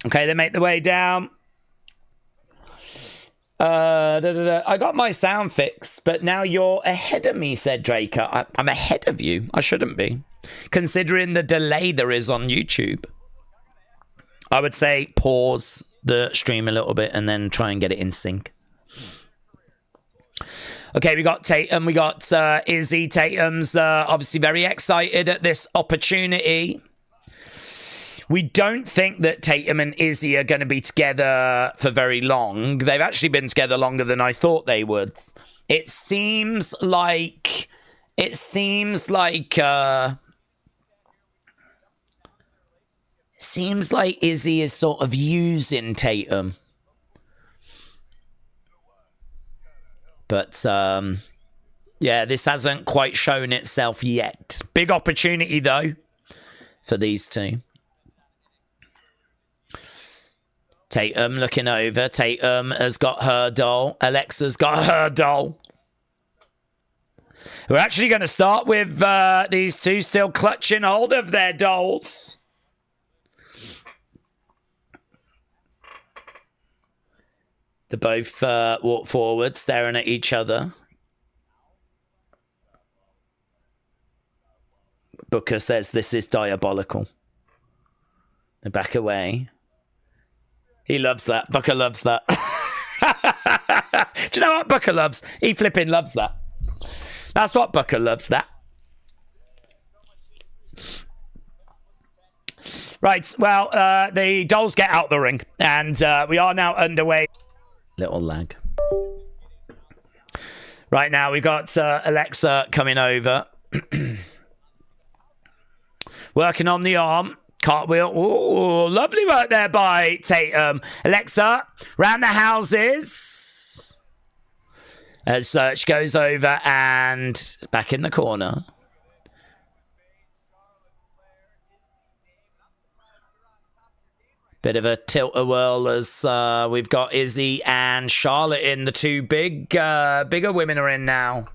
Okay, they make their way down. I got my sound fixed, but now you're ahead of me, said Draker. I'm ahead of you. I shouldn't be, considering the delay there is on YouTube. I would say pause the stream a little bit and then try and get it in sync. Okay, we got Tatum, we got Izzi. Tatum's obviously very excited at this opportunity. We don't think that Tatum and Izzi are going to be together for very long. They've actually been together longer than I thought they would. It seems like Izzi is sort of using Tatum. But yeah, this hasn't quite shown itself yet. Big opportunity though for these two. Tatum looking over. Tatum has got her doll. Alexa's got her doll. We're actually going to start with these two still clutching hold of their dolls. They both walk forward, staring at each other. Booker says this is diabolical. They back away. He loves that. Booker loves that. Do you know what Booker loves? He flipping loves that. That's what Booker loves, that. Right, well, the dolls get out the ring, and we are now underway. Little lag. Right now, we got Alexa coming over. Working on the arm. Cartwheel. Ooh, lovely work there by Tatum. Alexa, round the houses. As she goes over and back in the corner. Bit of a tilt-a-whirl as we've got Izzi and Charlotte in. The two bigger women are in now.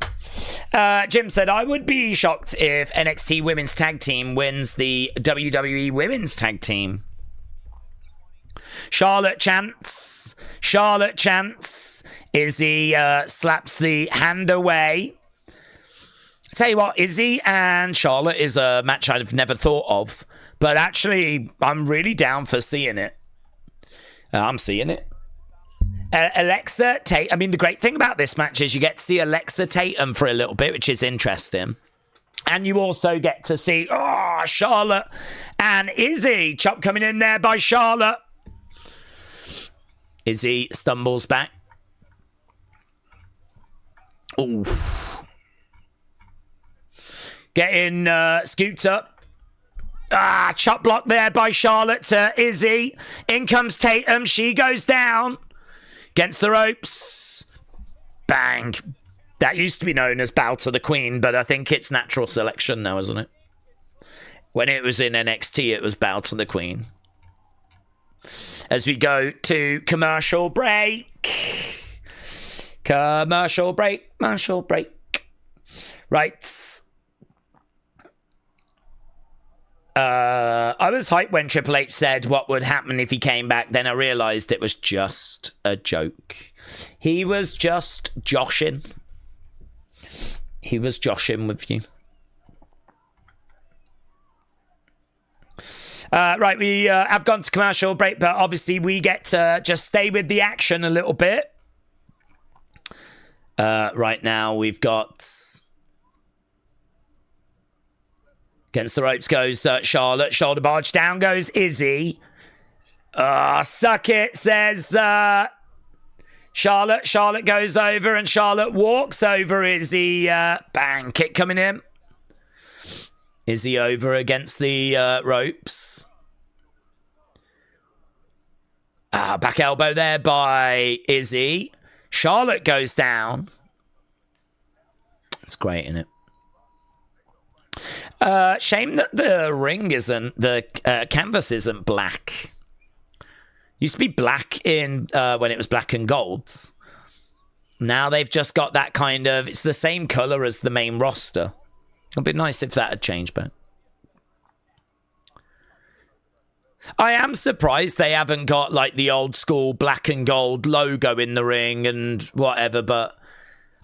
Jim said, I would be shocked if NXT Women's Tag Team wins the WWE Women's Tag Team. Charlotte chants. Charlotte chants. Izzi slaps the hand away. I tell you what, Izzi and Charlotte is a match I've never thought of. But actually, I'm really down for seeing it. I'm seeing it. Alexa Tatum. I mean, the great thing about this match is you get to see Alexa Tatum for a little bit, which is interesting. And you also get to see, Charlotte and Izzi. Chop coming in there by Charlotte. Izzi stumbles back. Ooh. Getting scooped up. Chop block there by Charlotte to Izzi. In comes Tatum. She goes down. Against the ropes. Bang. That used to be known as Bow to the Queen, but I think it's natural selection now, isn't it? When it was in NXT, it was Bow to the Queen. As we go to commercial break. Commercial break. Commercial break. Right. I was hyped when Triple H said what would happen if he came back. Then I realised it was just a joke. He was just joshing. He was joshing with you. Right, we have gone to commercial break, but obviously we get to just stay with the action a little bit. Right now we've got... Against the ropes goes Charlotte. Shoulder barge. Down goes Izzi. Suck it, says Charlotte. Charlotte goes over and Charlotte walks over Izzi. Bang. Kick coming in. Izzi over against the ropes. Back elbow there by Izzi. Charlotte goes down. It's great, isn't it? Shame that the ring isn't, the canvas isn't black. Used to be black in when it was black and golds. Now they've just got that kind of, it's the same colour as the main roster. It'd be nice if that had changed, but I am surprised they haven't got like the old school black and gold logo in the ring and whatever, but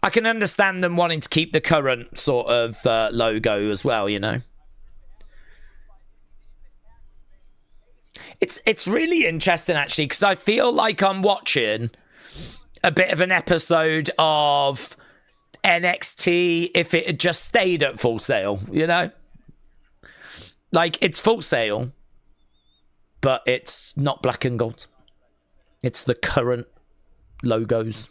I can understand them wanting to keep the current sort of logo as well, you know. It's really interesting, actually, because I feel like I'm watching a bit of an episode of NXT if it had just stayed at Full Sail, you know? Like, it's Full Sail, but it's not black and gold. It's the current logos.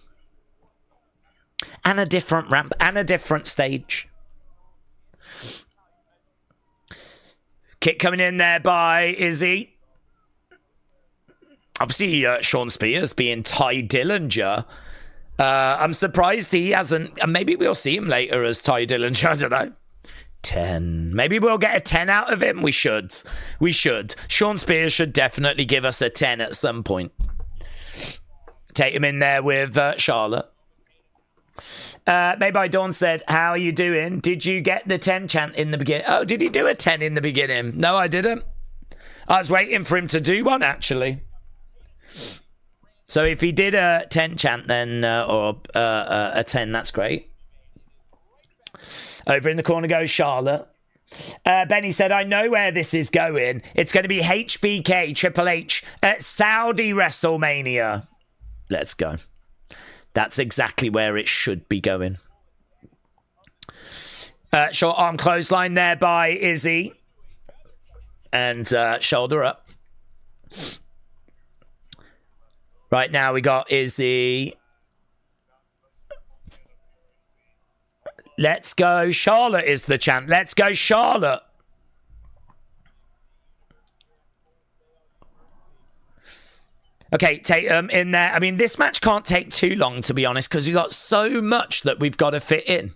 And a different ramp, and a different stage. Kick coming in there by Izzi. Obviously, Sean Spears being Ty Dillinger. I'm surprised he hasn't... Maybe we'll see him later as Ty Dillinger, I don't know. 10. Maybe we'll get a 10 out of him. We should. Sean Spears should definitely give us a 10 at some point. Tatum in there with Charlotte. Made by Dawn said, how are you doing? Did you get the 10 chant in the beginning? Oh, did he do a 10 in the beginning? No, I didn't. I was waiting for him to do one, actually. So if he did a 10 chant then, or a 10, that's great. Over in the corner goes Charlotte. Benny said, I know where this is going. It's going to be HBK Triple H at Saudi WrestleMania. Let's go. That's exactly where it should be going. Short arm clothesline there by Izzi. And shoulder up. Right now we got Izzi. Let's go Charlotte is the chant. Let's go Charlotte. Okay, Tatum in there. I mean, this match can't take too long, to be honest, because we've got so much that we've got to fit in.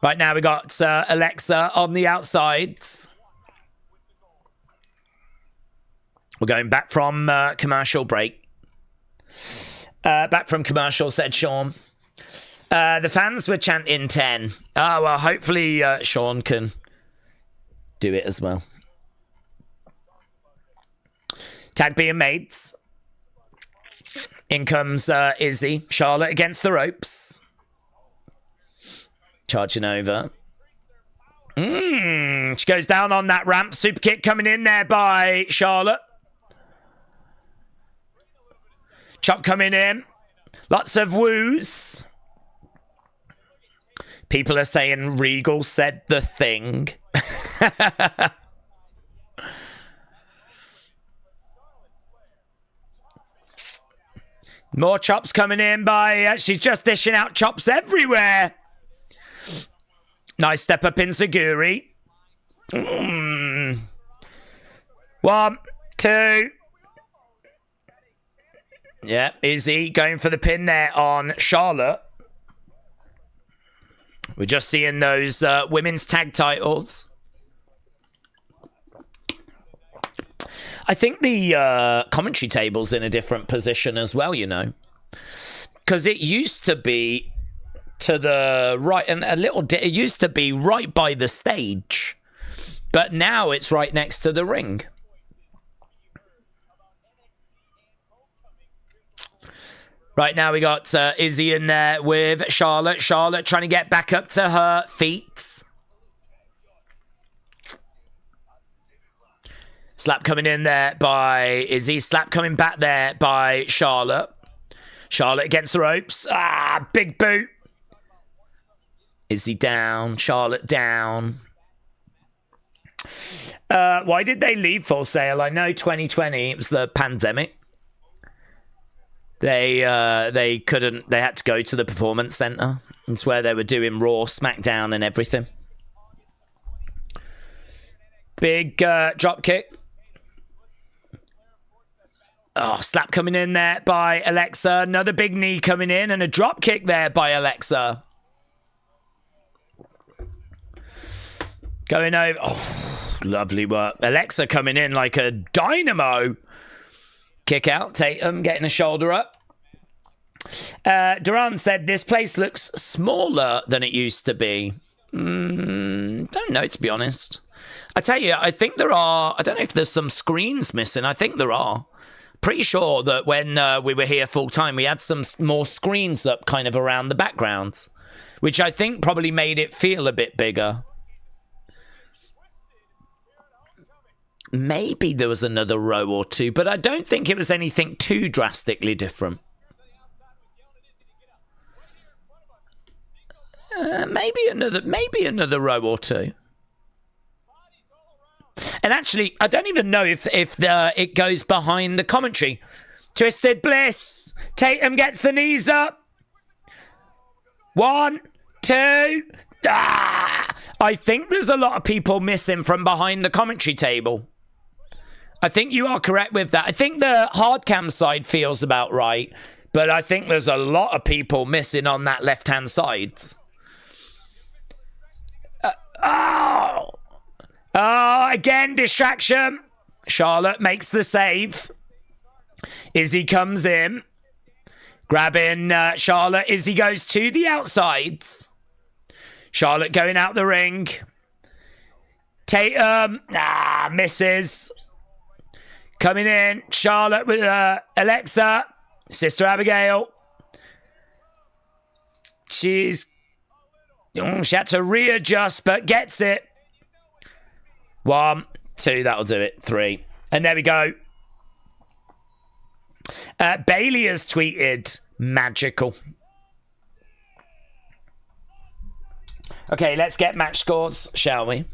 Right now we got Alexa on the outsides. We're going back from commercial break. Back from commercial, said Sean. The fans were chanting 10. Oh, well, hopefully Sean can do it as well. Tag being mates. In comes Izzi. Charlotte against the ropes. Charging over. She goes down on that ramp. Super kick coming in there by Charlotte. Chop coming in. Lots of woos. People are saying Regal said the thing. More chops coming in by... she's just dishing out chops everywhere. Nice step up in Seguri. 1, 2... Yeah, Izzi going for the pin there on Charlotte. We're just seeing those women's tag titles. I think the commentary table's in a different position as well, you know. Because it used to be to the right, and it used to be right by the stage. But now it's right next to the ring. Right now we got Izzi in there with Charlotte. Charlotte trying to get back up to her feet. Slap coming in there by Izzi. Slap coming back there by Charlotte. Charlotte against the ropes. Ah, big boot. Izzi down. Charlotte down. Why did they leave Full Sail? I know 2020, it was the pandemic. They couldn't. They had to go to the Performance Center. It's where they were doing Raw, SmackDown, and everything. Big drop kick. Oh, slap coming in there by Alexa. Another big knee coming in, and a drop kick there by Alexa. Going over. Oh, lovely work. Alexa coming in like a dynamo. Kick out. Tatum getting a shoulder up. Duran said this place looks smaller than it used to be. Don't know, to be honest. I tell you, I think there are. I don't know if there's some screens missing. I think there are. Pretty sure that when we were here full time, we had some more screens up kind of around the backgrounds, which I think probably made it feel a bit bigger. Maybe there was another row or two, but I don't think it was anything too drastically different. Maybe another row or two. And actually, I don't even know if it goes behind the commentary. Twisted Bliss. Tatum gets the knees up. 1, 2. I think there's a lot of people missing from behind the commentary table. I think you are correct with that. I think the hard cam side feels about right, but I think there's a lot of people missing on that left-hand side. again, distraction. Charlotte makes the save. Izzi comes in. Grabbing Charlotte. Izzi goes to the outsides. Charlotte going out the ring. Tatum. Misses. Coming in. Charlotte with Alexa. Sister Abigail. She had to readjust, but gets it. 1, 2, that'll do it. 3. And there we go. Bailey has tweeted magical. Okay, let's get match scores, shall we?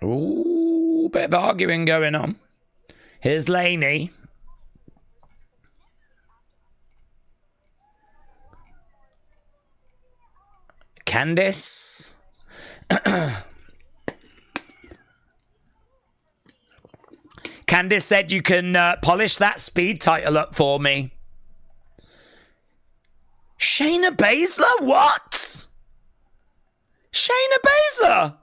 Ooh, bit of arguing going on. Here's Laney. Candice. Candice said you can polish that speed title up for me. Shayna Baszler? What? Shayna Baszler?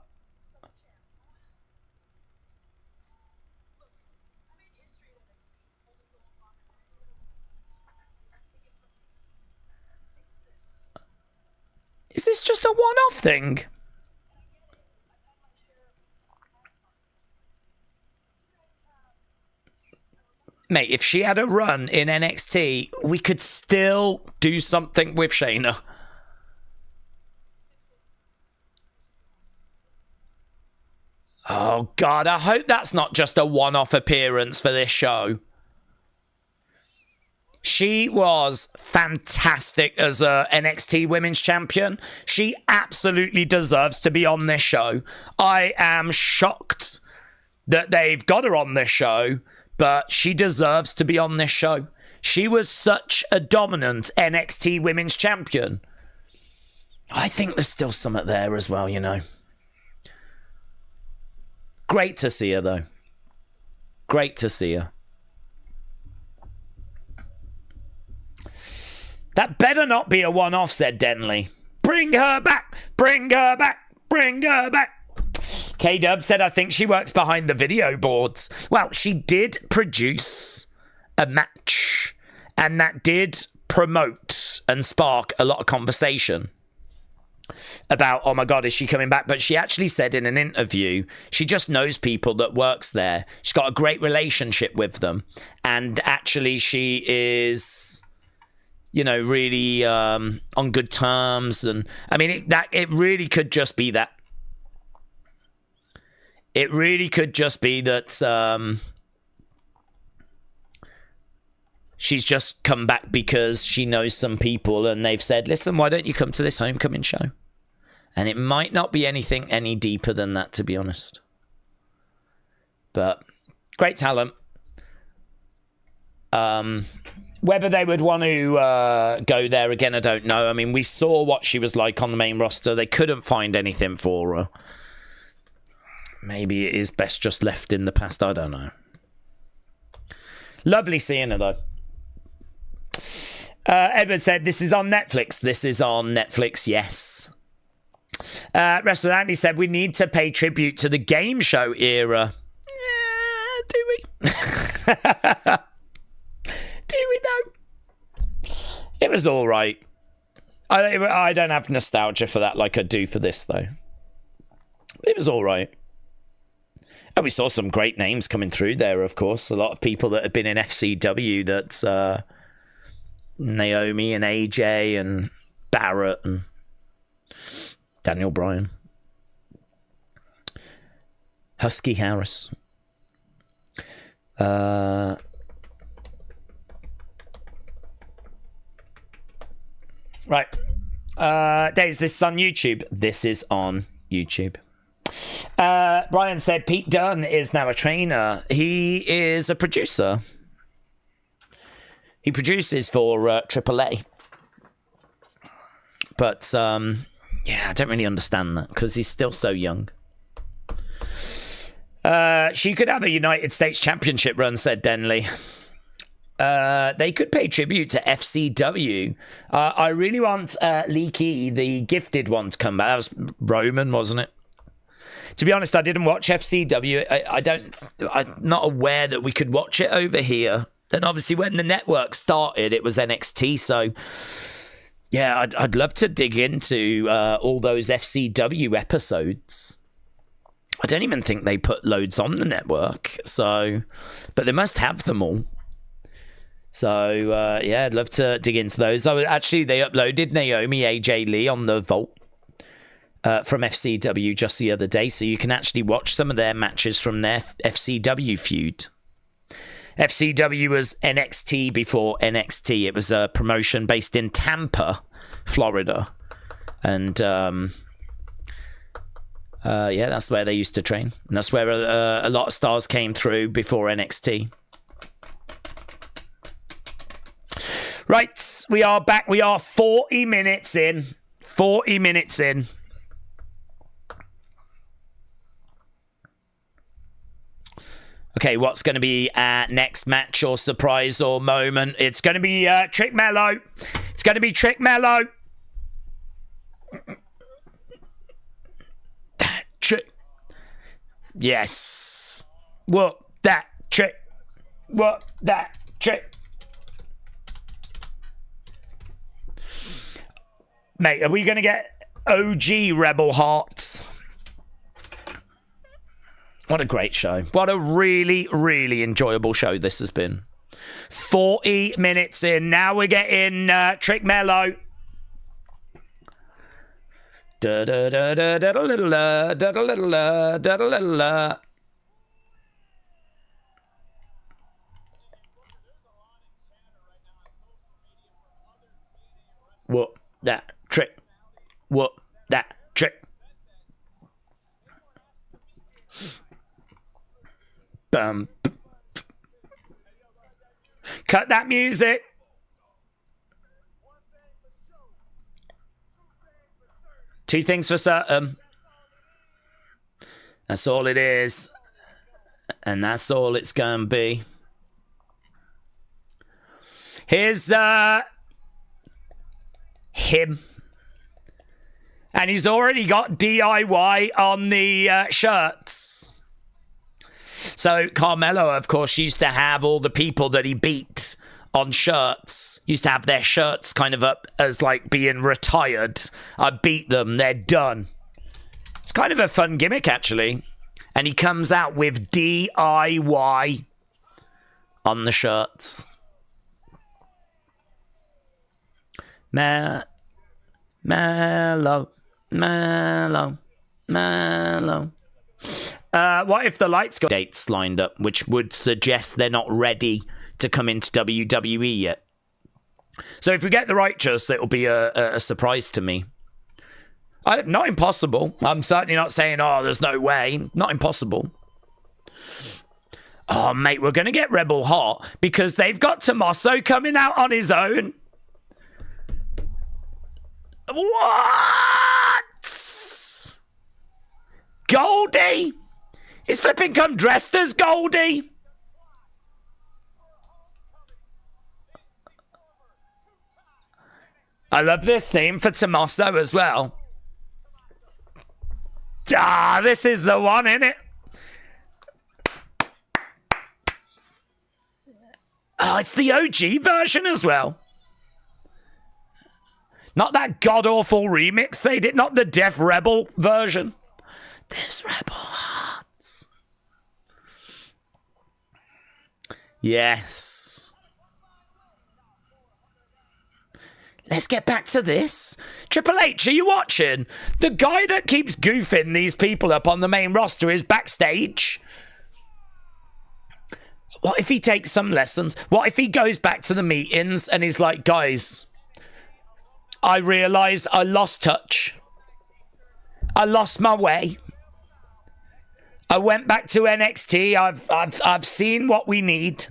Is this just a one-off thing? Mate, if she had a run in NXT, we could still do something with Shayna. Oh, God, I hope that's not just a one-off appearance for this show. She was fantastic as a NXT Women's Champion. She absolutely deserves to be on this show. I am shocked that they've got her on this show, but she deserves to be on this show. She was such a dominant NXT Women's Champion. I think there's still something there as well, you know. Great to see her, though. Great to see her. That better not be a one-off, said Denley. Bring her back! Bring her back! Bring her back! K-Dub said, I think she works behind the video boards. Well, she did produce a match, and that did promote and spark a lot of conversation about, oh my God, is she coming back? But she actually said in an interview, she just knows people that works there. She's got a great relationship with them. And actually she is, you know, really on good terms. And I mean, it really could just be that. It really could just be that she's just come back because she knows some people and they've said, listen, why don't you come to this homecoming show? And it might not be anything any deeper than that, to be honest. But great talent. Whether they would want to go there again, I don't know. I mean, we saw what she was like on the main roster. They couldn't find anything for her. Maybe it is best just left in the past. I don't know. Lovely seeing her, though. Edward said, this is on Netflix. This is on Netflix, yes. Wrestling Andy said, we need to pay tribute to the game show era. Do we? Do we, though? It was all right. I don't have nostalgia for that like I do for this, though. It was all right. And we saw some great names coming through there, of course. A lot of people that have been in FCW. That's Naomi and AJ and Barrett and Daniel Bryan. Husky Harris. Right. Daze, this is on YouTube. This is on YouTube. Brian said Pete Dunne is now a trainer. He is a producer. He produces for AAA. But, yeah, I don't really understand that because he's still so young. She could have a United States Championship run, said Denley. They could pay tribute to FCW. I really want Leaky, the gifted one, to come back. That was Roman, wasn't it? To be honest, I didn't watch FCW. I'm not aware that we could watch it over here. And obviously, when the network started, it was NXT. So, yeah, I'd love to dig into all those FCW episodes. I don't even think they put loads on the network. So, but they must have them all. So, yeah, I'd love to dig into those. Actually, they uploaded Naomi AJ Lee on the Vault from FCW just the other day. So you can actually watch some of their matches from their FCW feud. FCW was NXT before NXT. It was a promotion based in Tampa, Florida. And, yeah, that's where they used to train. And that's where a lot of stars came through before NXT. Right, we are back. We are 40 minutes in. 40 minutes in. Okay, what's going to be our next match or surprise or moment? It's going to be Trick Melo. It's going to be Trick Melo. Trick. Yes. What that trick? What that trick? Mate, are we going to get OG Rebel Hearts? What a great show. What a really, really enjoyable show this has been. 40 minutes in. Now we're getting Trick Melo. What that trick? What that trick? Bum. Cut that music. Two things for certain. That's all it is. And that's all it's gonna be. Here's him. And he's already got DIY on the shirts. So Carmelo, of course, used to have all the people that he beat on shirts. Used to have their shirts kind of up as like being retired. I beat them. They're done. It's kind of a fun gimmick, actually. And he comes out with DIY on the shirts. Melo. What if the lights got dates lined up, which would suggest they're not ready to come into WWE yet? So if we get the Righteous, it'll be a surprise to me. Not impossible. I'm certainly not saying, oh, there's no way. Not impossible. Oh, mate, we're going to get Rebel Hot because they've got Tommaso coming out on his own. What? Goldie? Is flipping come dressed as Goldie? I love this theme for Tommaso as well. Ah, this is the one, innit? Oh, it's the OG version as well. Not that god-awful remix they did, not the Def Rebel version. This Rebel Hearts. Yes. Let's get back to this. Triple H, are you watching? The guy that keeps goofing these people up on the main roster is Backstage. What if he takes some lessons? What if he goes back to the meetings and he's like, guys, I realised I lost touch. I lost my way. I went back to NXT. I've seen what we need.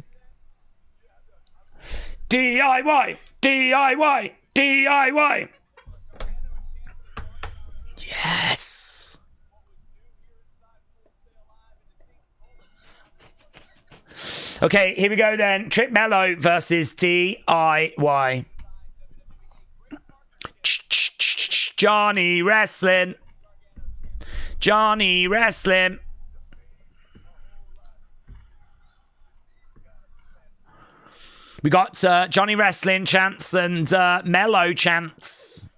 DIY, DIY, DIY. Yes. Okay, here we go then. Trip Melo versus DIY. Johnny Wrestling. Johnny Wrestling. We got Johnny Wrestling chants and Melo chants.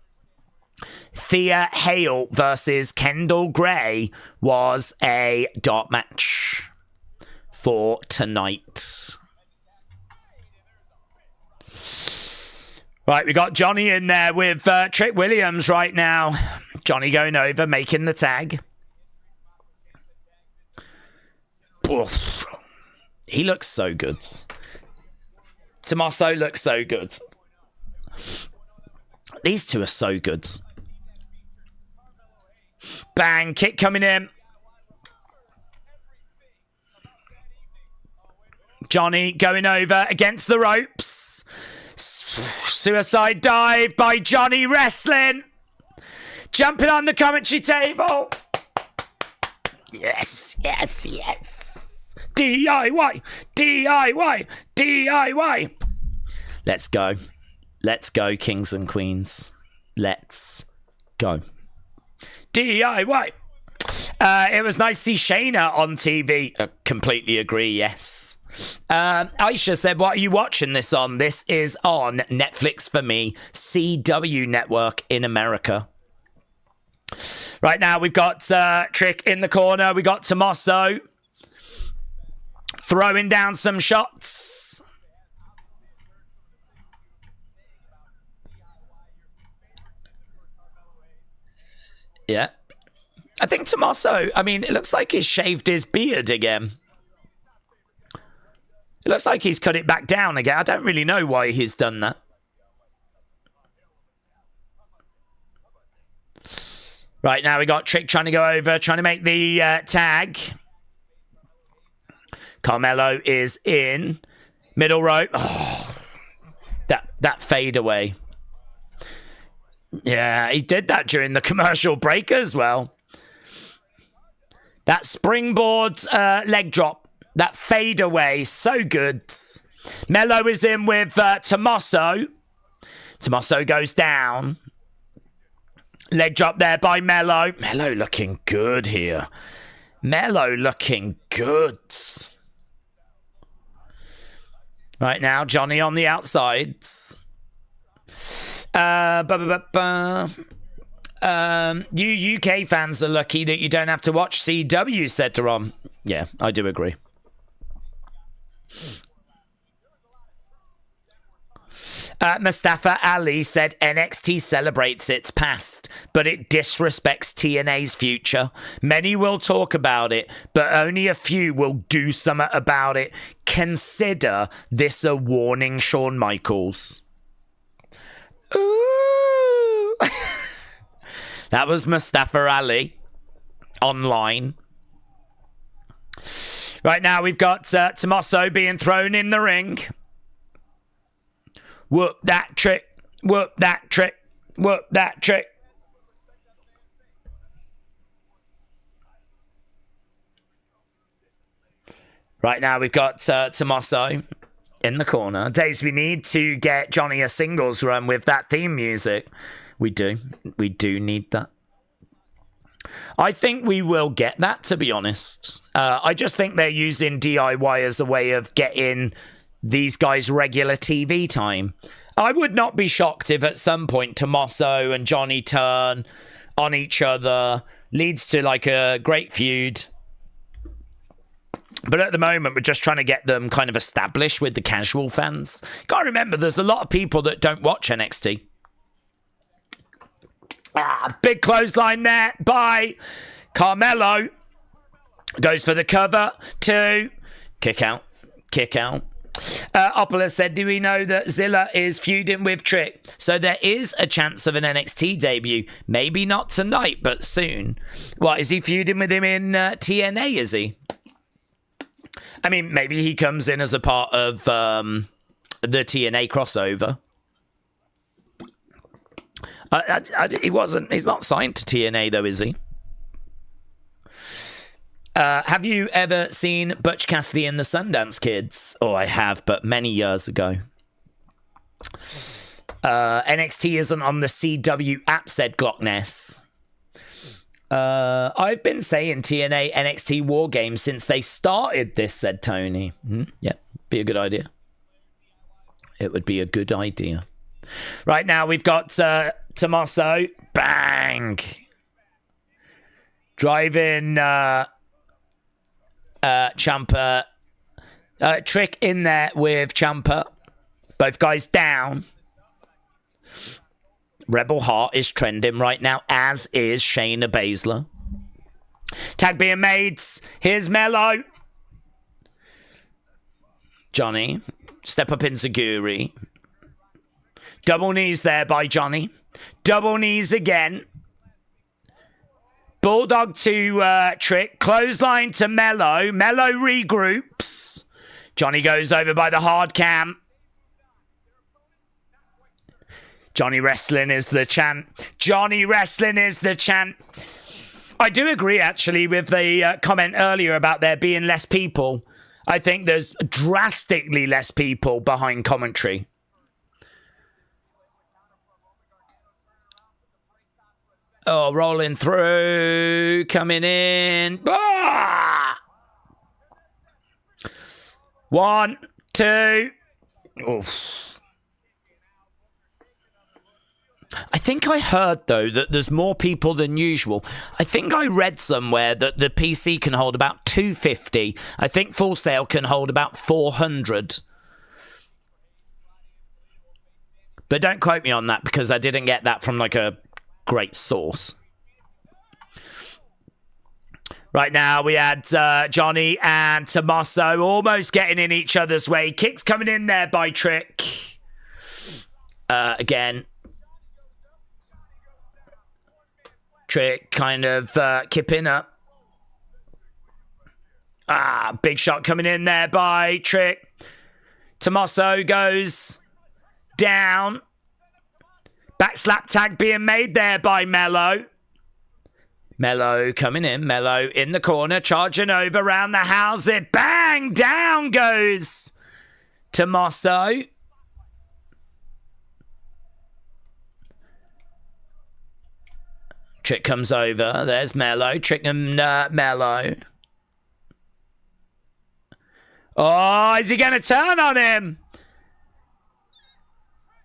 Thea Hale versus Kendall Gray was a dark match for tonight. Right, we got Johnny in there with Trick Williams right now. Johnny going over, making the tag. Oof. He looks so good. Tommaso looks so good. These two are so good. Bang, kick coming in. Johnny going over against the ropes. Suicide dive by Johnny Wrestling. Jumping on the commentary table. Yes, yes, yes. DIY, DIY, DIY. Let's go. Let's go, kings and queens. Let's go. DIY. It was nice to see Shayna on TV. Completely agree, yes. Aisha said, what are you watching this on? This is on Netflix for me. CW Network in America. Right now, we've got Trick in the corner. We got Tommaso throwing down some shots. Yeah. I think Tommaso, I mean, it looks like he's shaved his beard again. It looks like he's cut it back down again. I don't really know why he's done that. Right, now we got Trick trying to go over, trying to make the tag. Carmelo is in. Middle rope. Oh, that fade away. Yeah, he did that during the commercial break as well. That springboard leg drop. That fade away. So good. Melo is in with Tommaso. Tommaso goes down. Leg drop there by Melo. Melo looking good here. Melo looking good. Right now, Johnny on the outsides. You UK fans are lucky that you don't have to watch CW, said Ron. Yeah, I do agree. Mustafa Ali said NXT celebrates its past, but it disrespects TNA's future. Many will talk about it, but only a few will do something about it. Consider this a warning, Shawn Michaels. Ooh. That was Mustafa Ali online. Right now we've got Tommaso being thrown in the ring. Whoop that trick. Whoop that trick. Whoop that trick. Right now we've got Tommaso in the corner. Daze, we need to get Johnny a singles run with that theme music. We do. We do need that. I think we will get that, to be honest. I just think they're using DIY as a way of getting these guys regular TV time. I would not be shocked if at some point Tommaso and Johnny turn on each other, leads to like a great feud. But at the moment, we're just trying to get them kind of established with the casual fans. Gotta remember, there's a lot of people that don't watch NXT. Big clothesline there by Carmelo. Goes for the cover. 2. Kick out. Kick out. Opolis said, do we know that Zilla is feuding with Trick? So there is a chance of an NXT debut. Maybe not tonight, but soon. What, is he feuding with him in TNA, is he? I mean, maybe he comes in as a part of the TNA crossover. He's not signed to TNA, though, is he? Have you ever seen Butch Cassidy and the Sundance Kids? Oh, I have, but many years ago. NXT isn't on the CW app, said Glockness. I've been saying TNA NXT War Games since they started this, said Tony. Yeah, be a good idea. It would be a good idea. Right now, we've got Tommaso. Bang! Driving... Ciampa, Trick in there with Ciampa, both guys down. Rebel Heart is trending right now, as is Shayna Baszler. Tag being made. Here's Melo. Johnny, step up in Zaguri. Double knees there by Johnny. Double knees again. Bulldog to Trick. Clothesline to Melo. Melo regroups. Johnny goes over by the hard cam. Johnny Wrestling is the chant. Johnny Wrestling is the chant. I do agree, actually, with the comment earlier about there being less people. I think there's drastically less people behind commentary. Oh, rolling through, coming in. Ah! 1, 2. Oof. I think I heard, though, that there's more people than usual. I think I read somewhere that the PC can hold about 250. I think Full Sail can hold about 400. But don't quote me on that, because I didn't get that from, like, a great source. Right now we had Johnny and Tommaso almost getting in each other's way. Kicks coming in there by Trick. Again. Trick kind of kipping up. Big shot coming in there by Trick. Tommaso goes down. Back slap tag being made there by Melo. Melo coming in. Melo in the corner. Charging over around the house. It bang! Down goes Tommaso. Trick comes over. There's Melo. Trick and Melo. Oh, is he going to turn on him?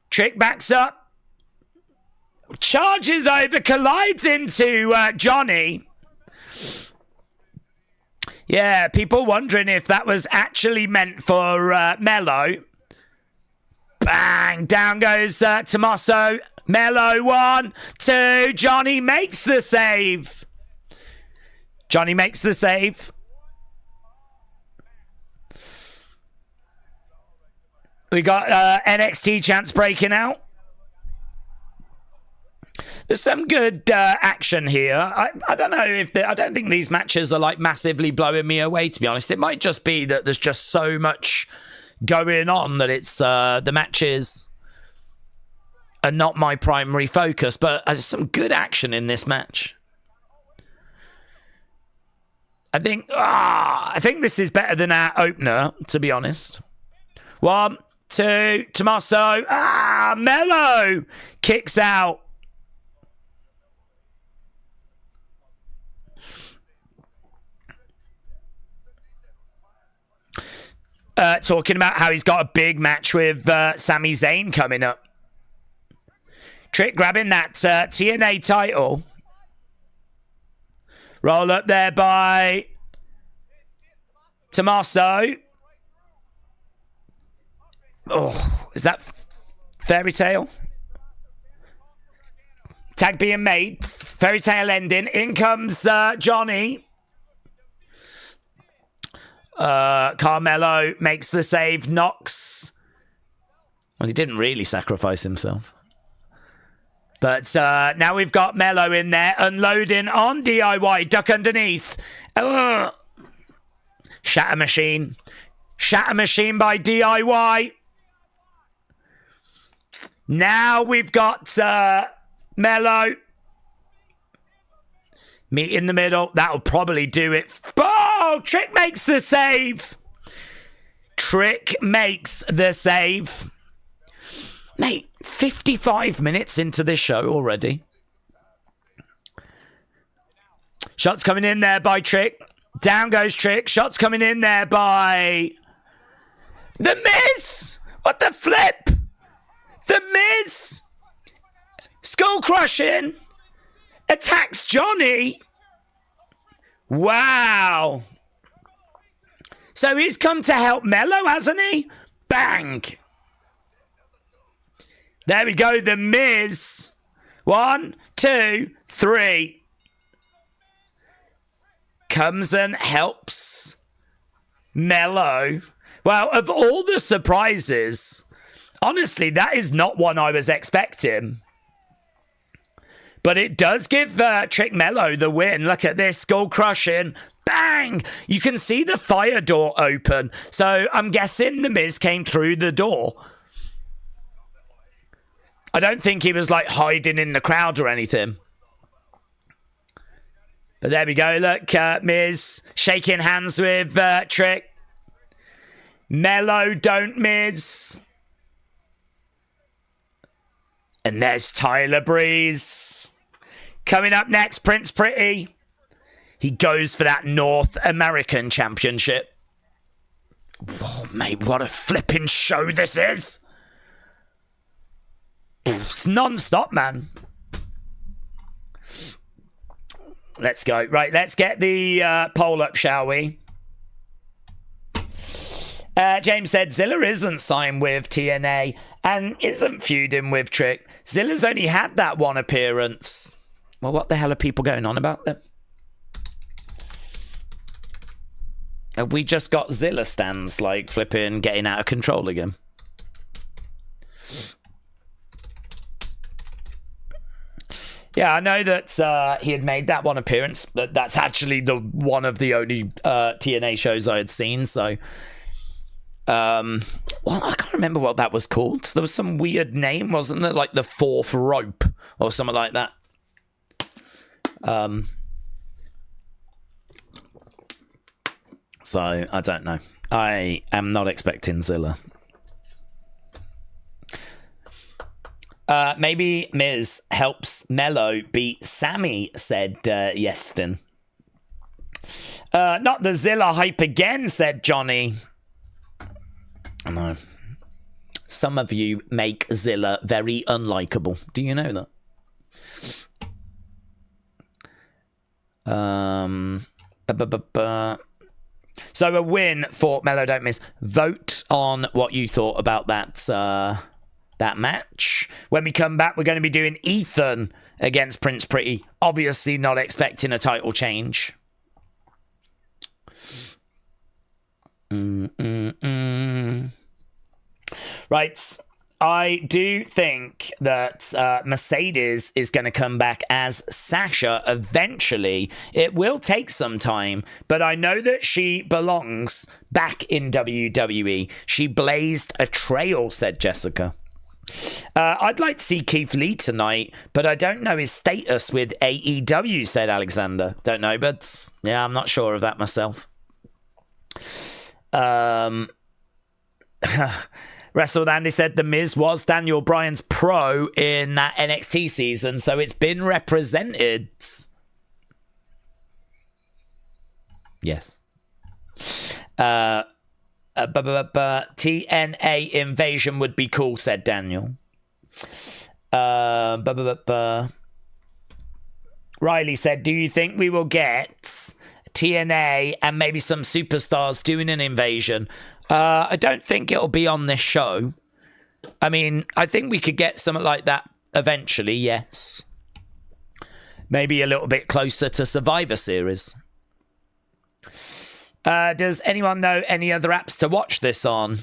Trick backs up. Charges over, collides into Johnny. Yeah, people wondering if that was actually meant for Melo. Bang, down goes Tommaso. Melo, 1, 2. Johnny makes the save. Johnny makes the save. We got NXT chants breaking out. There's some good action here. I don't know if I don't think these matches are like massively blowing me away, to be honest. It might just be that there's just so much going on that it's the matches are not my primary focus, but there's some good action in this match. I think this is better than our opener, to be honest. 1, 2, Tommaso. Melo kicks out. Talking about how he's got a big match with Sami Zayn coming up. Trick grabbing that TNA title. Roll up there by Tommaso. Oh, is that Fairy Tale? Tag being made. Fairy Tale ending. In comes Johnny. Carmelo makes the save, knocks. Well, he didn't really sacrifice himself. But now we've got Melo in there, unloading on DIY. Duck underneath. Shatter Machine. Shatter Machine by DIY. Now we've got Melo. Meet in the middle. That'll probably do it. Oh, Trick makes the save. Trick makes the save. Mate, 55 minutes into this show already. Shots coming in there by Trick. Down goes Trick. Shots coming in there by The Miz. What the flip? The Miz. Skull crushing. Attacks Johnny. Wow. So he's come to help Melo, hasn't he? Bang. There we go, The Miz. 1, 2, 3. Comes and helps Melo. Well, of all the surprises, honestly, that is not one I was expecting. But it does give Trick Melo the win. Look at this, skull crushing. Bang! You can see the fire door open. So I'm guessing The Miz came through the door. I don't think he was like hiding in the crowd or anything. But there we go. Look, Miz shaking hands with Trick. Melo, don't Miz. And there's Tyler Breeze. Coming up next, Prince Pretty. He goes for that North American Championship. Whoa, mate, what a flipping show this is. It's non-stop, man. Let's go. Right, let's get the poll up, shall we? James said Zilla isn't signed with TNA and isn't feuding with Trick. Zilla's only had that one appearance. Well, what the hell are people going on about then? Have we just got Zilla stands like flipping getting out of control again? Yeah, I know that he had made that one appearance, but that's actually the one of the only TNA shows I had seen. So, well, I can't remember what that was called. There was some weird name, wasn't there? Like the Fourth Rope or something like that. So I don't know. I am not expecting Zilla. Maybe Miz helps Melo beat Sammy, said Yeston. Not the Zilla hype again, said Johnny. I know. Some of you make Zilla very unlikable. Do you know that? So a win for Melo, don't miss. Vote on what you thought about that match. When we come back, we're going to be doing Ethan against Prince Pretty. Obviously not expecting a title change. Right. I do think that Mercedes is going to come back as Sasha eventually. It will take some time, but I know that she belongs back in WWE. She blazed a trail, said Jessica. I'd like to see Keith Lee tonight, but I don't know his status with AEW, said Alexander. Don't know, but yeah, I'm not sure of that myself. Wrestled Andy said The Miz was Daniel Bryan's pro in that NXT season, so it's been represented. Yes. TNA invasion would be cool, said Daniel. Riley said, do you think we will get TNA and maybe some superstars doing an invasion? I don't think it'll be on this show. I mean, I think we could get something like that eventually, yes. Maybe a little bit closer to Survivor Series. Does anyone know any other apps to watch this on?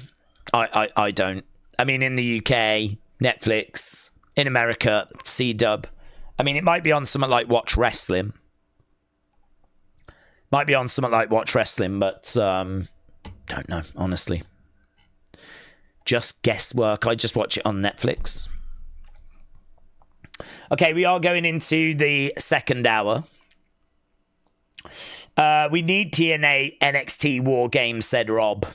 I don't. I mean, in the UK, Netflix. In America, C-Dub. I mean, it might be on something like Watch Wrestling. Might be on something like Watch Wrestling, but don't know, honestly. Just guesswork. I just watch it on Netflix. Okay, we are going into the second hour. We need TNA NXT War Games, said Rob.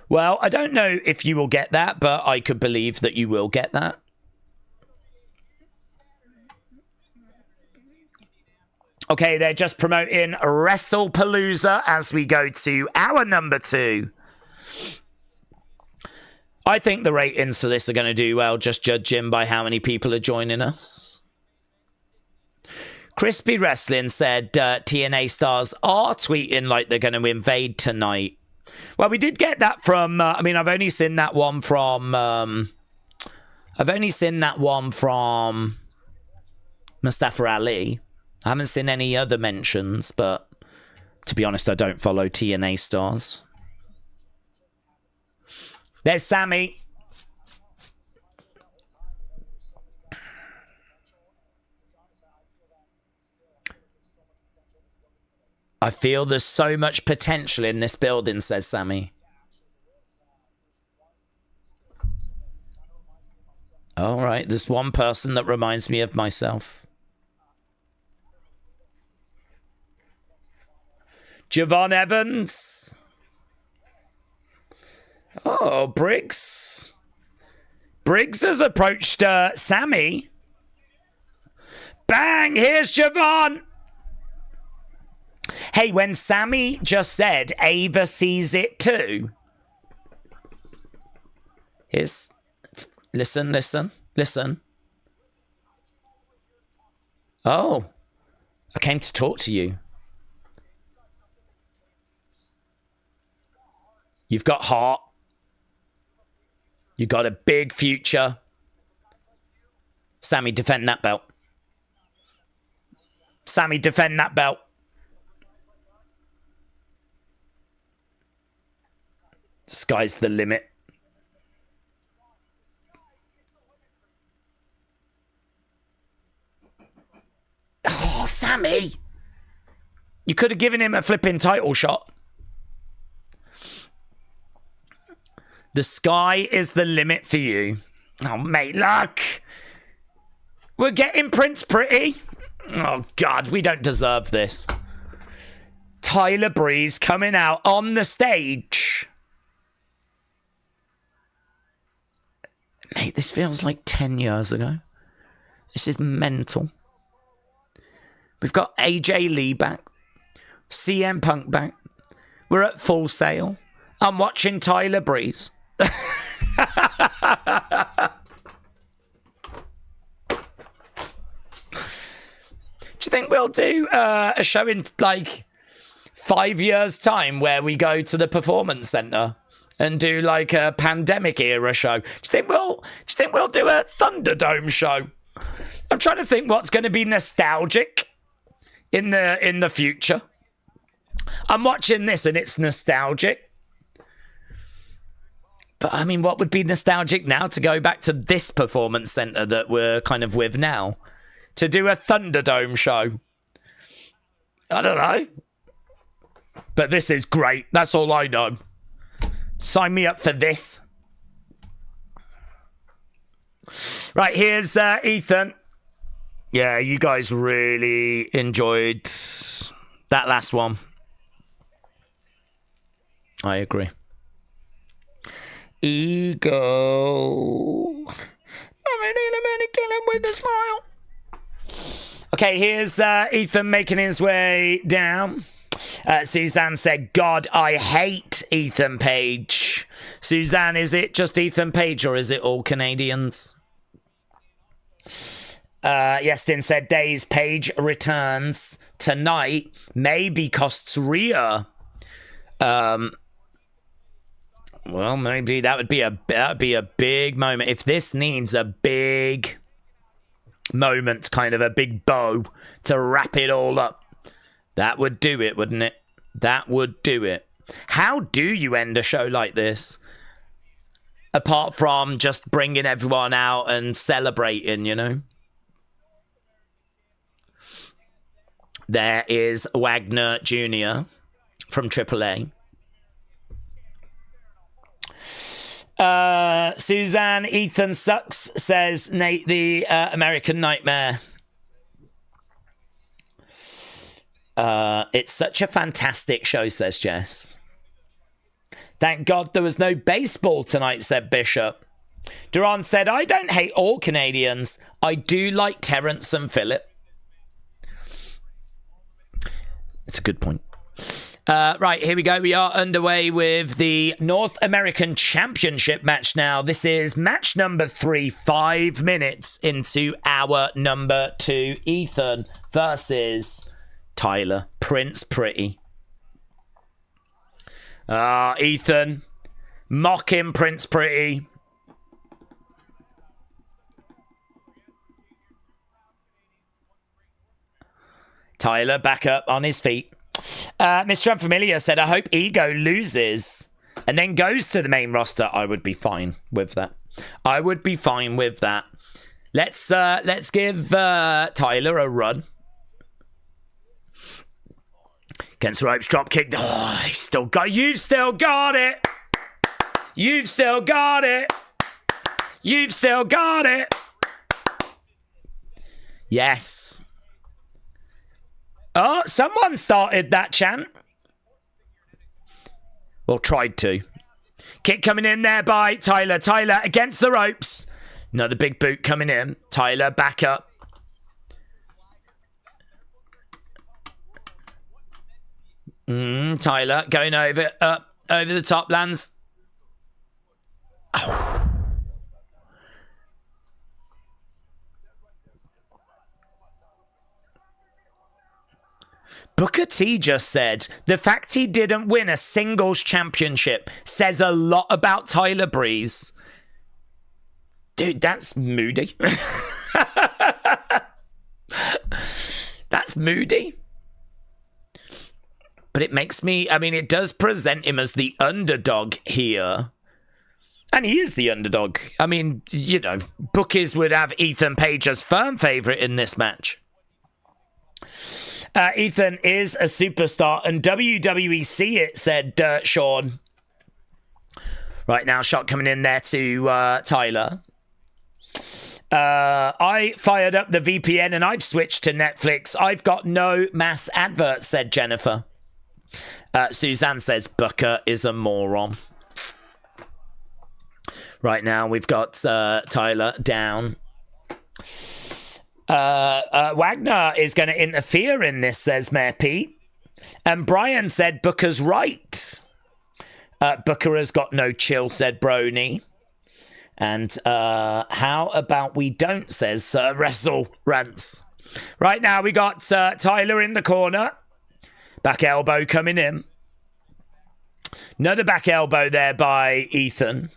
Well, I don't know if you will get that, but I could believe that you will get that. Okay, they're just promoting WrestlePalooza as we go to hour number 2. I think the ratings for this are going to do well, just judging by how many people are joining us. Crispy Wrestling said TNA stars are tweeting like they're going to invade tonight. Well, we did get that from... I mean, I've only seen that one from... Mustafa Ali. I haven't seen any other mentions, but to be honest, I don't follow TNA stars. There's Sammy. I feel there's so much potential in this building, says Sammy. All right, there's one person that reminds me of myself. Javon Evans. Oh, Briggs. Briggs has approached Sammy. Bang! Here's Javon. Hey, when Sammy just said Ava sees it too. Here's... Listen. Oh. I came to talk to you. You've got heart. You got a big future. Sammy, defend that belt. Sammy, defend that belt. Sky's the limit. Oh, Sammy! You could have given him a flipping title shot. The sky is the limit for you. Oh, mate, look. We're getting Prince Pretty. Oh, God, we don't deserve this. Tyler Breeze coming out on the stage. Mate, this feels like 10 years ago. This is mental. We've got AJ Lee back. CM Punk back. We're at Full Sail. I'm watching Tyler Breeze. Do you think we'll do a show in like 5 years' time where we go to the Performance Centre and do like a pandemic era show? Do you think we'll do a Thunderdome show? I'm trying to think what's going to be nostalgic in the future. I'm watching this and it's nostalgic. But I mean, what would be nostalgic now to go back to this Performance Centre that we're kind of with now? To do a Thunderdome show? I don't know. But this is great. That's all I know. Sign me up for this. Right, here's Ethan. Yeah, you guys really enjoyed that last one. I agree. Ego. With a smile. Okay, here's Ethan making his way down. Suzanne said, God, I hate Ethan Page. Suzanne, is it just Ethan Page or is it all Canadians? Yestin said, Daze, Paige returns tonight. Maybe costs Rhea. Well, maybe that would be a big moment. If this needs a big moment, kind of a big bow to wrap it all up, that would do it, wouldn't it? That would do it. How do you end a show like this? Apart from just bringing everyone out and celebrating, you know? There is Wagner Jr. from AAA. Suzanne Ethan sucks, says Nate the American Nightmare. It's such a fantastic show, says Jess. Thank God there was no baseball tonight, said Bishop. Duran said, I don't hate all Canadians. I do like Terrence and Phillip. It's a good point. Right, here we go. We are underway with the North American Championship match now. This is match number 3, 5 minutes into hour number 2. Ethan versus Tyler, Prince Pretty. Ethan mocking Prince Pretty. Tyler back up on his feet. Mr. Unfamiliar said, I hope Ego loses and then goes to the main roster. I would be fine with that. I would be fine with that. Let's give Tyler a run. Against the ropes, drop kick. Oh, he's still got. You've still got it. You've still got it. You've still got it. Yes. Oh, someone started that chant. Well, tried to. Kick coming in there by Tyler. Tyler against the ropes. Another big boot coming in. Tyler back up. Tyler going over the top, lands. Oh. Booker T just said, the fact he didn't win a singles championship says a lot about Tyler Breeze. Dude, that's moody. That's moody. But it makes me, I mean, it does present him as the underdog here. And he is the underdog. I mean, you know, bookies would have Ethan Page as firm favourite in this match. Ethan is a superstar, and WWE see it, said Sean. Right now, shot coming in there to Tyler. I fired up the VPN and I've switched to Netflix. I've got no mass adverts, said Jennifer. Suzanne says Booker is a moron. Right now, we've got Tyler down. Wagner is going to interfere in this, says Mayor Pete. And Brian said Booker's right. Booker has got no chill, said Brony. And how about we don't, says Wrestle Rants. Right now, we got Tyler in the corner. Back elbow coming in. Another back elbow there by Ethan.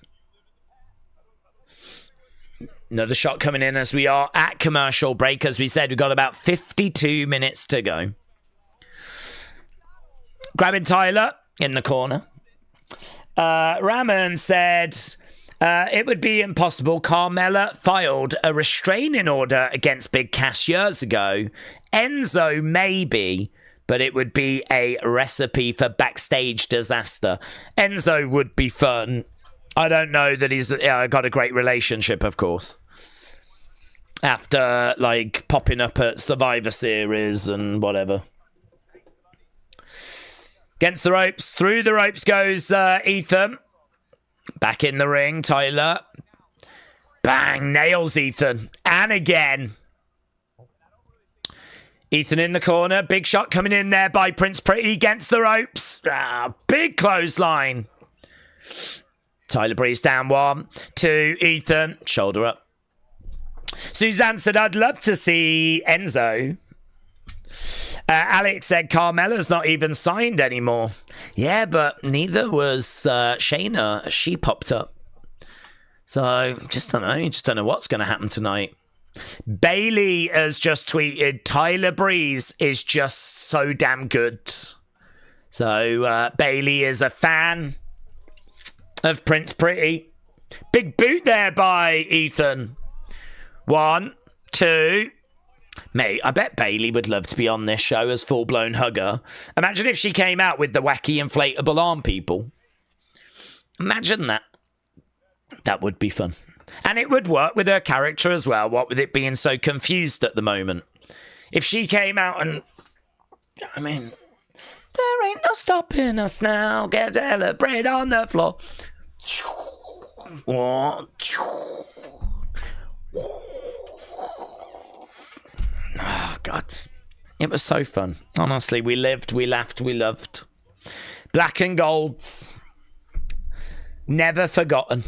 Another shot coming in as we are at commercial break. As we said, we've got about 52 minutes to go. Grabbing Tyler in the corner. Raman said it would be impossible. Carmelo filed a restraining order against Big Cass years ago. Enzo maybe, but it would be a recipe for backstage disaster. Enzo would be fun. I don't know that he's got a great relationship, of course. After, like, popping up at Survivor Series and whatever. Against the ropes. Through the ropes goes Ethan. Back in the ring, Tyler. Bang, nails Ethan. And again. Ethan in the corner. Big shot coming in there by Prince Pretty against the ropes. Big clothesline. Tyler Breeze down 1, 2, Ethan. Shoulder up. Suzanne said, I'd love to see Enzo. Alex said, Carmelo's not even signed anymore. Yeah, but neither was Shayna. She popped up. So, just don't know. You just don't know what's going to happen tonight. Bailey has just tweeted, Tyler Breeze is just so damn good. So Bailey is a fan of Prince Pretty. Big boot there by Ethan. 1, 2. Mate, I bet Bailey would love to be on this show as full-blown hugger. Imagine if she came out with the wacky inflatable arm people. Imagine that. That would be fun. And it would work with her character as well, what with it being so confused at the moment. If she came out and... I mean... There ain't no stopping us now. Get celebrate on the floor. Oh, God. It was so fun. Honestly, we lived, we laughed, we loved. Black and golds. Never forgotten.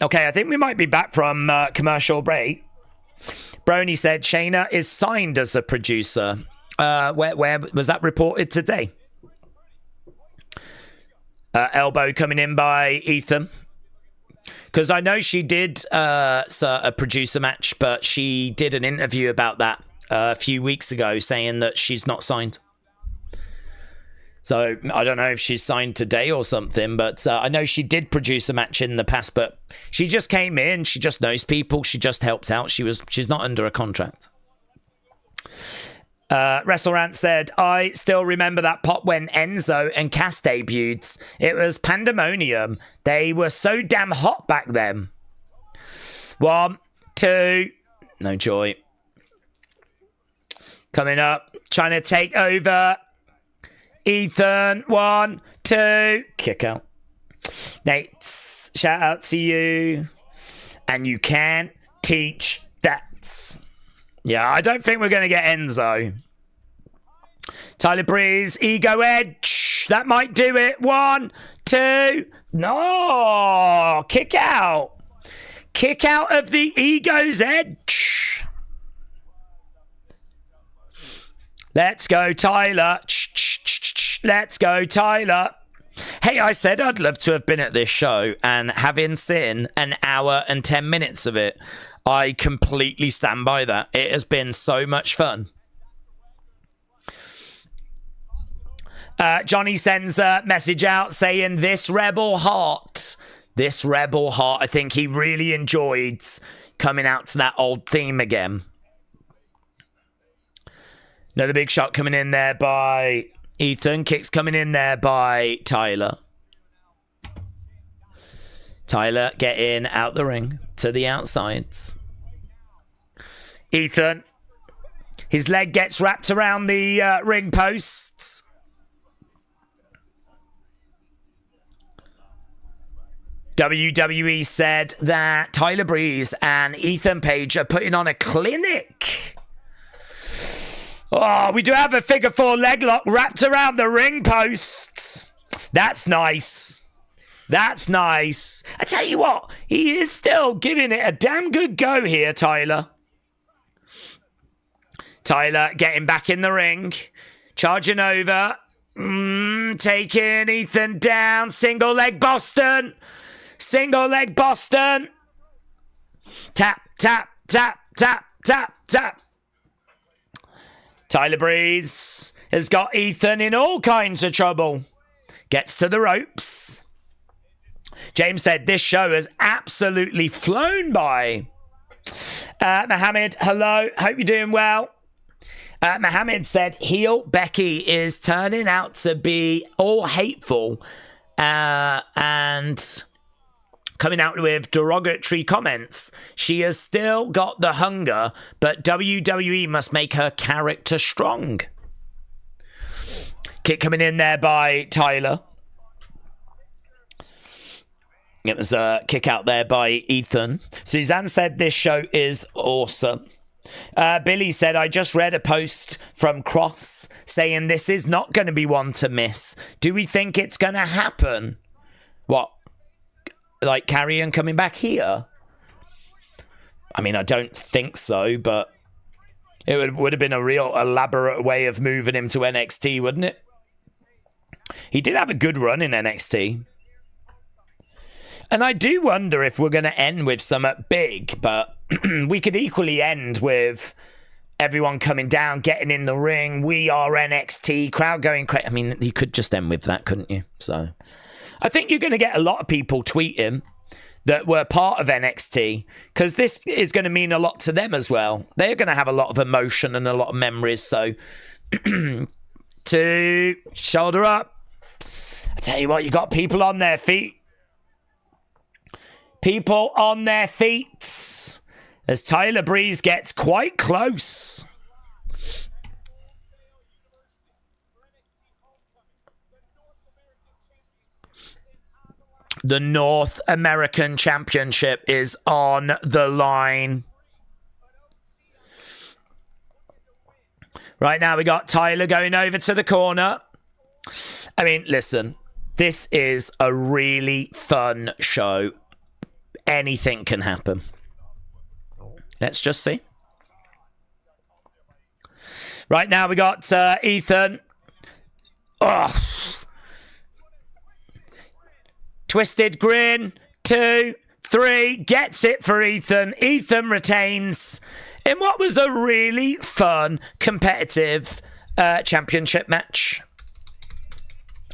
Okay, I think we might be back from commercial break. Brony said Shayna is signed as a producer. Where was that reported today? Elbow coming in by Ethan. Because I know she did a producer match, but she did an interview about that a few weeks ago saying that she's not signed. So I don't know if she's signed today or something, but I know she did produce a match in the past, but she just came in. She just knows people. She just helped out. She's not under a contract. WrestleRant said, I still remember that pop when Enzo and Cass debuted. It was pandemonium. They were so damn hot back then. 1, 2. No joy. Coming up. Trying to take over. Ethan, 1, 2. Kick out. Nate, shout out to you. And you can teach that. Yeah, I don't think we're going to get Enzo. Tyler Breeze, Ego Edge. That might do it. 1, 2. No. Kick out. Kick out of the Ego's Edge. Let's go, Tyler. Let's go, Tyler. Hey, I said I'd love to have been at this show, and having seen an hour and 10 minutes of it, I completely stand by that. It has been so much fun. Johnny sends a message out saying, this Rebel Heart. This Rebel Heart. I think he really enjoyed coming out to that old theme again. Another big shot coming in there by Ethan. Kicks coming in there by Tyler. Tyler getting out the ring to the outsides. Ethan. His leg gets wrapped around the ring posts. WWE said that Tyler Breeze and Ethan Page are putting on a clinic. Oh, we do have a figure 4 leg lock wrapped around the ring posts. That's nice. That's nice. I tell you what, he is still giving it a damn good go here, Tyler. Tyler getting back in the ring. Charging over. Taking Ethan down. Single leg Boston. Single leg Boston. Tap, tap, tap, tap, tap, tap. Tyler Breeze has got Ethan in all kinds of trouble. Gets to the ropes. James said this show has absolutely flown by. Mohammed, hello. Hope you're doing well. Mohammed said heel Becky is turning out to be all hateful and coming out with derogatory comments. She has still got the hunger, but WWE must make her character strong. Kick coming in there by Tyler. It was a kick out there by Ethan. Suzanne said this show is awesome. Billy said, I just read a post from Cross saying this is not going to be one to miss. Do we think it's going to happen? What? Like Carrion coming back here? I mean, I don't think so, but it would have been a real elaborate way of moving him to NXT, wouldn't it? He did have a good run in NXT. And I do wonder if we're going to end with something big, but we could equally end with everyone coming down, getting in the ring. We are NXT. Crowd going crazy. I mean, you could just end with that, couldn't you? So I think you're going to get a lot of people tweeting that were part of NXT, because this is going to mean a lot to them as well. They're going to have a lot of emotion and a lot of memories. So to shoulder up. I tell you what, you got people on their feet. People on their feet as Tyler Breeze gets quite close. The North American Championship is on the line. Right now we got Tyler going over to the corner. I mean, listen, this is a really fun show. Anything can happen. Let's just see. Right now we got Ethan. Ugh. Twisted grin. 2, 3. Gets it for Ethan. Ethan retains in what was a really fun, competitive championship match.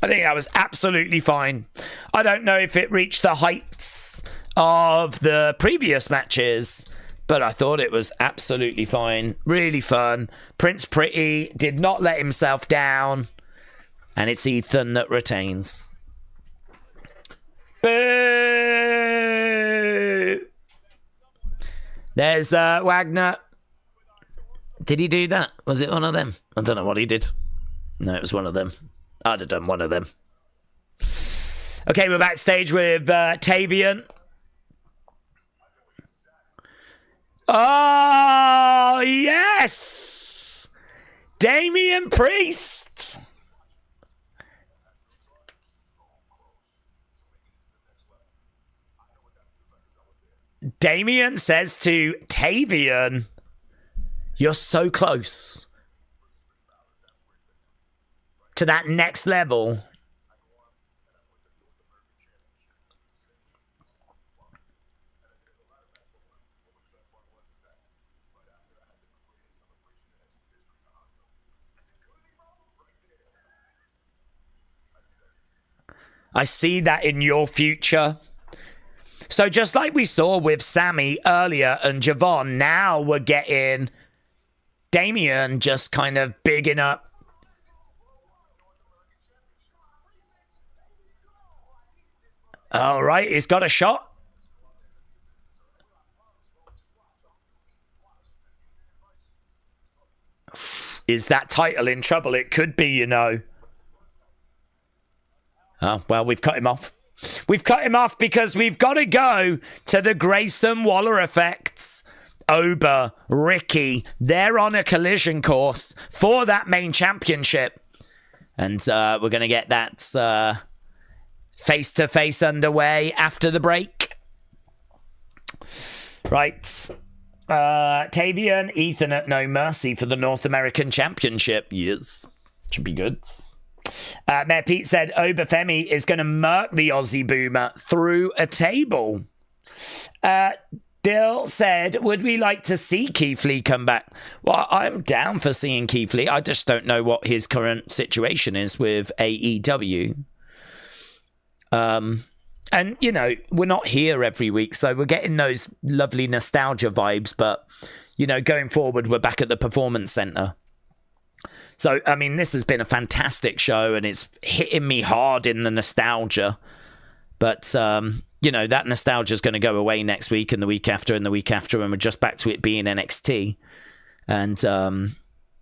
I think that was absolutely fine. I don't know if it reached the heights of the previous matches, but I thought it was absolutely fine. Really fun. Prince Pretty did not let himself down. And it's Ethan that retains. Boo! There's Wagner. Did he do that? Was it one of them? I don't know what he did. No, it was one of them. I'd have done one of them. Okay, we're backstage with Tavian. Oh, yes! Damian Priest! Damian says to Tavian, you're so close to that next level. I see that in your future. So just like we saw with Sammy earlier and Javon, now we're getting Damian just kind of bigging up. All right, he's got a shot. Is that title in trouble? It could be, you know. Oh, well, we've cut him off. We've cut him off because we've got to go to the Grayson Waller effects. Oba, Ricky, they're on a collision course for that main championship. And we're going to get that face-to-face underway after the break. Right. Tavian, Ethan at No Mercy for the North American Championship. Yes. Should be good. Mayor Pete said Obafemi is going to murk the Aussie Boomer through a table. Dill said, would we like to see Keith Lee come back? Well, I'm down for seeing Keith Lee. I just don't know what his current situation is with AEW. And, you know, we're not here every week, so we're getting those lovely nostalgia vibes. But, you know, going forward, we're back at the Performance Center. So, I mean, this has been a fantastic show, and it's hitting me hard in the nostalgia. But, you know, that nostalgia is going to go away next week and the week after and the week after, and we're just back to it being NXT. And,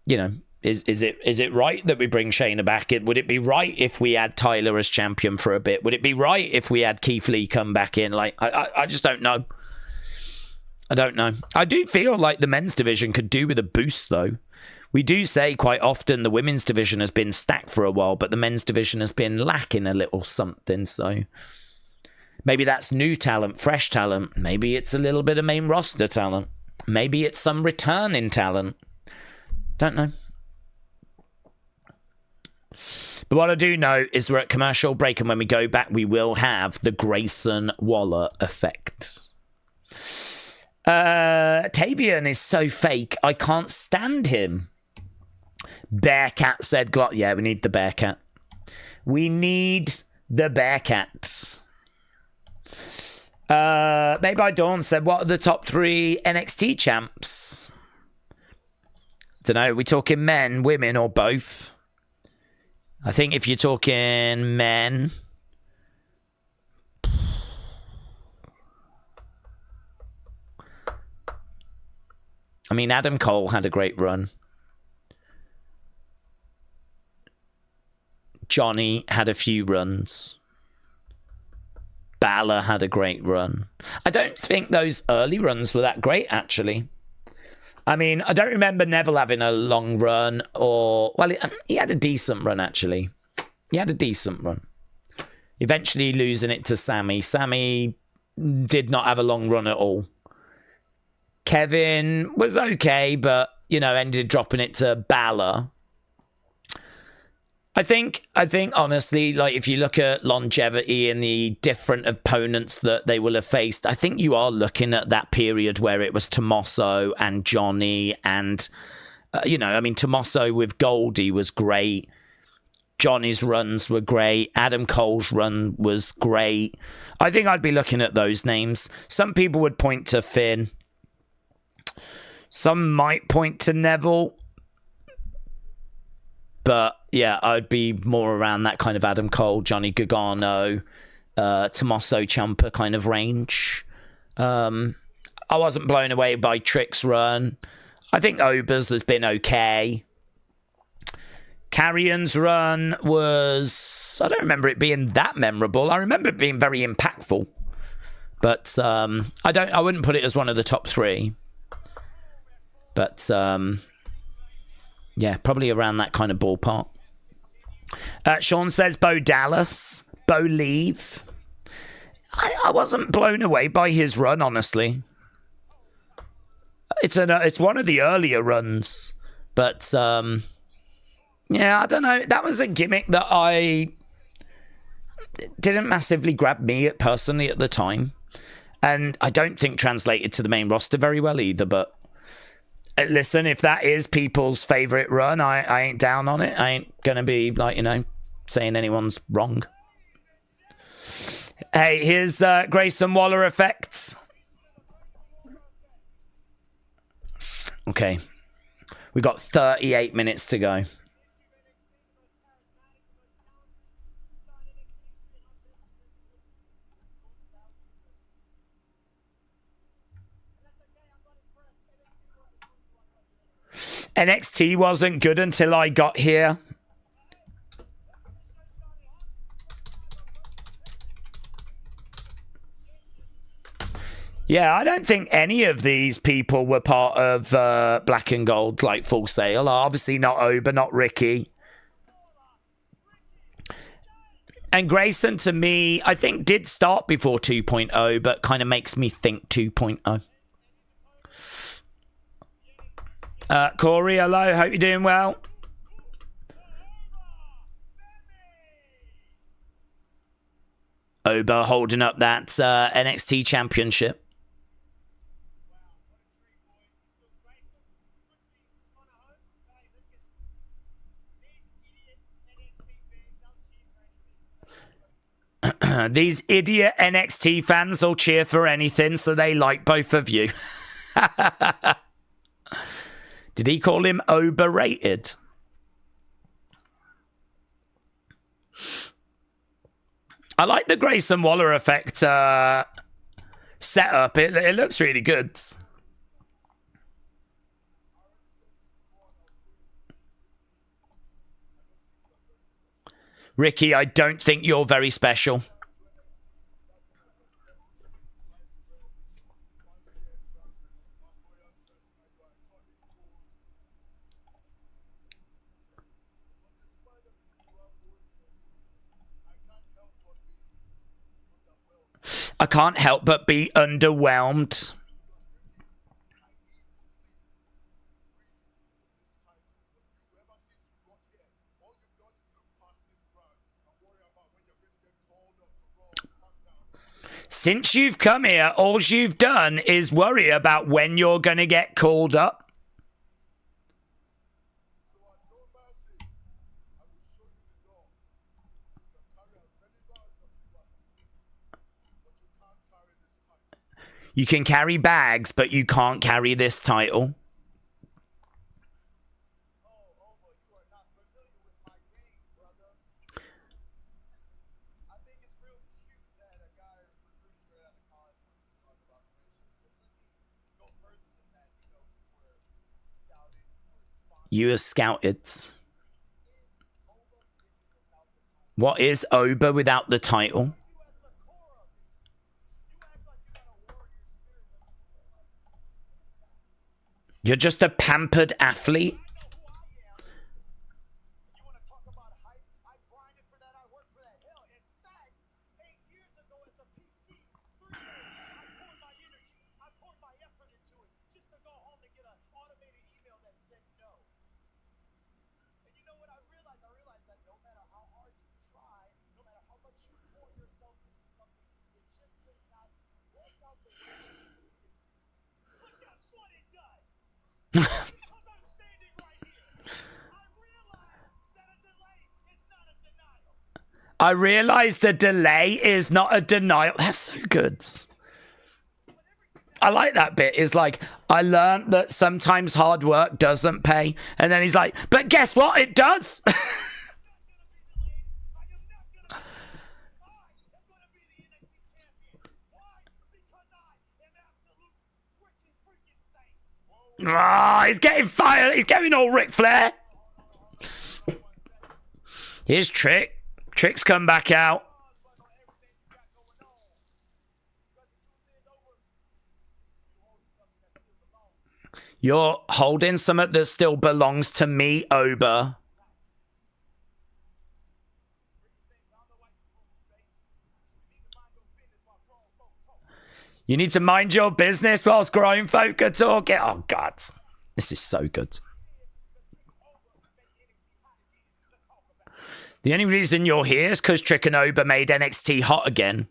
you know, is it right that we bring Shayna back? Would it be right if we had Tyler as champion for a bit? Would it be right if we had Keith Lee come back in? Like, I just don't know. I don't know. I do feel like the men's division could do with a boost, though. We do say quite often the women's division has been stacked for a while, but the men's division has been lacking a little something. So maybe that's new talent, fresh talent. Maybe it's a little bit of main roster talent. Maybe it's some returning talent. Don't know. But what I do know is we're at commercial break, and when we go back, we will have the Grayson Waller effect. Tavian is so fake. I can't stand him. Bearcat said, yeah, we need the Bearcat. We need the Bearcat. Made by Dawn said, what are the top 3 NXT champs? Don't know. Are we talking men, women, or both? I think if you're talking men... I mean, Adam Cole had a great run. Johnny had a few runs. Balor had a great run. I don't think those early runs were that great, actually. I mean, I don't remember Neville having a long run or... Well, he had a decent run, actually. He had a decent run. Eventually losing it to Sammy. Sammy did not have a long run at all. Kevin was okay, but, you know, ended dropping it to Balor. I think honestly, like if you look at longevity and the different opponents that they will have faced, I think you are looking at that period where it was Tommaso and Johnny and, you know, I mean, Tommaso with Goldie was great. Johnny's runs were great. Adam Cole's run was great. I think I'd be looking at those names. Some people would point to Finn. Some might point to Neville. But yeah, I'd be more around that kind of Adam Cole, Johnny Gargano, Tommaso Ciampa kind of range. I wasn't blown away by Trick's run. I think Ober's has been okay. Carrion's run was... I don't remember it being that memorable. I remember it being very impactful. But I wouldn't put it as one of the top 3. But... yeah, probably around that kind of ballpark. Sean says Bo Dallas. Bo Leave. I wasn't blown away by his run, honestly. It's one of the earlier runs. But, yeah, I don't know. That was a gimmick that didn't massively grab me personally at the time. And I don't think translated to the main roster very well either, but... Listen, if that is people's favourite run, I ain't down on it. I ain't going to be, like, you know, saying anyone's wrong. Hey, here's Grayson Waller effects. Okay. We got 38 minutes to go. NXT wasn't good until I got here. Yeah, I don't think any of these people were part of Black and Gold, like Full Sail. Obviously not Ober, not Ricky. And Grayson, to me, I think did start before 2.0, but kind of makes me think 2.0. Corey, hello. Hope you're doing well. Ober holding up that NXT championship. These idiot NXT fans will cheer for anything, so they like both of you. Did he call him overrated? I like the Grayson Waller effect setup. It looks really good. Ricky, I don't think you're very special. I can't help but be underwhelmed. Since you've come here, all you've done is worry about when you're going to get called up. You can carry bags, but you can't carry this title. You are scouted. What is Oba without the title? You're just a pampered athlete. I realized the delay is not a denial. That's so good. I like that bit. It's like, I learned that sometimes hard work doesn't pay. And then he's like, but guess what? It does. He's getting fired. He's getting all Ric Flair. Here's Trick. Trick's come back out. You're holding something that still belongs to me, Oba. You need to mind your business whilst grown folk are talking. Oh, God. This is so good. The only reason you're here is because Trick and Oba made NXT hot again.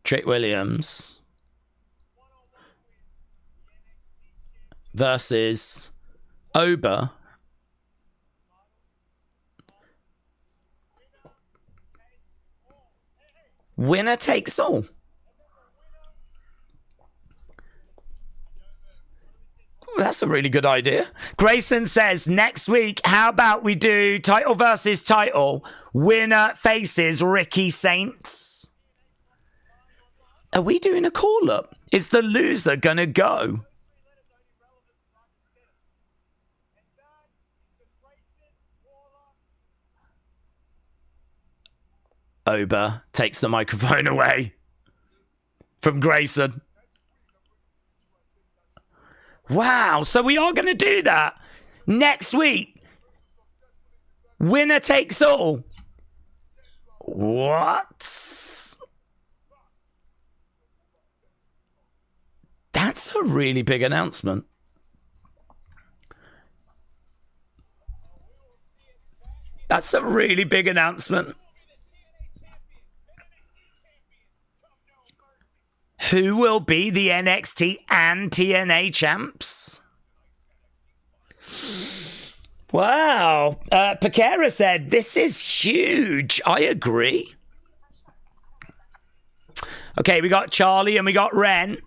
Trick Williams versus Oba. Winner takes all. Ooh, that's a really good idea. Grayson says, next week, how about we do title versus title? Winner faces Ricky Saints. Are we doing a call-up? Is the loser going to go? Oba takes the microphone away from Grayson. Wow, so we are going to do that next week. Winner takes all. What? That's a really big announcement. That's a really big announcement. Who will be the NXT and TNA champs? Wow. Vaquer said, this is huge. I agree. Okay, we got Charlie and we got Ren.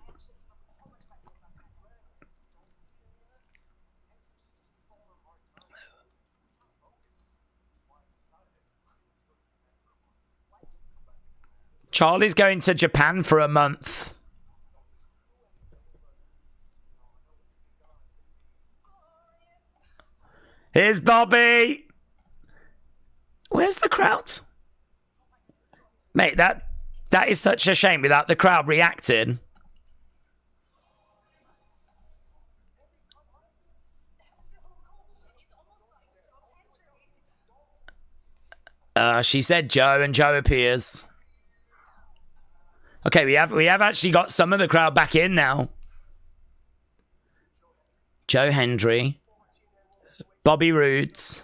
Charlie's going to Japan for a month. Here's Bobby. Where's the crowd? Mate, that is such a shame without the crowd reacting. She said Joe, and Joe appears. Okay, we have actually got some of the crowd back in now. Joe Hendry, Bobby Roods.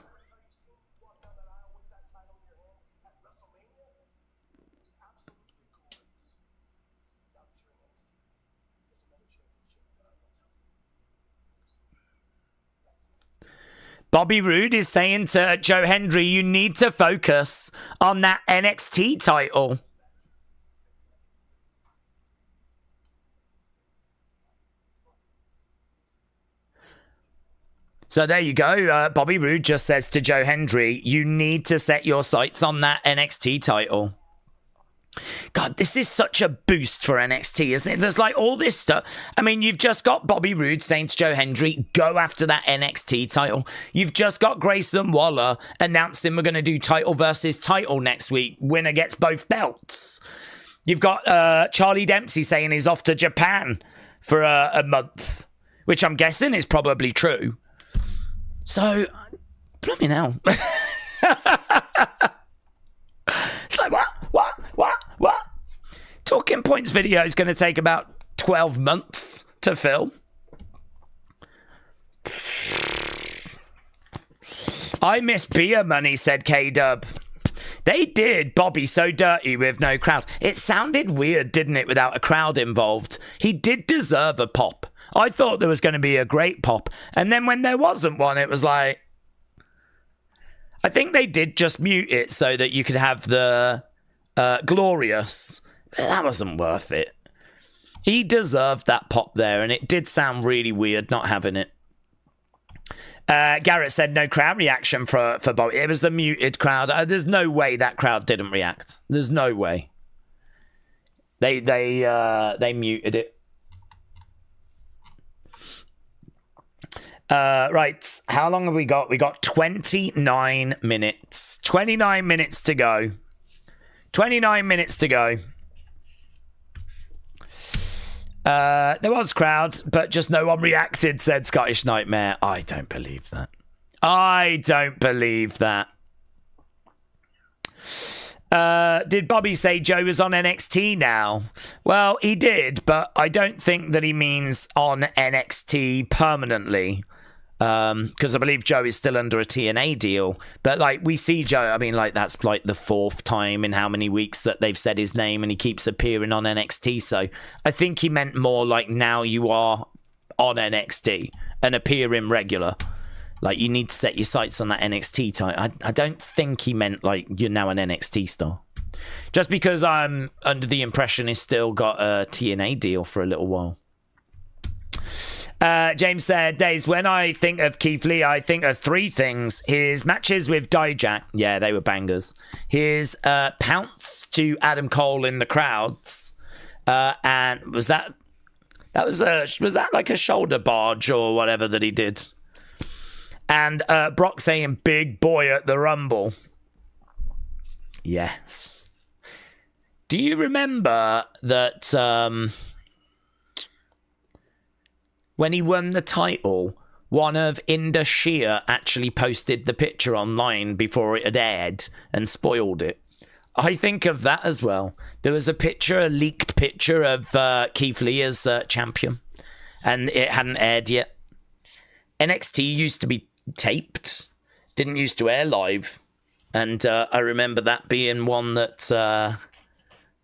Bobby Roode is saying to Joe Hendry, you need to focus on that NXT title. So there you go. Bobby Roode just says to Joe Hendry, you need to set your sights on that NXT title. God, this is such a boost for NXT, isn't it? There's like all this stuff. I mean, you've just got Bobby Roode saying to Joe Hendry, go after that NXT title. You've just got Grayson Waller announcing we're going to do title versus title next week. Winner gets both belts. You've got Charlie Dempsey saying he's off to Japan for a month, which I'm guessing is probably true. So, bloody hell. It's like, what? Talking Points video is going to take about 12 months to film. I miss beer money, said K-Dub. They did Bobby so dirty with no crowd. It sounded weird, didn't it, without a crowd involved? He did deserve a pop. I thought there was going to be a great pop. And then when there wasn't one, it was like... I think they did just mute it so that you could have the glorious. That wasn't worth it. He deserved that pop there, and it did sound really weird not having it. Garrett said no crowd reaction for Bobby. It was a muted crowd. There's no way that crowd didn't react. There's no way. They muted it. Right, how long have we got? We got 29 minutes. 29 minutes to go. 29 minutes to go. There was crowd, but just no one reacted, said Scottish Nightmare. I don't believe that. I don't believe that. Did Bobby say Joe was on NXT now? Well, he did, but I don't think that he means on NXT permanently. Because I believe Joe is still under a TNA deal. But, like, we see Joe, I mean, like, that's, like, the 4th time in how many weeks that they've said his name and he keeps appearing on NXT. So I think he meant more like now you are on NXT and appearing regular. Like, you need to set your sights on that NXT title. I don't think he meant, like, you're now an NXT star. Just because I'm under the impression he's still got a TNA deal for a little while. James said, Daze, when I think of Keith Lee, I think of 3 things. His matches with Dijak, yeah, they were bangers. His pounce to Adam Cole in the crowds. And was that like a shoulder barge or whatever that he did? And Brock saying big boy at the Rumble. Yes. Do you remember that... when he won the title, one of Inda Shear actually posted the picture online before it had aired and spoiled it. I think of that as well. There was a leaked picture of Keith Lee as champion, and it hadn't aired yet. NXT used to be taped, didn't used to air live, and I remember that being one that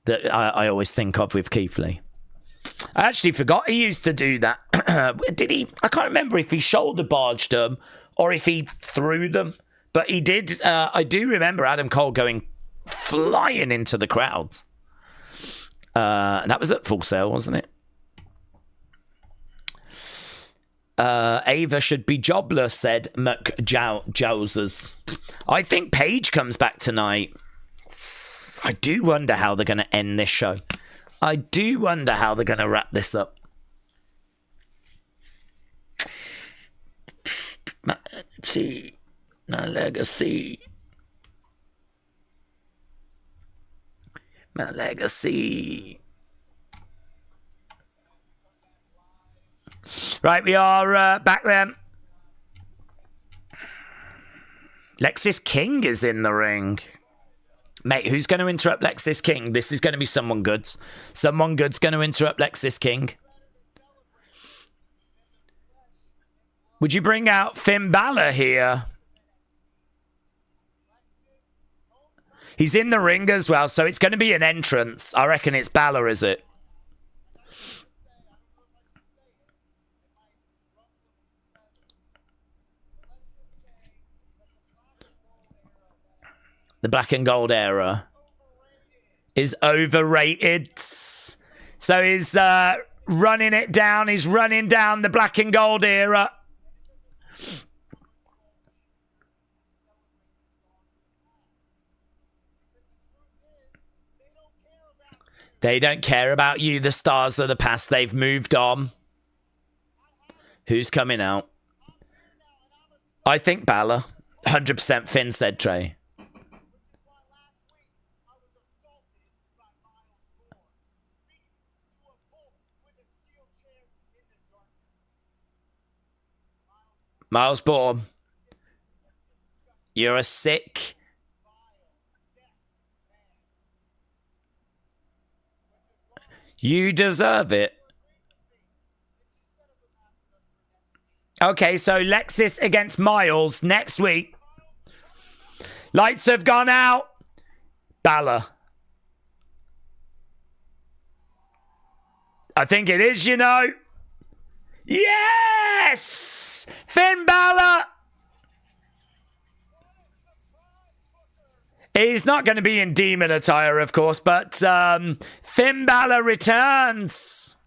I always think of with Keith Lee. I actually forgot he used to do that. Did he? I can't remember if he shoulder barged them or if he threw them, but he did. I do remember Adam Cole going flying into the crowds. And that was at Full Sail, wasn't it? Ava should be jobless, said McJowsers. I think Paige comes back tonight. I do wonder how they're going to end this show. I do wonder how they're going to wrap this up. My legacy. My legacy. Right, we are back then. Lexis King is in the ring. Mate, who's going to interrupt Lexis King? This is going to be someone good. Someone good's going to interrupt Lexis King. Would you bring out Finn Balor here? He's in the ring as well, so it's going to be an entrance. I reckon it's Balor, is it? The black and gold era is overrated. So he's running it down. He's running down the black and gold era. They don't care about you, the stars of the past. They've moved on. Who's coming out? I think Balor. 100% Finn, said Trey. Miles Bourne. You're a sick... You deserve it. Okay, so Lexis against Miles next week. Lights have gone out. Balor. I think it is, you know. Yes! Finn Balor. He's not going to be in demon attire, of course, but Finn Balor returns.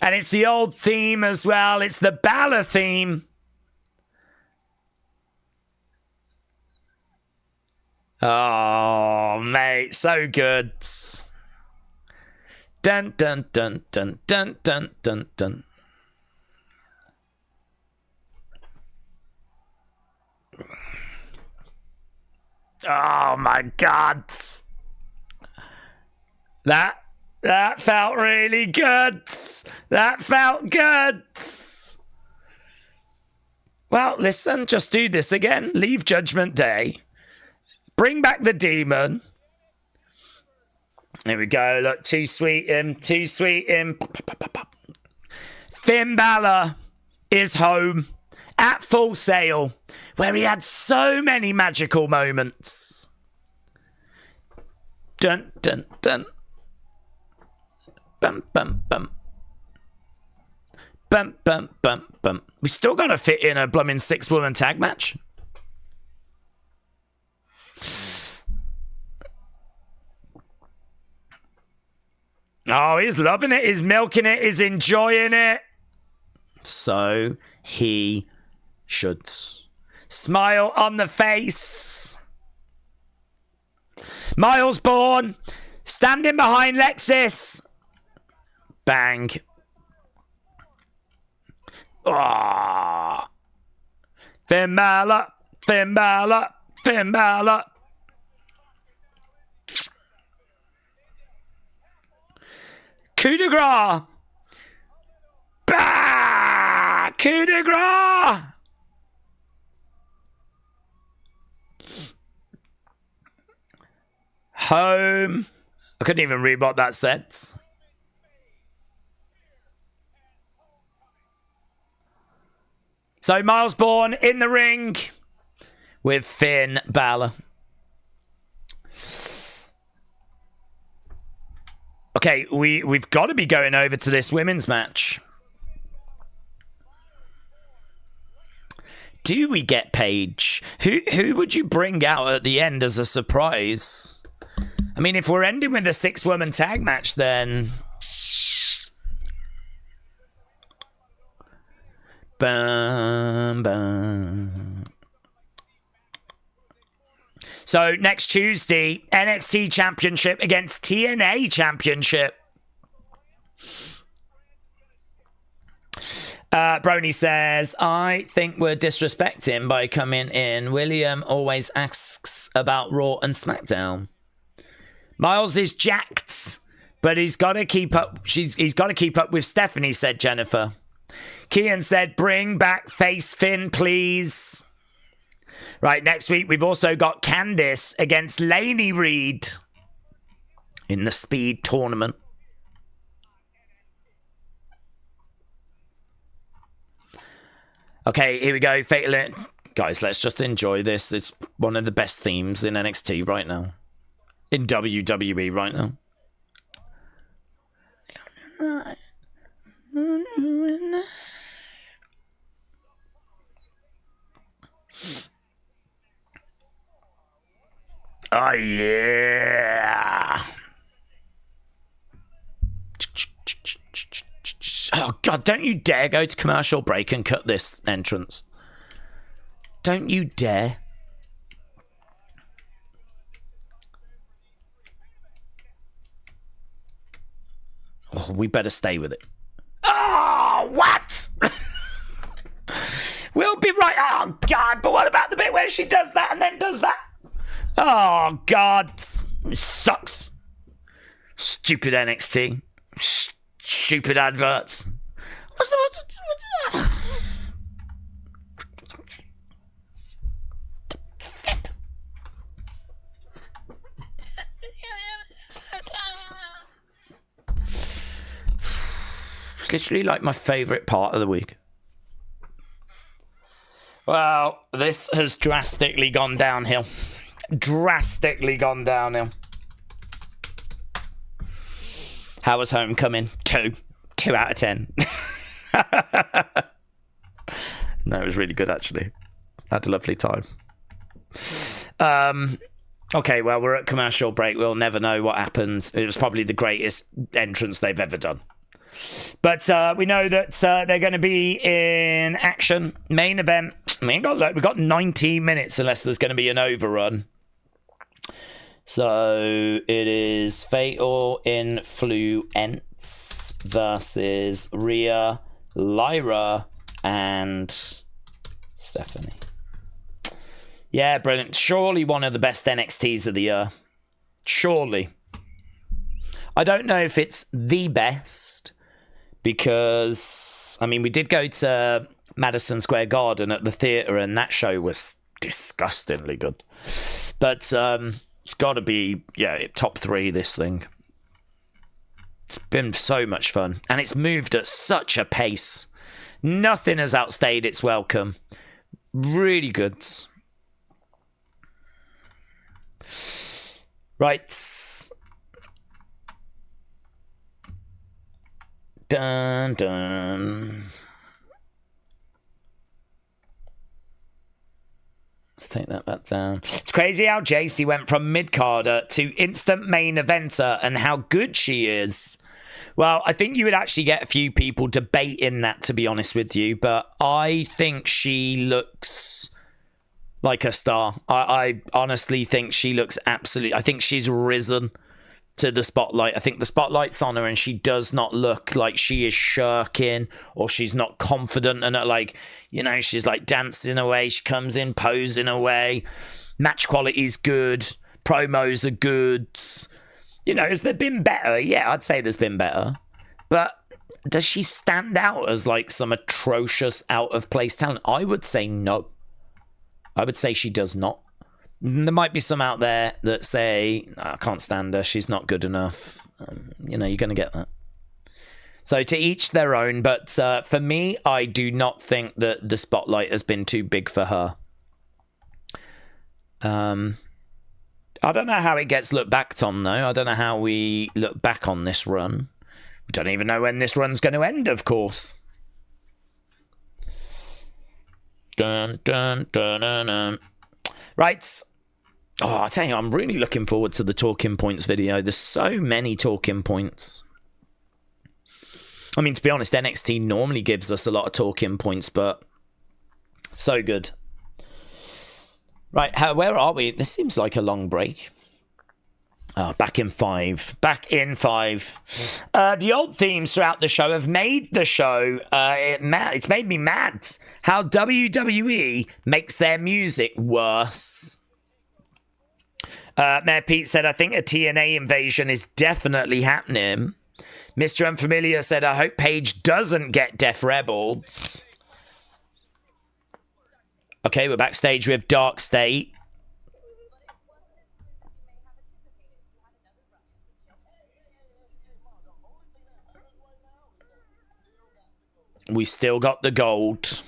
And it's the old theme as well. It's the Balor theme. Oh, mate, so good. Dun, dun, dun, dun, dun, dun, dun, dun. Oh my God. That felt really good. That felt good. Well, listen, just do this again. Leave Judgment Day. Bring back the demon. There we go. Look, too sweet him. Too sweet him. Finn Balor is home at Full Sail, where he had so many magical moments. Dun, dun, dun. Bum, bum, bum. Bum, bum, bum, bum. We still got to fit in a blooming 6-woman tag match. Oh, he's loving it. He's milking it. He's enjoying it. So he should. Smile on the face. Miles Bourne standing behind Lexis. Bang. Oh. Finn Balor. Finn Balor. Finn Balor. Coup de grace. Bah! Coup de grace. Home. I couldn't even read what that said. So Miles Bourne in the ring with Finn Balor. Okay, we've got to be going over to this women's match. Do we get Paige? Who would you bring out at the end as a surprise? I mean, if we're ending with a 6-woman tag match, then... Bum, bum. So, next Tuesday, NXT Championship against TNA Championship. Brony says, I think we're disrespecting by coming in. William always asks about Raw and SmackDown. Miles is jacked, but he's got to keep up. He's got to keep up with Stephanie, said Jennifer. Kian said, bring back Face Finn, please. Right, next week we've also got Candice against Lainey Reed in the Speed Tournament. Okay, here we go. Fatal. Guys, let's just enjoy this. It's one of the best themes in NXT right now. In WWE right now. Oh, yeah. Oh, God, don't you dare go to commercial break and cut this entrance. Don't you dare. Oh, we better stay with it. Oh, what? We'll be right. Oh, God, but what about the bit where she does that and then does that? Oh, God. It sucks. Stupid NXT. Stupid adverts. What's the... It's literally like my favourite part of the week. Well, this has drastically gone downhill. Drastically gone downhill. How was Homecoming? 2. 2 out of 10. No, it was really good, actually. Had a lovely time. Okay, well, we're at commercial break. We'll never know what happened. It was probably the greatest entrance they've ever done. But we know that they're going to be in action. Main event. We've got 19 minutes unless there's going to be an overrun. So it is Fatal Influence versus Rhea, Lyra, and Stephanie. Yeah, brilliant. Surely one of the best NXTs of the year. Surely. I don't know if it's the best because, I mean, we did go to Madison Square Garden at the theatre and that show was disgustingly good. But it's got to be, yeah, top 3, this thing. It's been so much fun. And it's moved at such a pace. Nothing has outstayed its welcome. Really good. Right. Dun, dun. Let's take that back down. It's crazy how JC went from mid-carder to instant main eventer and how good she is. Well, I think you would actually get a few people debating that, to be honest with you, but I think she looks like a star. I honestly think she looks absolutely... I think she's risen to the spotlight. I think the spotlight's on her and she does not look like she is shirking or she's not confident and like, you know, she's like dancing away. She comes in posing away. Match quality's good. Promos are good. You know, has there been better? Yeah, I'd say there's been better. But does she stand out as like some atrocious out of place talent? I would say no. I would say she does not. There might be some out there that say, I can't stand her, she's not good enough. You know, you're going to get that. So to each their own, but for me, I do not think that the spotlight has been too big for her. I don't know how it gets looked back on, though. I don't know how we look back on this run. We don't even know when this run's going to end, of course. Dun, dun, dun, dun, dun. Right. Oh, I tell you, I'm really looking forward to the talking points video. There's so many talking points. I mean, to be honest, NXT normally gives us a lot of talking points, but so good. Right, where are we? This seems like a long break. Back in 5. Back in 5. The old themes throughout the show have made the show, it's made me mad how WWE makes their music worse. Mayor Pete said, I think a TNA invasion is definitely happening. Mr. Unfamiliar said, I hope Paige doesn't get Death Rebels. Okay, we're backstage with Dark State. We still got the gold.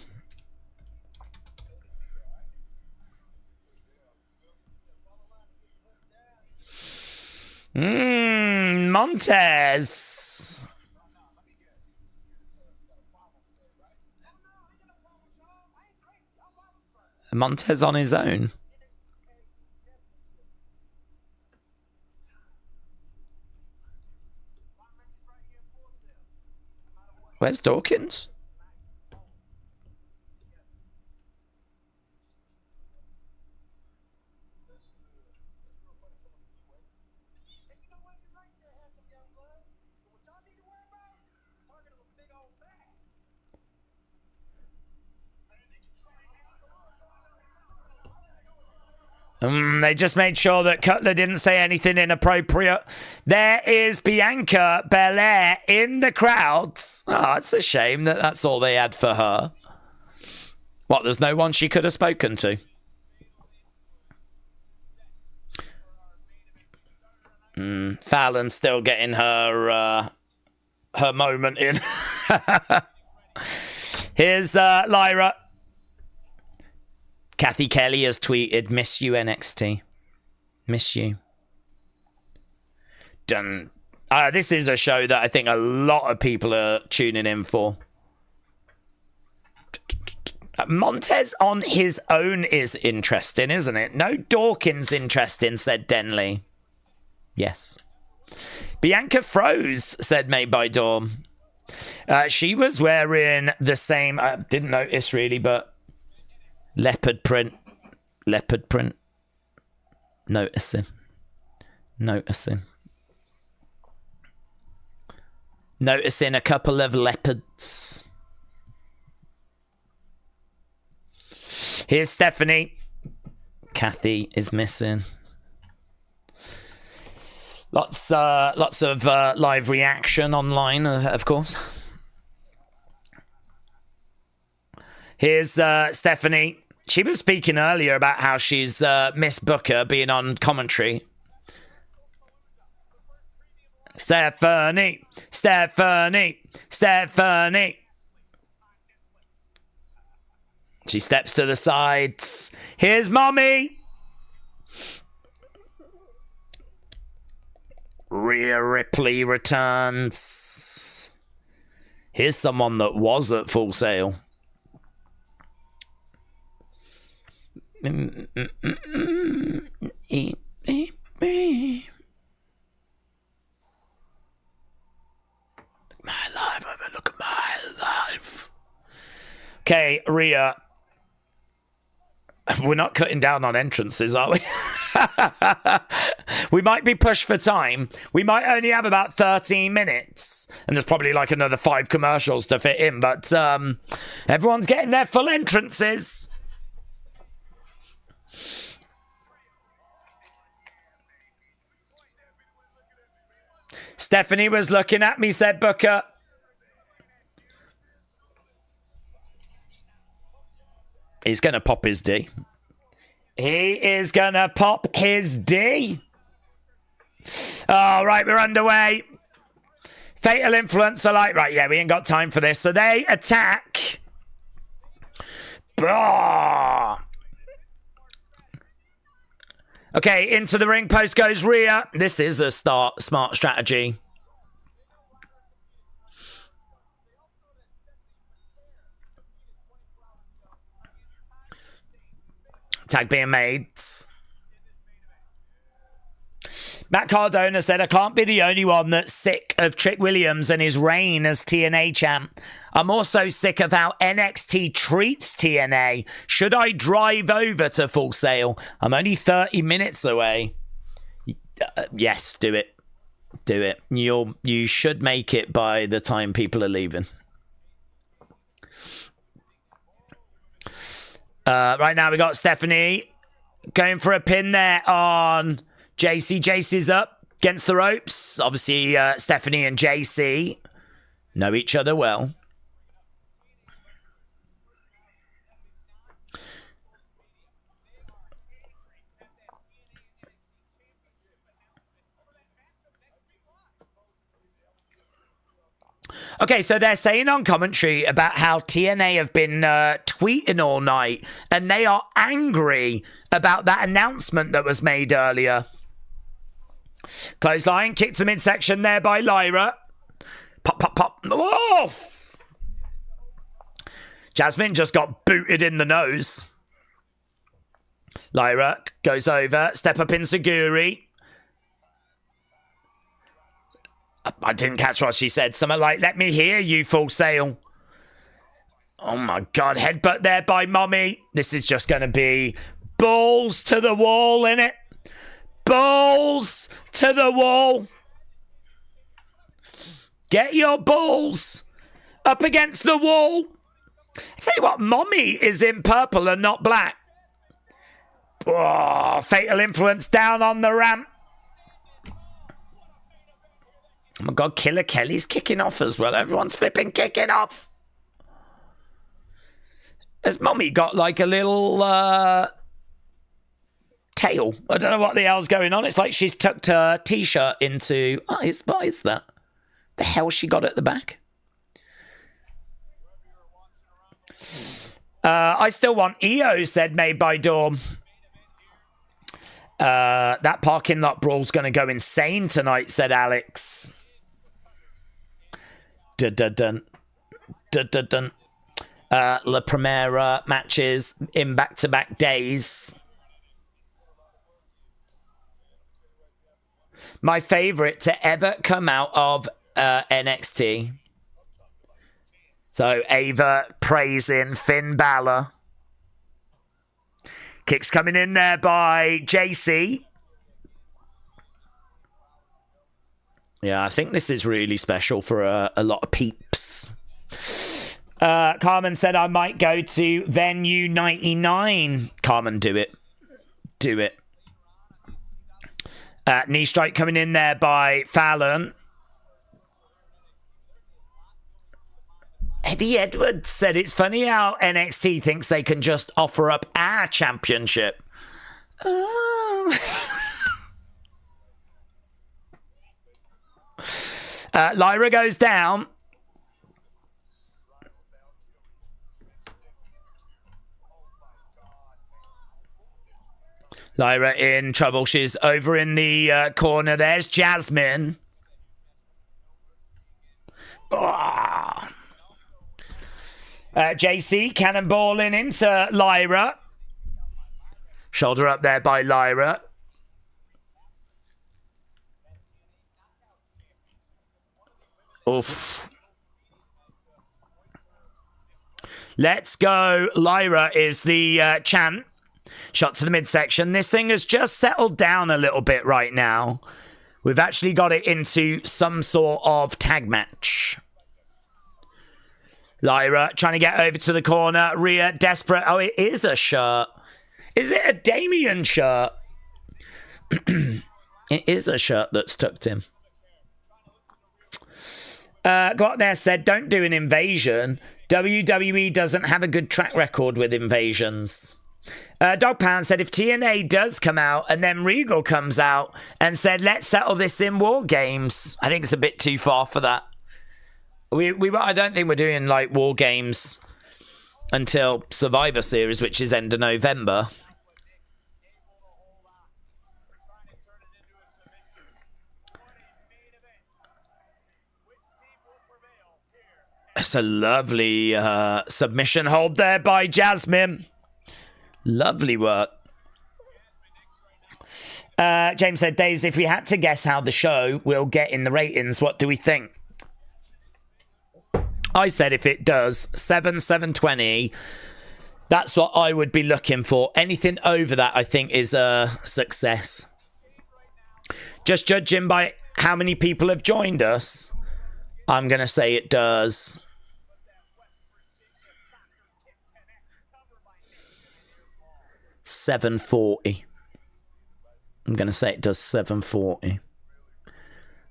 Montez. Montez on his own. Where's Dawkins? They just made sure that Cutler didn't say anything inappropriate. There is Bianca Belair in the crowds. Oh, it's a shame that that's all they had for her. What, there's no one she could have spoken to? Fallon's still getting her moment in. Here's Lyra. Kathy Kelly has tweeted, "Miss you, NXT. Miss you." Done. This is a show that I think a lot of people are tuning in for. Montez on his own is interesting, isn't it? No Dawkins interesting, said Denley. Yes. Bianca froze, said Made by Dawn. She was wearing the same, I didn't notice really, but leopard print. Noticing a couple of leopards. Here's Stephanie. Kathy is missing. Lots of live reaction online, of course. Here's Stephanie. She was speaking earlier about how she's Miss Booker being on commentary. Stephanie. She steps to the sides. Here's Mommy. Rhea Ripley returns. Here's someone that was at Full Sail. My life, look at my life. Okay, Rhea. We're not cutting down on entrances, are we? We might be pushed for time. We might only have about 13 minutes. And there's probably like another 5 commercials to fit in. But everyone's getting their full entrances. Stephanie was looking at me, said Booker. He's going to pop his D. He is going to pop his D. All right, we're underway. Fatal Influencer light. Right, yeah, we ain't got time for this. So they attack. Blah. Okay, into the ring post goes Rhea. This is a smart strategy. Tag being made. Matt Cardona said, "I can't be the only one that's sick of Trick Williams and his reign as TNA champ. I'm also sick of how NXT treats TNA. Should I drive over to Full Sail? I'm only 30 minutes away." Yes, do it. Do it. You should make it by the time people are leaving. Right now we got Stephanie going for a pin there on JC. JC's up against the ropes. Obviously, Stephanie and JC know each other well. Okay, so they're saying on commentary about how TNA have been tweeting all night, and they are angry about that announcement that was made earlier. Clothesline, kick to midsection there by Lyra. Pop, pop, pop. Whoa! Jasmine just got booted in the nose. Lyra goes over, step up enziguri. I didn't catch what she said. Something like, let me hear you, Full Sail. Oh my God, headbutt there by Mommy. This is just going to be balls to the wall, innit? Balls to the wall. Get your balls up against the wall. I tell you what, Mommy is in purple and not black. Oh, fatal influence down on the ramp. Oh my God, Killer Kelly's kicking off as well. Everyone's flipping kicking off. Has Mommy got like a little tail? I don't know what the hell's going on. It's like she's tucked her t-shirt into... what is that? The hell she got at the back? I still want EO, said Made by Dawn. That parking lot brawl's going to go insane tonight, said Alex. Dun-dun-dun. Dun-dun-dun. La Primera matches in back-to-back days. My favourite to ever come out of NXT. So Ava praising Finn Balor. Kicks coming in there by JC. Yeah, I think this is really special for a lot of peeps. Carmen said I might go to Venue 99. Carmen, do it. Do it. Knee strike coming in there by Fallon. Eddie Edwards said it's funny how NXT thinks they can just offer up our championship. Oh. Lyra goes down. Lyra in trouble. She's over in the corner. There's Jasmine. Oh. JC cannonballing into Lyra. Shoulder up there by Lyra. Oof. Let's go. Lyra is the chant. Shot to the midsection. This thing has just settled down a little bit right now. We've actually got it into some sort of tag match. Lyra trying to get over to the corner. Rhea desperate. Oh, it is a shirt. Is it a Damien shirt? It is a shirt that's tucked in. Got there said, don't do an invasion. WWE doesn't have a good track record with invasions. Dog Pound said if TNA does come out and then Regal comes out and said, let's settle this in War Games. I think it's a bit too far for that. I don't think we're doing like War Games until Survivor Series, which is end of November. It's a lovely submission hold there by Jasmine. Lovely work. James said, Daze, if we had to guess how the show will get in the ratings, what do we think? I said if it does, 720, that's what I would be looking for. Anything over that, I think, is a success. Just judging by how many people have joined us, I'm going to say it does. $740. I'm going to say it does 740.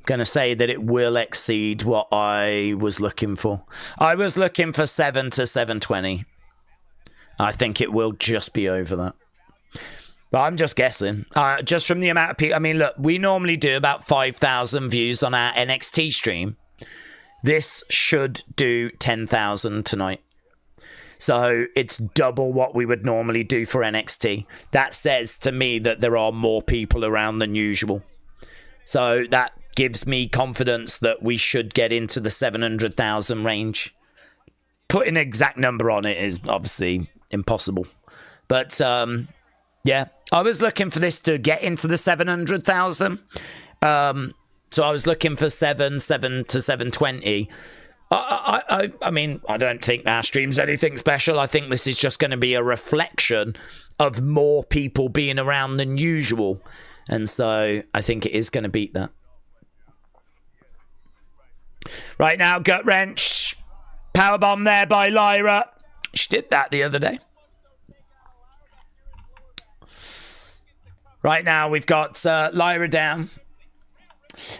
Going to say that it will exceed what I was looking for. I was looking for 7 to 720. I think it will just be over that. But I'm just guessing. Just from the amount of people. I mean, look, we normally do about 5,000 views on our NXT stream. This should do 10,000 tonight. So it's double what we would normally do for NXT. That says to me that there are more people around than usual. So that gives me confidence that we should get into the 700,000 range. Putting an exact number on it is obviously impossible. But yeah, I was looking for this to get into the 700,000. So I was looking for 7 to 720. I mean, I don't think our stream's anything special. I think this is just going to be a reflection of more people being around than usual. And so I think it is going to beat that. Right now, gut wrench. Powerbomb there by Lyra. She did that the other day. Right now, we've got Lyra down.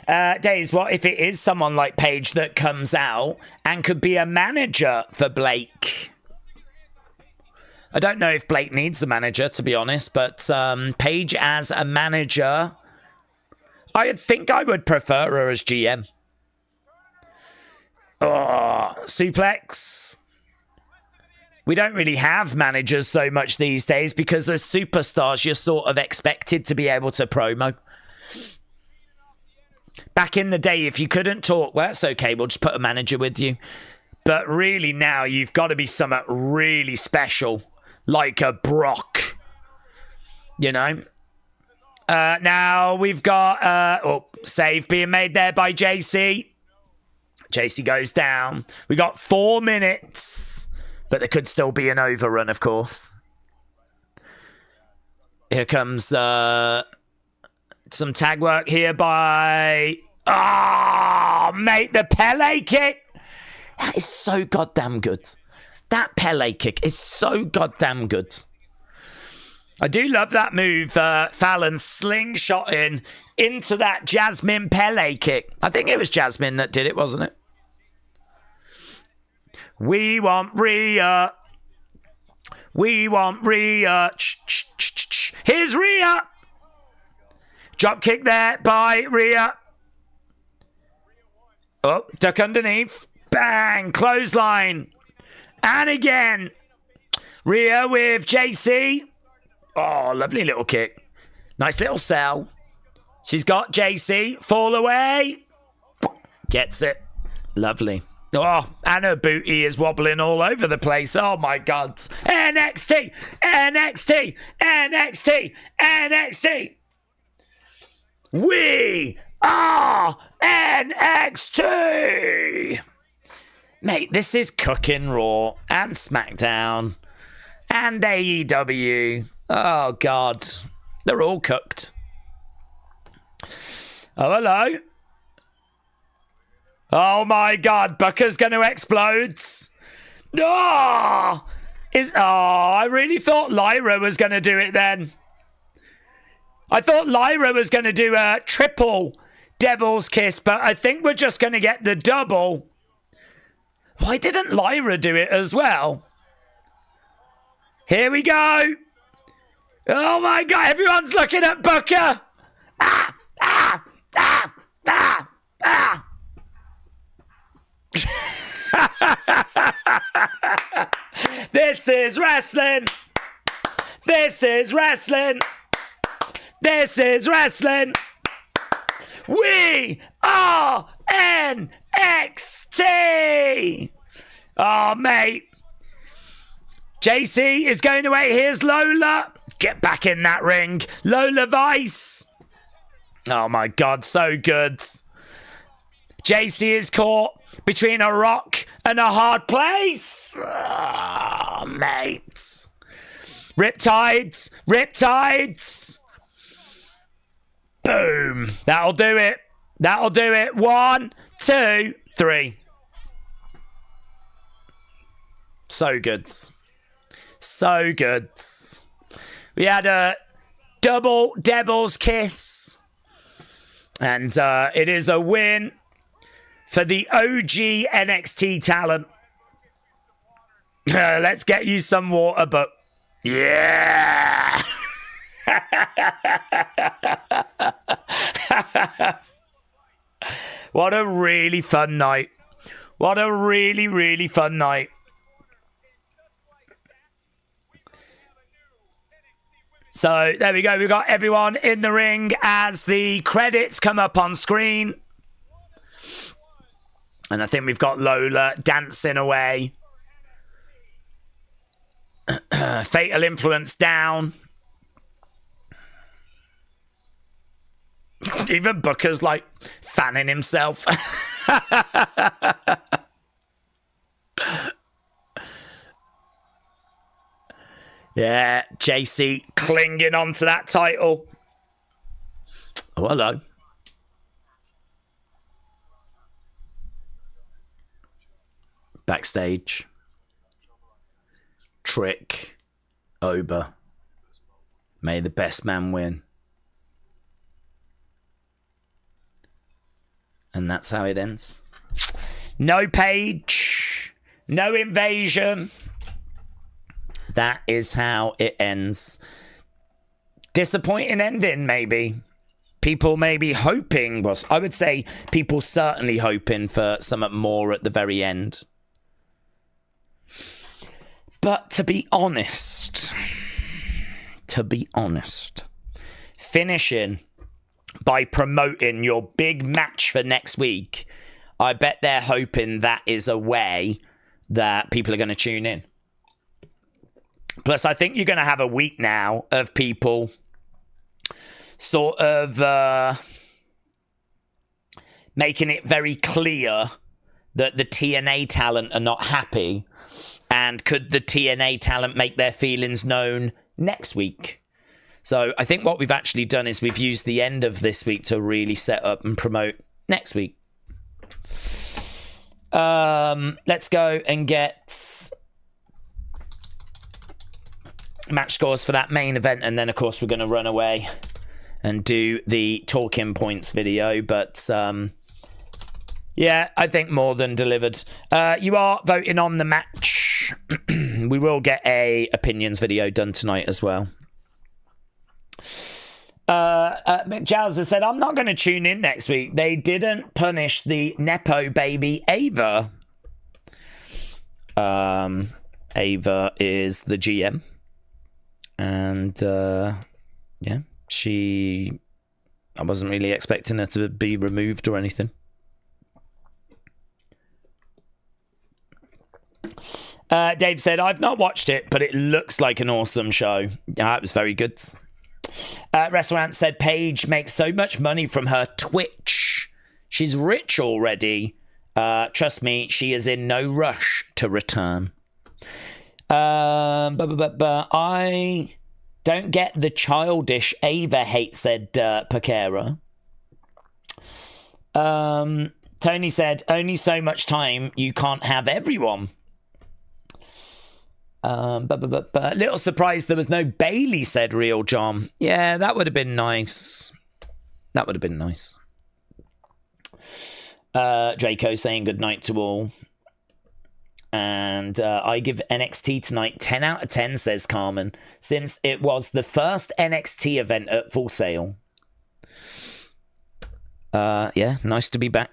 Daze, what if it is someone like Paige that comes out and could be a manager for Blake? I don't know if Blake needs a manager, to be honest, but Paige as a manager, I think I would prefer her as GM. Oh, suplex. We don't really have managers so much these days because as superstars, you're sort of expected to be able to promo. Back in the day, if you couldn't talk, well, that's okay. We'll just put a manager with you. But really now, you've got to be something really special, like a Brock. You know? Now we've got save being made there by JC. JC goes down. We got 4 minutes. But there could still be an overrun, of course. Here comes some tag work here by... Oh, mate, the Pele kick. That is so goddamn good. That Pele kick is so goddamn good. I do love that move. Fallon slingshotting into that Jasmine Pele kick. I think it was Jasmine that did it, wasn't it? We want Rhea. We want Rhea. Here's Rhea. Drop kick there by Rhea. Oh, duck underneath. Bang. Clothesline. And again. Rhea with JC. Oh, lovely little kick. Nice little sell. She's got JC. Fall away. Gets it. Lovely. Oh, and her booty is wobbling all over the place. Oh, my God. NXT! NXT! NXT! NXT! We are NXT! Mate, this is cooking Raw and SmackDown and AEW. Oh, God. They're all cooked. Oh, hello. Oh, my God. Booker's going to explode. Oh, I really thought Lyra was going to do it then. I thought Lyra was going to do a triple Devil's Kiss, but I think we're just going to get the double. Why didn't Lyra do it as well? Here we go. Oh, my God. Everyone's looking at Booker. Ah, ah, ah, ah, ah. This is wrestling. This is wrestling. This is wrestling. We are NXT. Oh, mate. JC is going away. Here's Lola. Get back in that ring. Lola Vice. Oh, my God. So good. JC is caught between a rock and a hard place. Oh, mate. Riptides. Riptides. Boom. That'll do it. That'll do it. 1, 2, 3. So good. So good. We had a double Devil's Kiss. And it is a win for the OG NXT talent. Let's get you some water, but yeah. What a really fun night. What a really, really fun night. So there we go. We've got everyone in the ring as the credits come up on screen. And I think we've got Lola dancing away. Fatal Influence down. Even Booker's like fanning himself. Yeah, JC clinging on to that title. Oh, hello. Backstage. Trick. Ober. May the best man win. And that's how it ends. No Paige. No invasion. That is how it ends. Disappointing ending, maybe. People maybe hoping, well, I would say people certainly hoping for something more at the very end. But to be honest, finishing by promoting your big match for next week, I bet they're hoping that is a way that people are going to tune in. Plus, I think you're going to have a week now of people sort of making it very clear that the TNA talent are not happy. And could the TNA talent make their feelings known next week? So I think what we've actually done is we've used the end of this week to really set up and promote next week. Let's go and get match scores for that main event, and then of course we're going to run away and do the talking points video. But yeah, I think more than delivered. You are voting on the match. We will get a opinions video done tonight as well. Mick Giles has said, I'm not going to tune in next week. They didn't punish the Nepo baby Ava. Ava is the GM. And yeah, I wasn't really expecting her to be removed or anything. Dave said, I've not watched it, but it looks like an awesome show. Yeah, it was very good. Restaurant said, Paige makes so much money from her Twitch. She's rich already. Trust me, she is in no rush to return. I don't get the childish Ava hate, said Paquera. Tony said, only so much time, you can't have everyone. Little surprised there was no Bailey, said Real John. Yeah, that would have been nice. That would have been nice. Draco saying good night to all. And I give NXT tonight 10 out of 10, says Carmen, since it was the first NXT event at Full Sail. Yeah, nice to be back.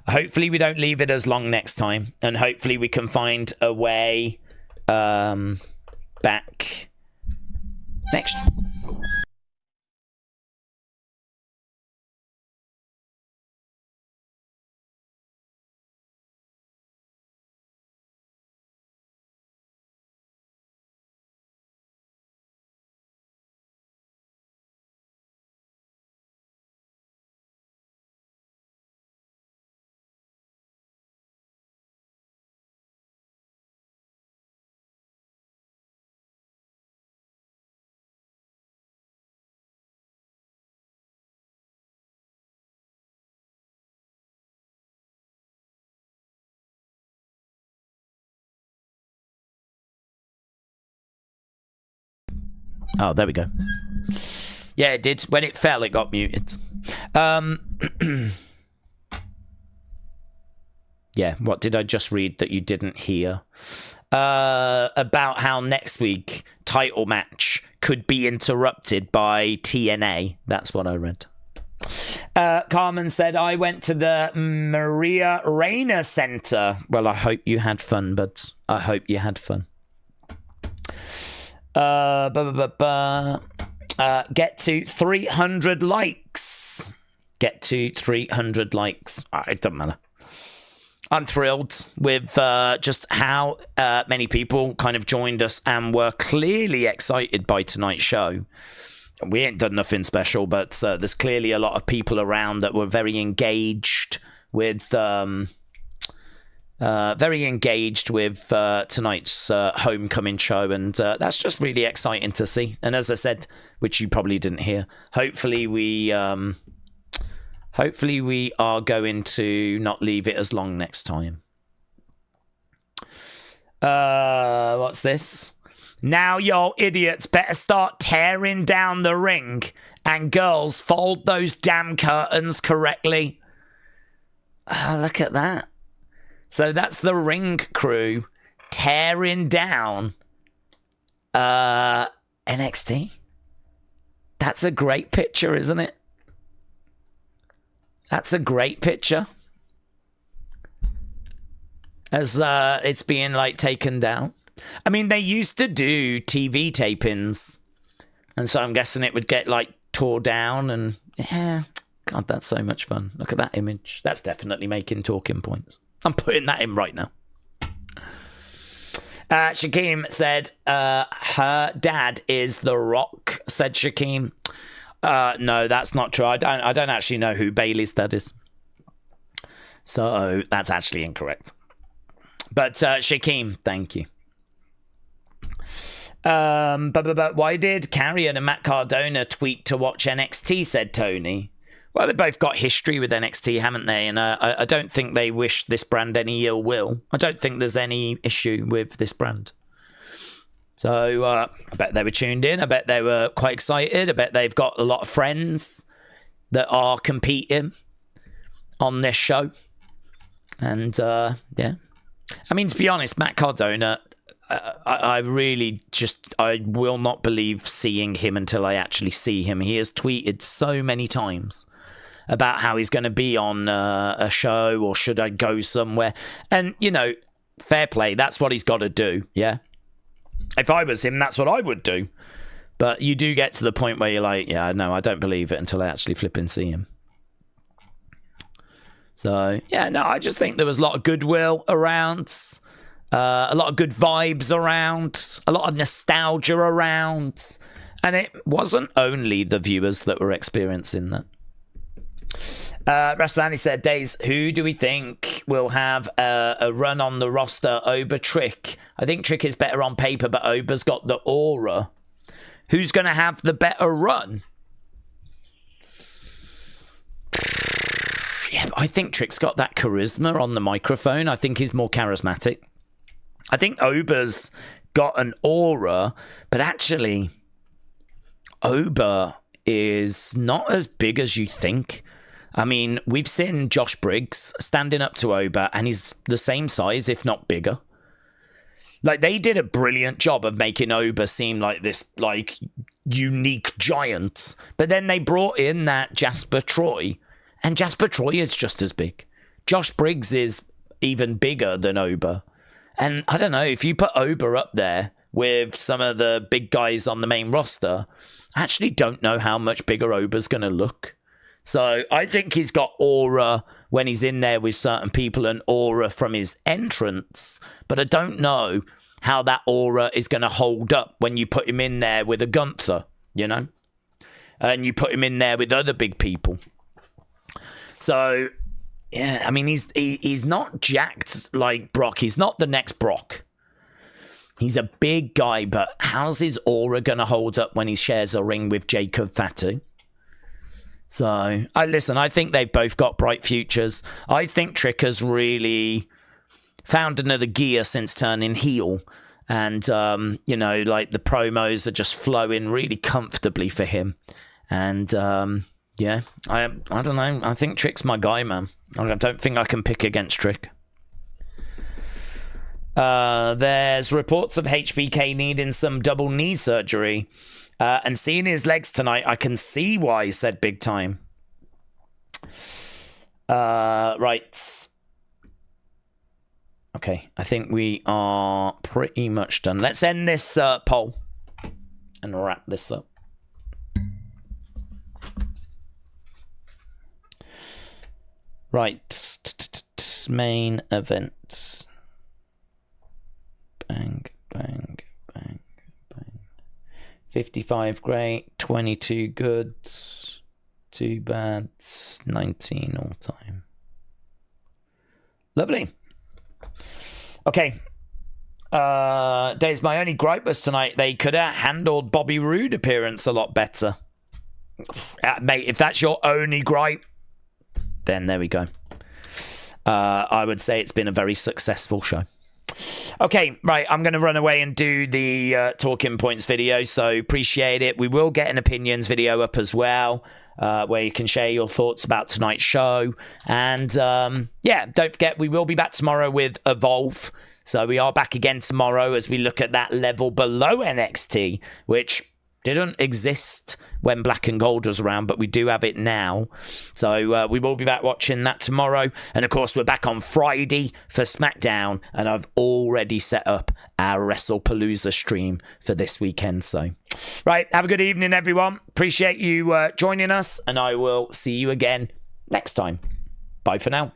Hopefully we don't leave it as long next time. And hopefully we can find a way back next. Oh, there we go. Yeah, it did. When it fell, it got muted. Yeah, what did I just read that you didn't hear? About how next week title match could be interrupted by TNA. That's what I read. Carmen said, I went to the Maria Reina Center. Well, I hope you had fun, buds. I hope you had fun. Get to 300 likes. Get to 300 likes. It doesn't matter. I'm thrilled with just how many people kind of joined us and were clearly excited by tonight's show. We ain't done nothing special, but there's clearly a lot of people around that were very engaged with tonight's homecoming show, and that's just really exciting to see. And as I said, which you probably didn't hear, hopefully we are going to not leave it as long next time. What's this? Now y'all idiots better start tearing down the ring, and girls, fold those damn curtains correctly. Look at that. So that's the ring crew tearing down NXT. That's a great picture, isn't it? That's a great picture. As it's being like taken down. I mean, they used to do TV tapings, and so I'm guessing it would get like tore down, and yeah, God, that's so much fun. Look at that image. That's definitely making talking points. I'm putting that in right now. Shakeem said her dad is The Rock, said Shakeem. No, that's not true. I don't actually know who Bailey's dad is. So that's actually incorrect. But Shakeem, thank you. But why did Carrion and Matt Cardona tweet to watch NXT, said Tony. Well, they both got history with NXT, haven't they? And I don't think they wish this brand any ill will. I don't think there's any issue with this brand. So I bet they were tuned in. I bet they were quite excited. I bet they've got a lot of friends that are competing on this show. And yeah. I mean, to be honest, Matt Cardona, I will not believe seeing him until I actually see him. He has tweeted so many times about how he's going to be on a show, or should I go somewhere? And, you know, fair play. That's what he's got to do. Yeah. If I was him, that's what I would do. But you do get to the point where you're like, yeah, no, I don't believe it until I actually flip and see him. So, yeah, no, I just think there was a lot of goodwill around, a lot of good vibes around, a lot of nostalgia around. And it wasn't only the viewers that were experiencing that. Wrestlemania said, Daze, who do we think will have a run on the roster? Oba, Trick. I think Trick is better on paper, but Oba's got the aura. Who's going to have the better run? Yeah, I think Trick's got that charisma on the microphone. I think he's more charismatic. I think Oba's got an aura, but actually, Oba is not as big as you think. I mean, we've seen Josh Briggs standing up to Oba, and he's the same size, if not bigger. Like, they did a brilliant job of making Oba seem like this, like, unique giant. But then they brought in that Jasper Troy, and Jasper Troy is just as big. Josh Briggs is even bigger than Oba. And I don't know, if you put Oba up there with some of the big guys on the main roster, I actually don't know how much bigger Oba's going to look. So I think he's got aura when he's in there with certain people, and aura from his entrance. But I don't know how that aura is going to hold up when you put him in there with a Gunther, you know? And you put him in there with other big people. So, yeah, I mean, he's not jacked like Brock. He's not the next Brock. He's a big guy, but how's his aura going to hold up when he shares a ring with Jacob Fatu? So, listen, I think they've both got bright futures. I think Trick has really found another gear since turning heel. And, you know, like the promos are just flowing really comfortably for him. And, yeah, I don't know. I think Trick's my guy, man. I don't think I can pick against Trick. There's reports of HBK needing some double knee surgery. And seeing his legs tonight, I can see why, said Big Time. Right. Okay, I think we are pretty much done. Let's end this poll and wrap this up. Right. Main event. Bang, bang, bang, bang. 55 great, 22 good, 2 bad, 19 all time. Lovely. Okay. Daze, my only gripe was tonight they could have handled Bobby Roode appearance a lot better. Mate, if that's your only gripe, then there we go. I would say it's been a very successful show. Okay, right, I'm going to run away and do the talking points video, so appreciate it. We will get an opinions video up as well, where you can share your thoughts about tonight's show. And yeah, don't forget, we will be back tomorrow with Evolve. So we are back again tomorrow as we look at that level below NXT, which didn't exist when Black and Gold was around, but we do have it now. So we will be back watching that tomorrow. And of course, we're back on Friday for SmackDown. And I've already set up our WrestlePalooza stream for this weekend. So, right, have a good evening, everyone. Appreciate you joining us. And I will see you again next time. Bye for now.